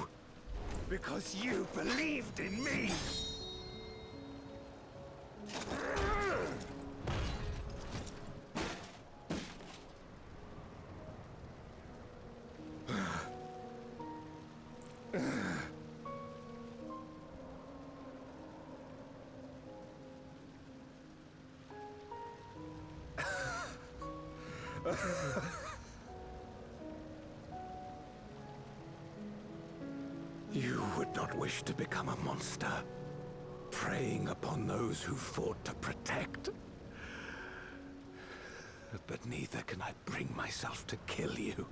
Because you believed in me. You would not wish to become a monster, preying upon those who fought to protect. But neither can I bring myself to kill you.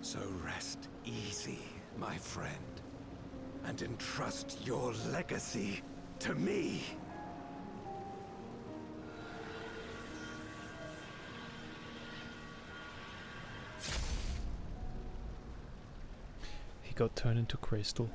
So rest easy, my friend, and entrust your legacy to me. he got turned into crystal.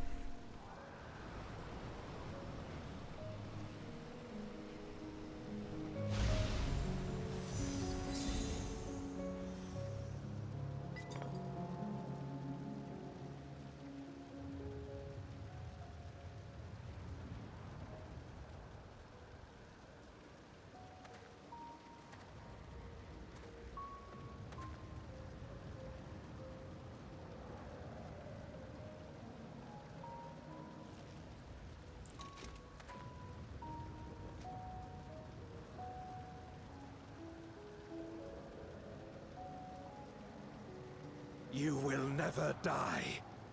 You will never die.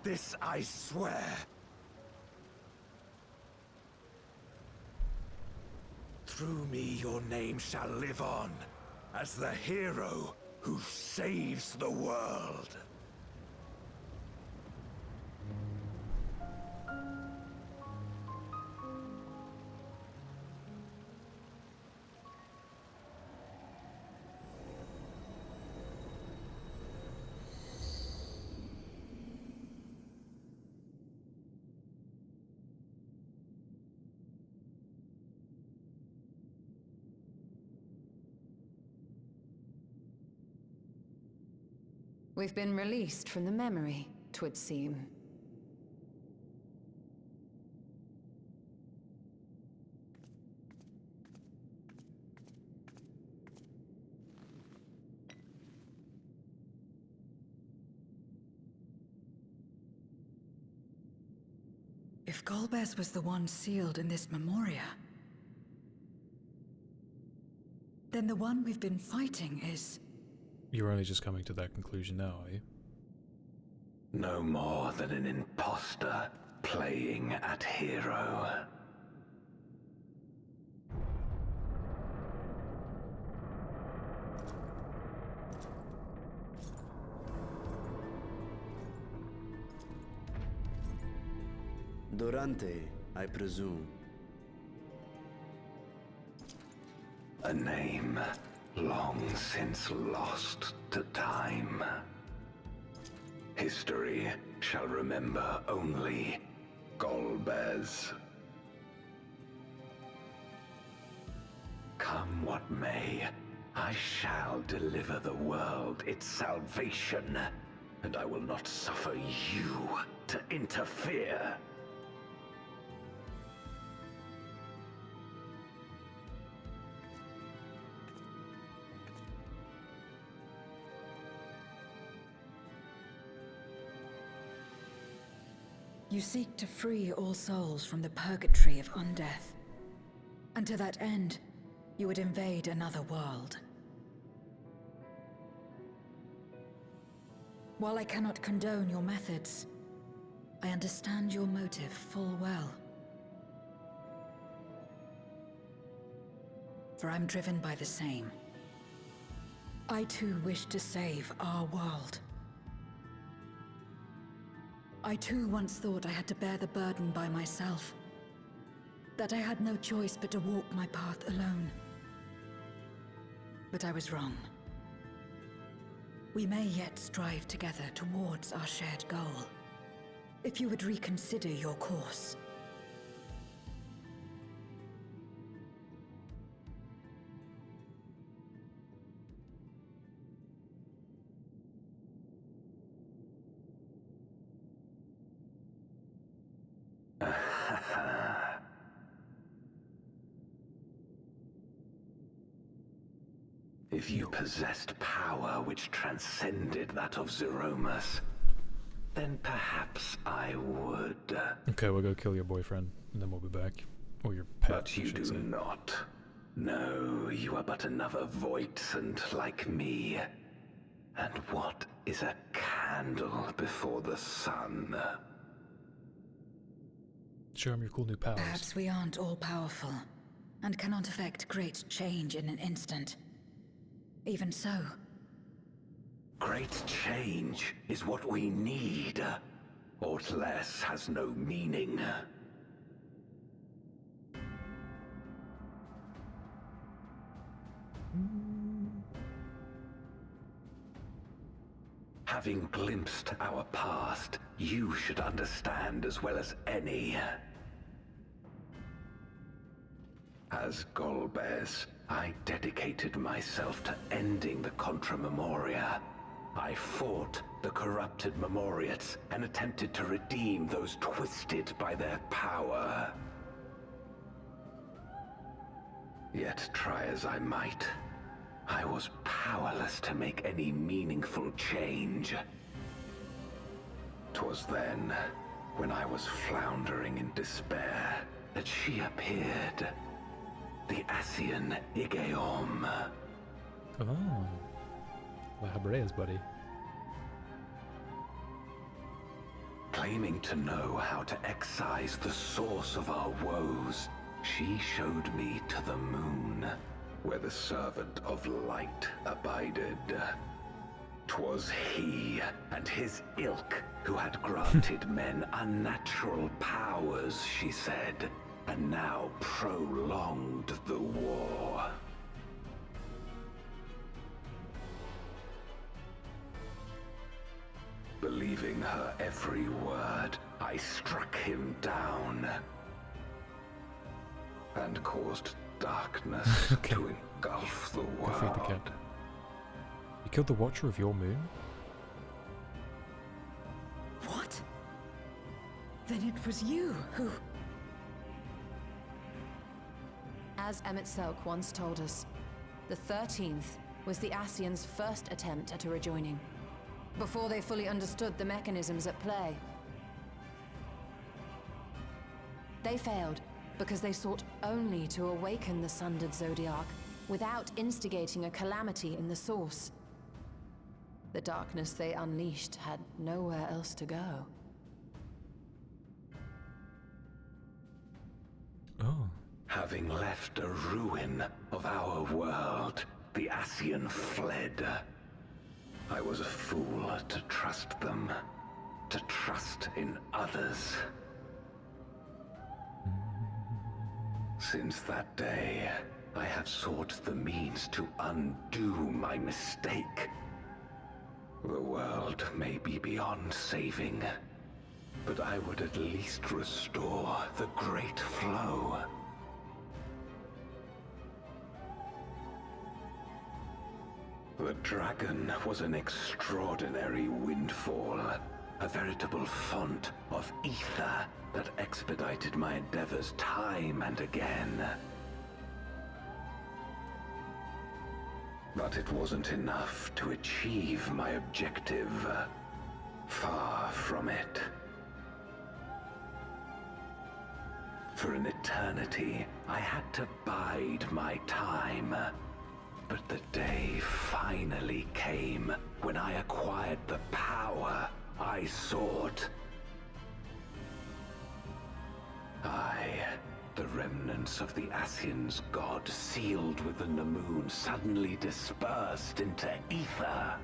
This I swear. Through me your name shall live on, as the hero who saves the world. We've been released from the memory, 'twould seem. If Golbez was the one sealed in this memoria, then the one we've been fighting is... You're only just coming to that conclusion now, are you? No more than an imposter playing at hero. Durante, I presume. A name long since lost to time. History shall remember only Golbez. Come what may, I shall deliver the world its salvation, and I will not suffer you to interfere. You seek to free all souls from the purgatory of undeath. And to that end, you would invade another world. While I cannot condone your methods, I understand your motive full well. For I'm driven by the same. I too wish to save our world. I too once thought I had to bear the burden by myself. That I had no choice but to walk my path alone. But I was wrong. We may yet strive together towards our shared goal. If you would reconsider your course. If you possessed power which transcended that of Zeromus, then perhaps I would. Okay, we'll go kill your boyfriend, and then we'll be back. Or your pet, But you do not. No, you are but another voidsent like me. And what is a candle before the sun? Show him your cool new powers. Perhaps we aren't all-powerful, and cannot effect great change in an instant. Even so. Great change is what we need. Aught less has no meaning. Have Having glimpsed our past, you should understand as well as any. As Golbez, I dedicated myself to ending the Contra Memoria. I fought the corrupted Memoriates and attempted to redeem those twisted by their power. Yet try as I might, I was powerless to make any meaningful change. 'Twas then, when I was floundering in despair, that she appeared. The Ascian Igeom. Oh. La Hebrea's buddy. Claiming to know how to excise the source of our woes, she showed me to the moon, where the servant of light abided. 'Twas he and his ilk who had granted men unnatural powers, she said, and now prolonged the war. Believing her every word, I struck him down and caused darkness to engulf the Go feed the world. cat. You killed the Watcher of your moon? What? Then it was you who... As Emmett Selk once told us, the 13th was the Ascians' first attempt at a rejoining, before they fully understood the mechanisms at play. They failed because they sought only to awaken the sundered Zodiac without instigating a calamity in the source. The darkness they unleashed had nowhere else to go. Oh. Having left a ruin of our world, the Ascian fled. I was a fool to trust them, to trust in others. Since that day, I have sought the means to undo my mistake. The world may be beyond saving, but I would at least restore the Great Flow. The dragon was an extraordinary windfall, a veritable font of ether that expedited my endeavors time and again. But it wasn't enough to achieve my objective. Far from it. For an eternity, I had to bide my time. But the day finally came when I acquired the power I sought. The remnants of the Ascians' god sealed within the moon suddenly dispersed into ether.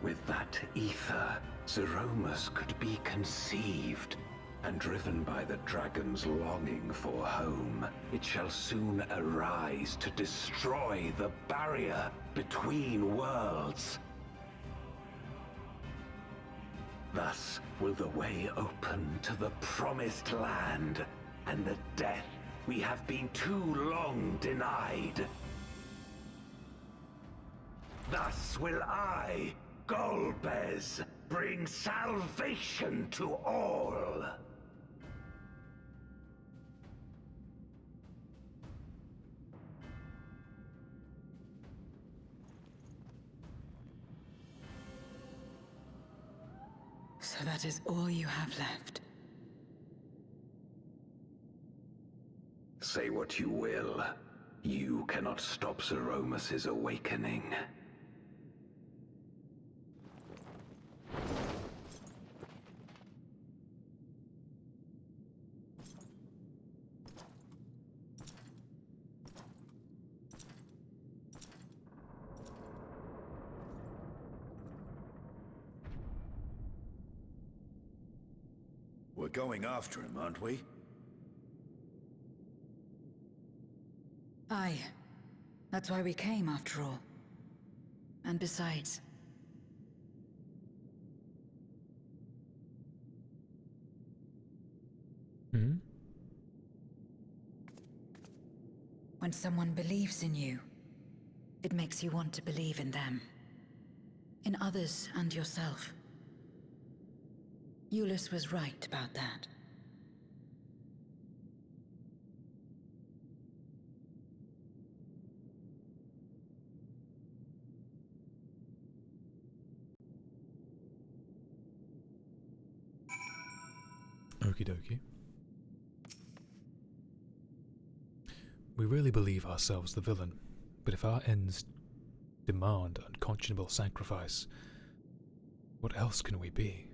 With that ether, Zeromus could be conceived, and driven by the dragon's longing for home, it shall soon arise to destroy the barrier between worlds. Thus will the way open to the promised land, and the death we have been too long denied. Thus will I, Golbez, bring salvation to all. So that is all you have left. Say what you will. You cannot stop Zeromus' awakening. We're going after him, aren't we? Aye. That's why we came, after all. And besides, when someone believes in you, it makes you want to believe in them. In others and yourself. Euless was right about that. Okie dokie. We really believe ourselves the villain, but if our ends demand unconscionable sacrifice, what else can we be?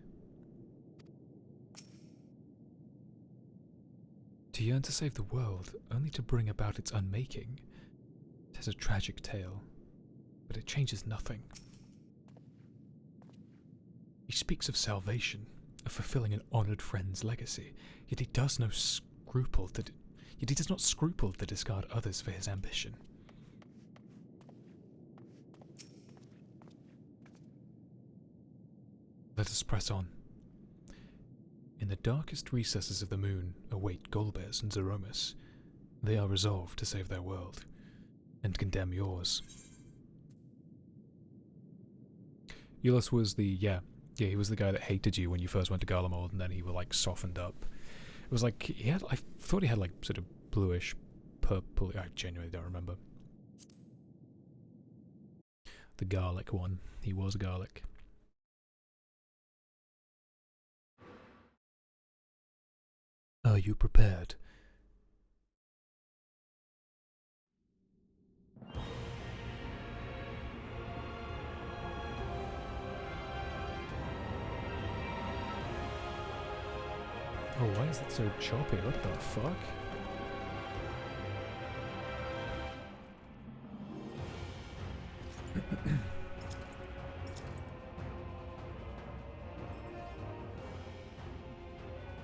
To yearn to save the world, only to bring about its unmaking. It has a tragic tale, but it changes nothing. He speaks of salvation, of fulfilling an honored friend's legacy, yet he does not scruple to discard others for his ambition. Let us press on. In the darkest recesses of the moon await Golbez and Zeromus. They are resolved to save their world, and condemn yours. Euless was he was the guy that hated you when you first went to Garlemald, and then he was like softened up. It was like, I thought he had like sort of bluish, purple, I genuinely don't remember. The garlic one, he was garlic. Are you prepared? Oh, why is it so choppy? What the fuck?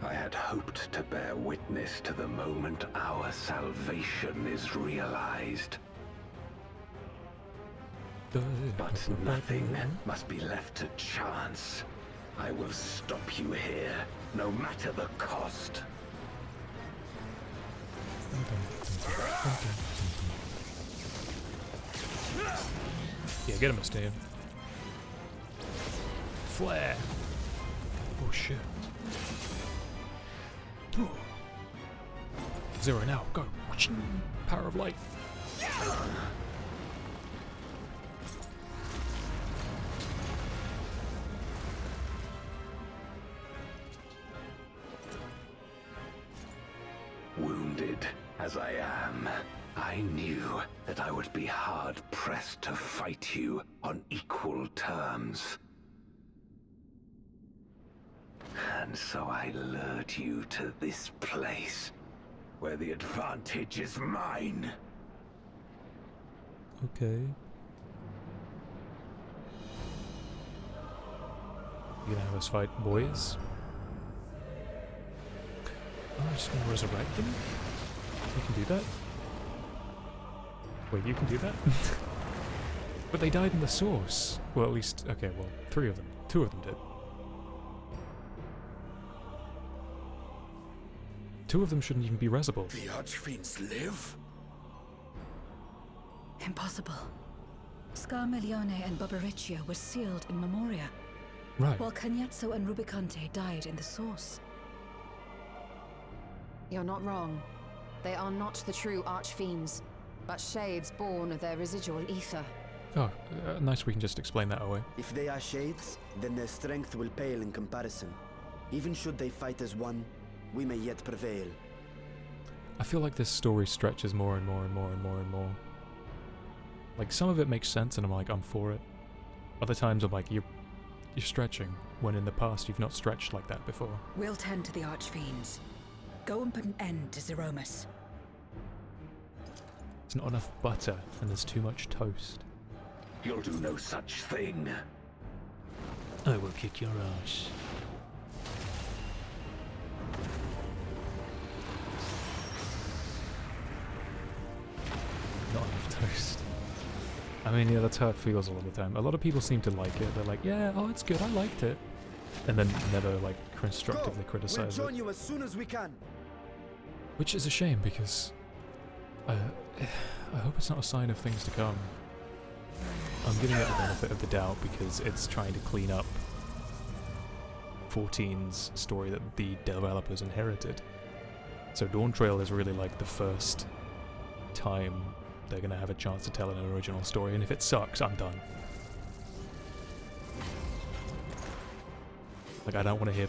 I had hoped to bear witness to the moment our salvation is realized. But nothing must be left to chance. I will stop you here, no matter the cost. Yeah, get him, Steve. Flare! Oh shit. Zero now, go! Power of light. Wounded as I am, I knew that I would be hard-pressed to fight you on equal terms. And so I lured you to this place, where the advantage is mine. Okay. You gonna have us fight boys? Oh, I'm just gonna resurrect them? You can do that? Wait, you can do that? But they died in the source. Well, at least, okay, well, 3 of them. 2 of them did. 2 of them shouldn't even be resable. The Archfiends live? Impossible. Scarmelione and Barbariccia were sealed in Memoria, Right. while Cagnazzo and Rubicante died in the source. You're not wrong. They are not the true Archfiends, but shades born of their residual ether. Oh, nice we can just explain that away. If they are shades, then their strength will pale in comparison. Even should they fight as one, we may yet prevail. I feel like this story stretches more and more and more and more and more. Like, some of it makes sense and I'm like, I'm for it. Other times I'm like, you're stretching, when in the past you've not stretched like that before. We'll tend to the Archfiends. Go and put an end to Zeromus. There's not enough butter and there's too much toast. You'll do no such thing. I will kick your ass. Not enough toast. I mean, yeah, that's how it feels a lot of the time. A lot of people seem to like it. They're like, yeah, oh, it's good, I liked it. And then never, like, constructively criticize We'll join it. you as soon as we can. Which is a shame, because I hope it's not a sign of things to come. I'm giving it the benefit of the doubt because it's trying to clean up 14's story that the developers inherited. So Dawn Trail is really like the first time they're gonna have a chance to tell an original story, and if it sucks, I'm done. Like, I don't want to hear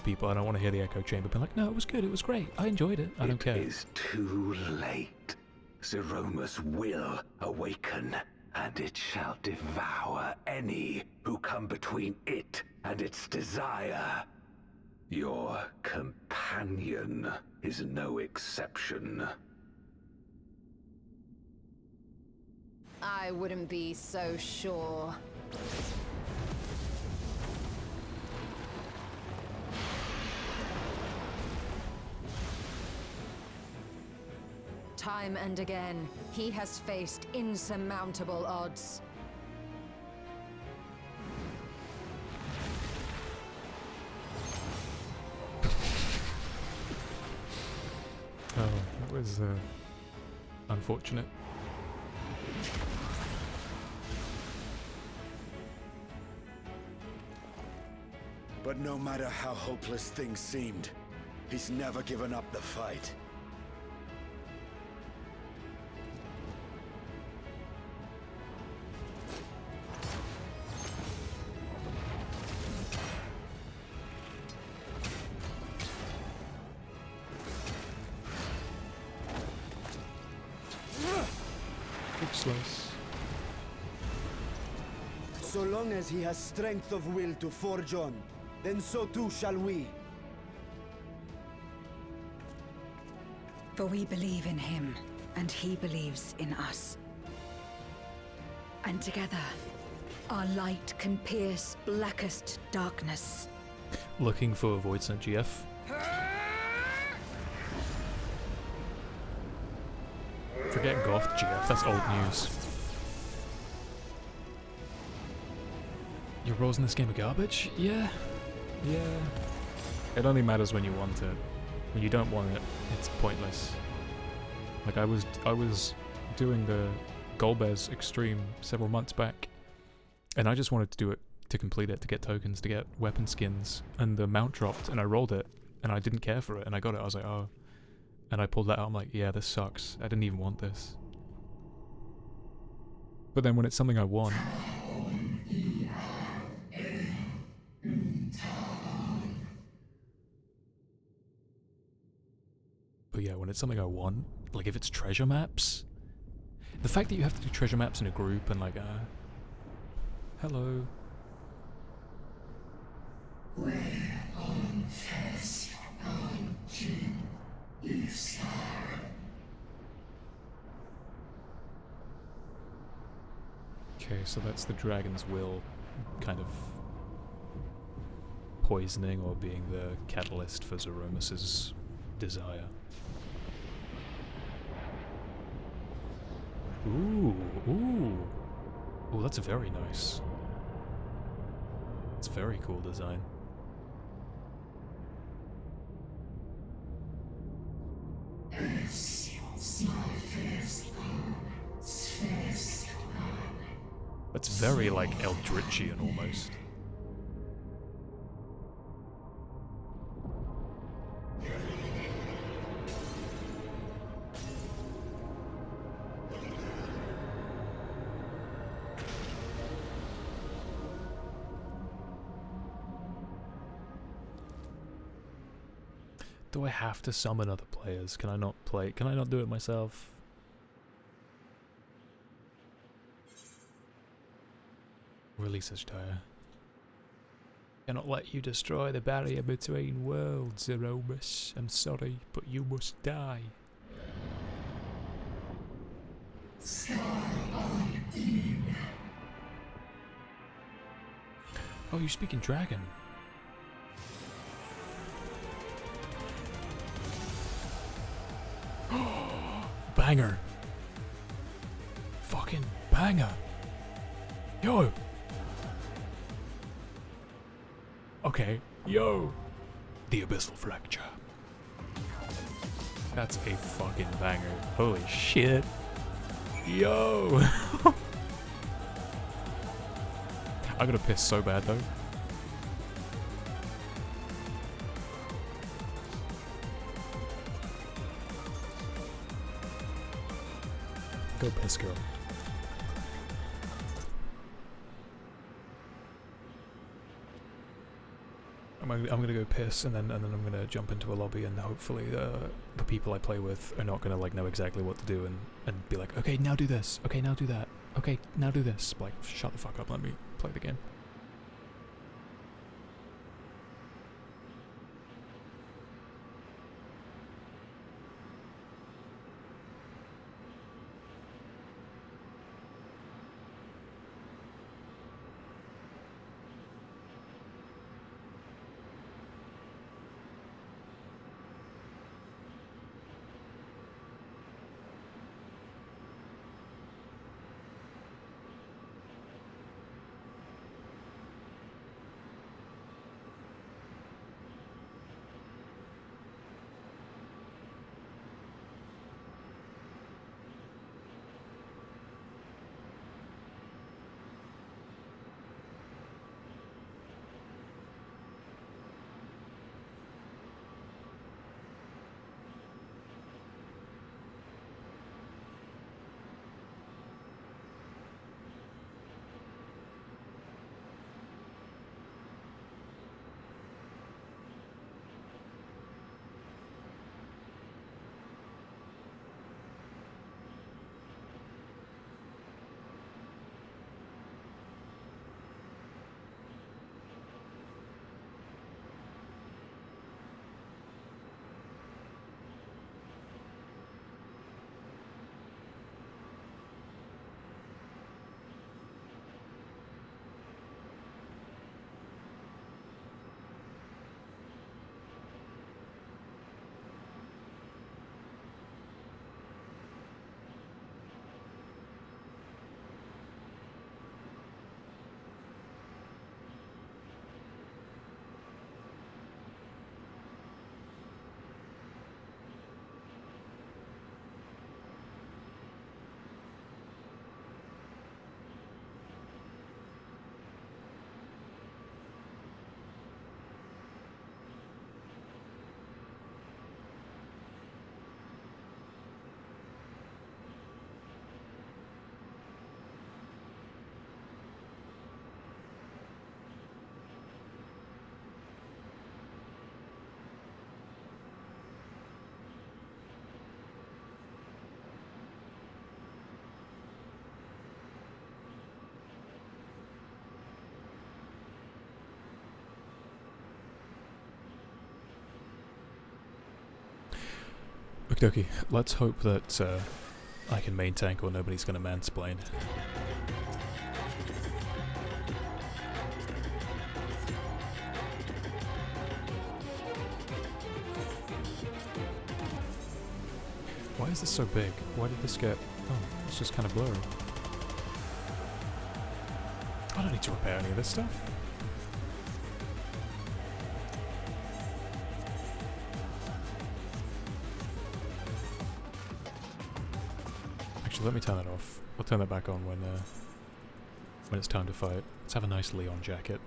the echo chamber being like, no, it was good, it was great, I enjoyed it, I don't care. It is too late. Zeromus will awaken, and it shall devour any who come between it and its desire. Your companion is no exception. I wouldn't be so sure. Time and again, he has faced insurmountable odds. Oh, that was unfortunate. But no matter how hopeless things seemed, he's never given up the fight. Useless. So long as he has strength of will to forge on, then so too shall we. For we believe in him, and he believes in us. And together, our light can pierce blackest darkness. Looking for voidsent GF. Forget Goth GF, that's old news. Your roles in this game are garbage? Yeah. Yeah. It only matters when you want it. When you don't want it, it's pointless. Like, I was doing the Golbez Extreme several months back, and I just wanted to do it to complete it, to get tokens, to get weapon skins, and the mount dropped, and I rolled it, and I didn't care for it, and I got it, I was like, oh. And I pulled that out, I'm like, yeah, this sucks. I didn't even want this. But then when it's something I want... But yeah, when it's something I want, like if it's treasure maps, the fact that you have to do treasure maps in a group and like, hello. Okay, so that's the dragon's will kind of poisoning or being the catalyst for Zeromus's desire. Ooh, ooh. Ooh, that's very nice. It's very cool design. That's very like Eldritchian almost. Do I have to summon other players? Can I not play? Can I not do it myself? Release Ashtaya. Cannot let you destroy the barrier between worlds, Zeromus. I'm sorry, but you must die. Oh, you speak in dragon. Banger. Fucking banger. Yo! Okay, yo! The Abyssal Fracture. That's a fucking banger. Holy shit. Yo! I'm gonna piss so bad though. Go piss, girl. I'm gonna go piss, and then I'm gonna jump into a lobby, and hopefully the people I play with are not gonna like know exactly what to do and be like, okay, now do this, okay, now do that, okay, now do this. Like, shut the fuck up, let me play the game. Okie dokie, let's hope that I can main tank or nobody's gonna mansplain. Why is this so big? Why did this get... Oh, it's just kind of blurry. I don't need to repair any of this stuff. Let me turn that off. I'll turn that back on when it's time to fight. Let's have a nice Leon jacket.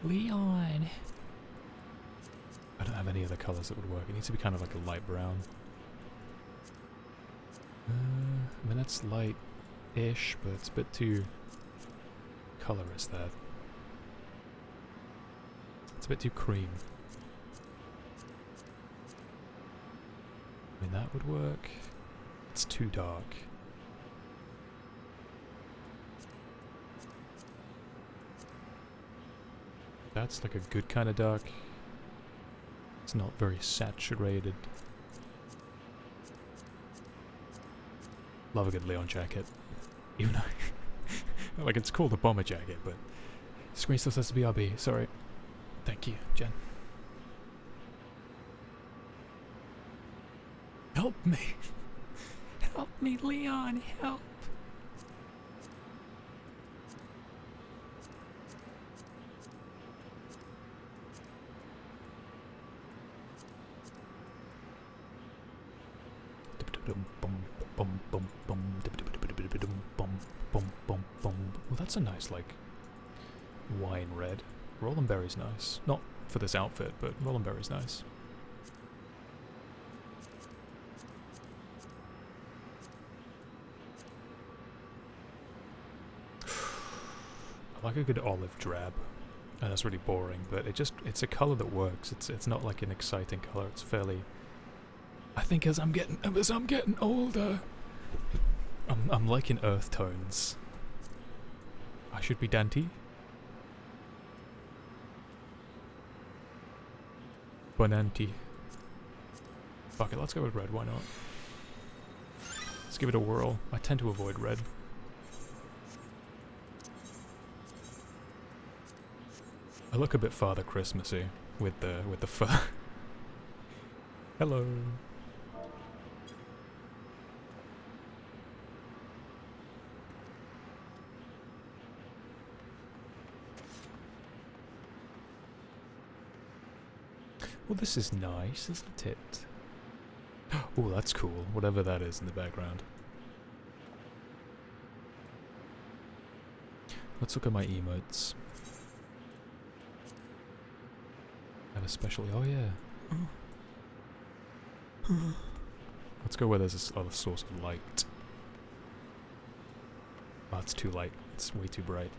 Leon! I don't have any other colours that would work. It needs to be kind of like a light brown. I mean, that's light-ish, but it's a bit too colourless there. It's a bit too cream. I mean, that would work. It's too dark. That's like a good kind of dark. It's not very saturated. Love a good Leon jacket. Even though, like, it's called a bomber jacket, but screen still says to BRB. Sorry. Thank you, Jen. Help me. Help me, Leon, help. Well, that's a nice, like, wine red. Roland Berry's nice. Not for this outfit, but Roland Berry's nice. I like a good olive drab. And that's really boring, but it's a color that works. It's not like an exciting color. It's fairly... I think as I'm getting older, I'm liking earth tones. I should be Dante. Bonanti. Fuck it, let's go with red, why not? Let's give it a whirl. I tend to avoid red. I look a bit Father Christmassy with the fur. Hello. Well, this is nice, isn't it? Oh, that's cool. Whatever that is in the background. Let's look at my emotes. I have especially... Oh, yeah. Let's go where there's this other source of light. Oh, it's too light. It's way too bright.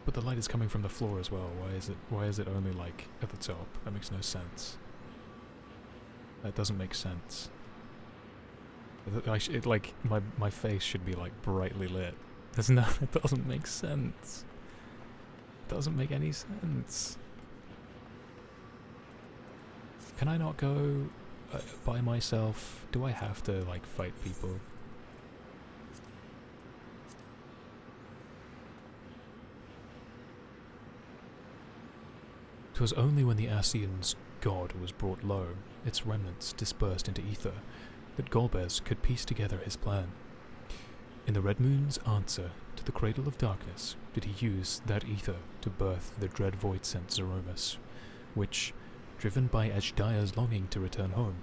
But the light is coming from the floor as well. Why is it only, like, at the top? That makes no sense. That doesn't make sense. Like, my face should be, like, brightly lit. There's no... It doesn't make sense. It doesn't make any sense. Can I not go by myself? Do I have to, like, fight people? 'Twas only when the Ascian's god was brought low, its remnants dispersed into ether, that Golbez could piece together his plan. In the Red Moon's answer to the Cradle of Darkness did he use that ether to birth the dread voidsent Zeromus, which, driven by Ajdaya's longing to return home,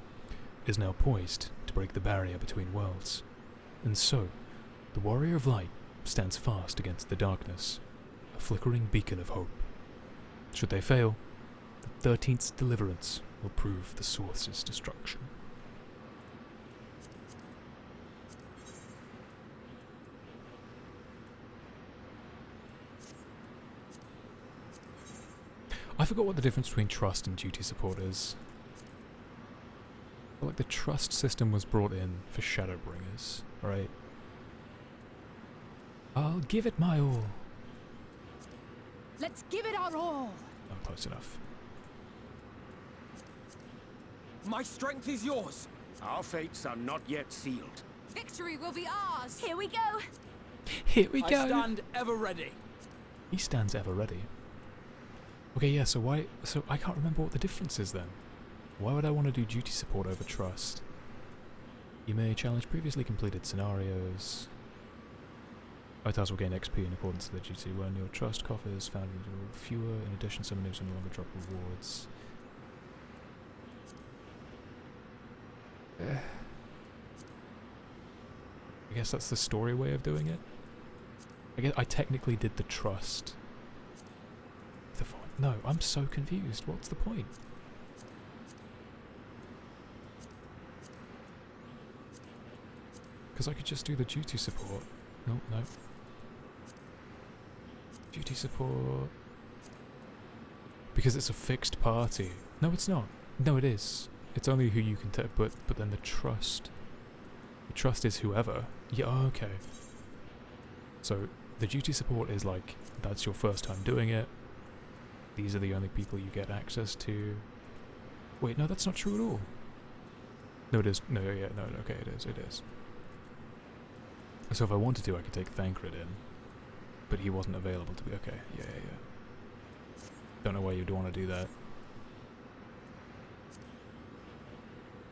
is now poised to break the barrier between worlds. And so, the Warrior of Light stands fast against the darkness, a flickering beacon of hope. Should they fail, the 13th's deliverance will prove the Source's destruction. I forgot what the difference between trust and duty support is. Like, the trust system was brought in for Shadowbringers, right? I'll give it my all. Let's give it our all! Not close enough. My strength is yours. Our fates are not yet sealed. Victory will be ours! Here we go! Here we go! I stand ever ready. He stands ever ready. Okay, yeah, so why... So I can't remember what the difference is then. Why would I want to do duty support over trust? You may challenge previously completed scenarios. Fighters will gain XP in accordance to the duty when your trust coffers found fewer. In addition, some moves will no longer drop rewards. I guess that's the story way of doing it. I guess I technically did the trust. No, I'm so confused. What's the point? Because I could just do the duty support. No, no. Duty support. Because it's a fixed party. No, it's not. No, it is. It's only who you can take, but then the trust. The trust is whoever. Yeah, okay. So, the duty support is like, that's your first time doing it. These are the only people you get access to. Wait, no, that's not true at all. No, it is. No, yeah, no, okay, it is, it is. So if I wanted to, I could take Thancred in. But he wasn't available to be. Okay, yeah. Don't know why you'd want to do that.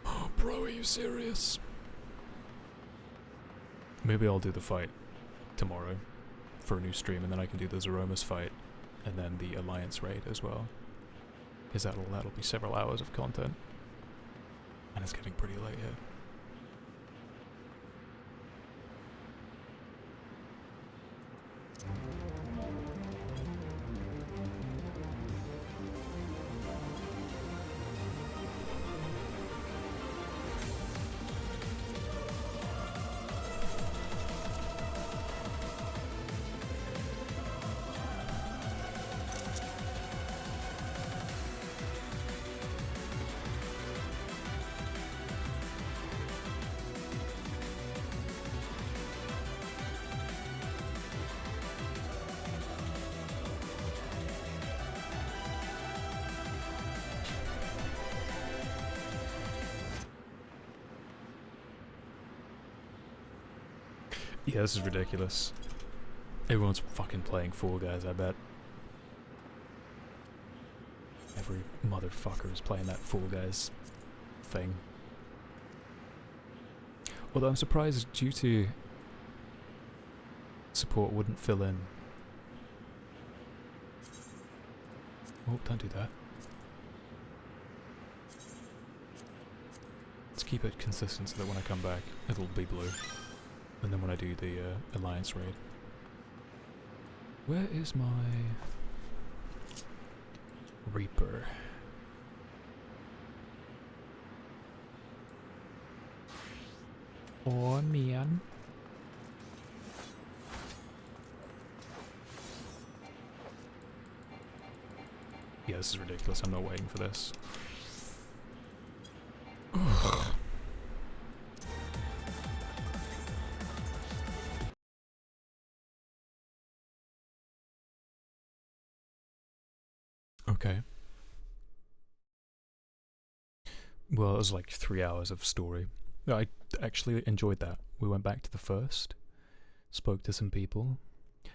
Oh, bro, are you serious? Maybe I'll do the fight tomorrow for a new stream, and then I can do the Zeromus fight, and then the Alliance raid as well. because that'll be several hours of content, and it's getting pretty late here. Yeah, this is ridiculous. Everyone's fucking playing Fall Guys, I bet. Every motherfucker is playing that Fall Guys thing. Although I'm surprised due to support wouldn't fill in. Oh, don't do that. Let's keep it consistent so that when I come back, it'll be blue. And then when I do the Alliance raid. Where is my Reaper? Oh man. Yeah, this is ridiculous. I'm not waiting for this. Okay. Well, it was like 3 hours of story. I actually enjoyed that. We went back to the first, spoke to some people.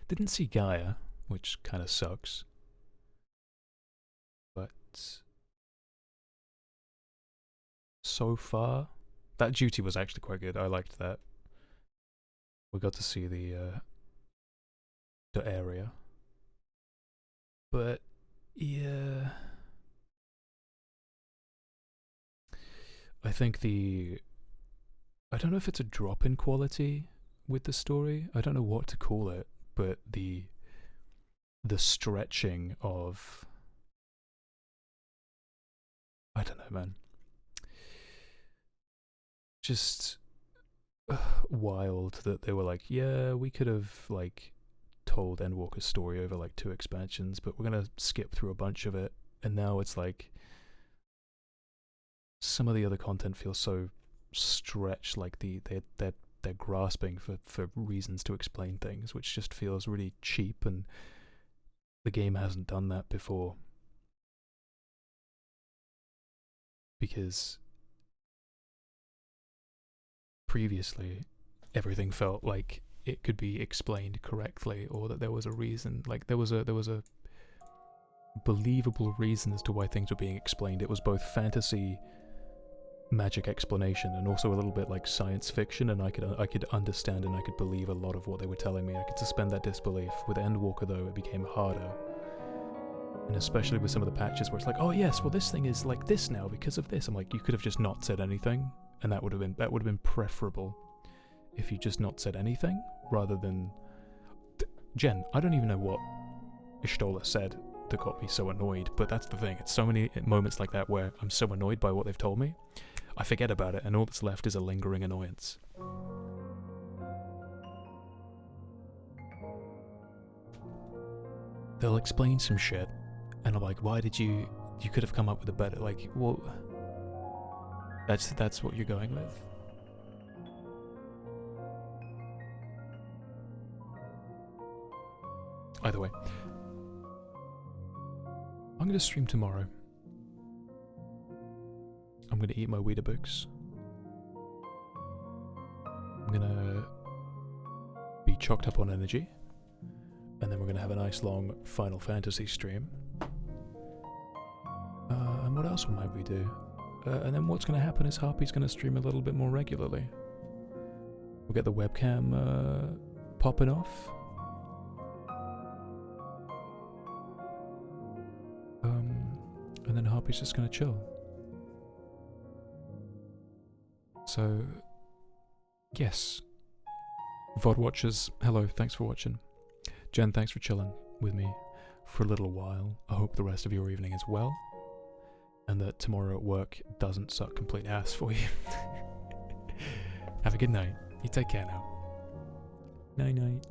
Didn't see Gaia, which kind of sucks. But so far, that duty was actually quite good. I liked that. We got to see the area. But yeah, I think I don't know if it's a drop in quality with the story. I don't know what to call it, but the stretching of, I don't know, man. Just wild that they were like, yeah, we could have like told Endwalker's story over like 2 expansions, but we're gonna skip through a bunch of it, and now it's like some of the other content feels so stretched, like they're grasping for reasons to explain things, which just feels really cheap, and the game hasn't done that before. Because previously everything felt like it could be explained correctly, or that there was a reason, like there was a believable reason as to why things were being explained. It was both fantasy magic explanation and also a little bit like science fiction, and I could understand and I could believe a lot of what they were telling me. I could suspend that disbelief. With Endwalker though, it became harder. And especially with some of the patches where it's like, oh yes, well this thing is like this now because of this. I'm like, you could have just not said anything, and that would have been preferable if you just not said anything, rather than Jen, I don't even know what Ishtola said that got me so annoyed, but that's the thing. It's so many moments like that where I'm so annoyed by what they've told me, I forget about it, and all that's left is a lingering annoyance. They'll explain some shit, and I'm like, why did you could have come up with a better, like, what? That's what you're going with? Either way, I'm gonna stream tomorrow. I'm gonna eat my Weetabix. I'm gonna be chocked up on energy, and then we're gonna have a nice long Final Fantasy stream. And what else might we do? And then what's gonna happen is Harpy's gonna stream a little bit more regularly. We'll get the webcam popping off. And then he's just gonna chill. So, yes. VOD watchers, hello, thanks for watching. Jen, thanks for chilling with me for a little while. I hope the rest of your evening is well, and that tomorrow at work doesn't suck complete ass for you. Have a good night. You take care now. Night night.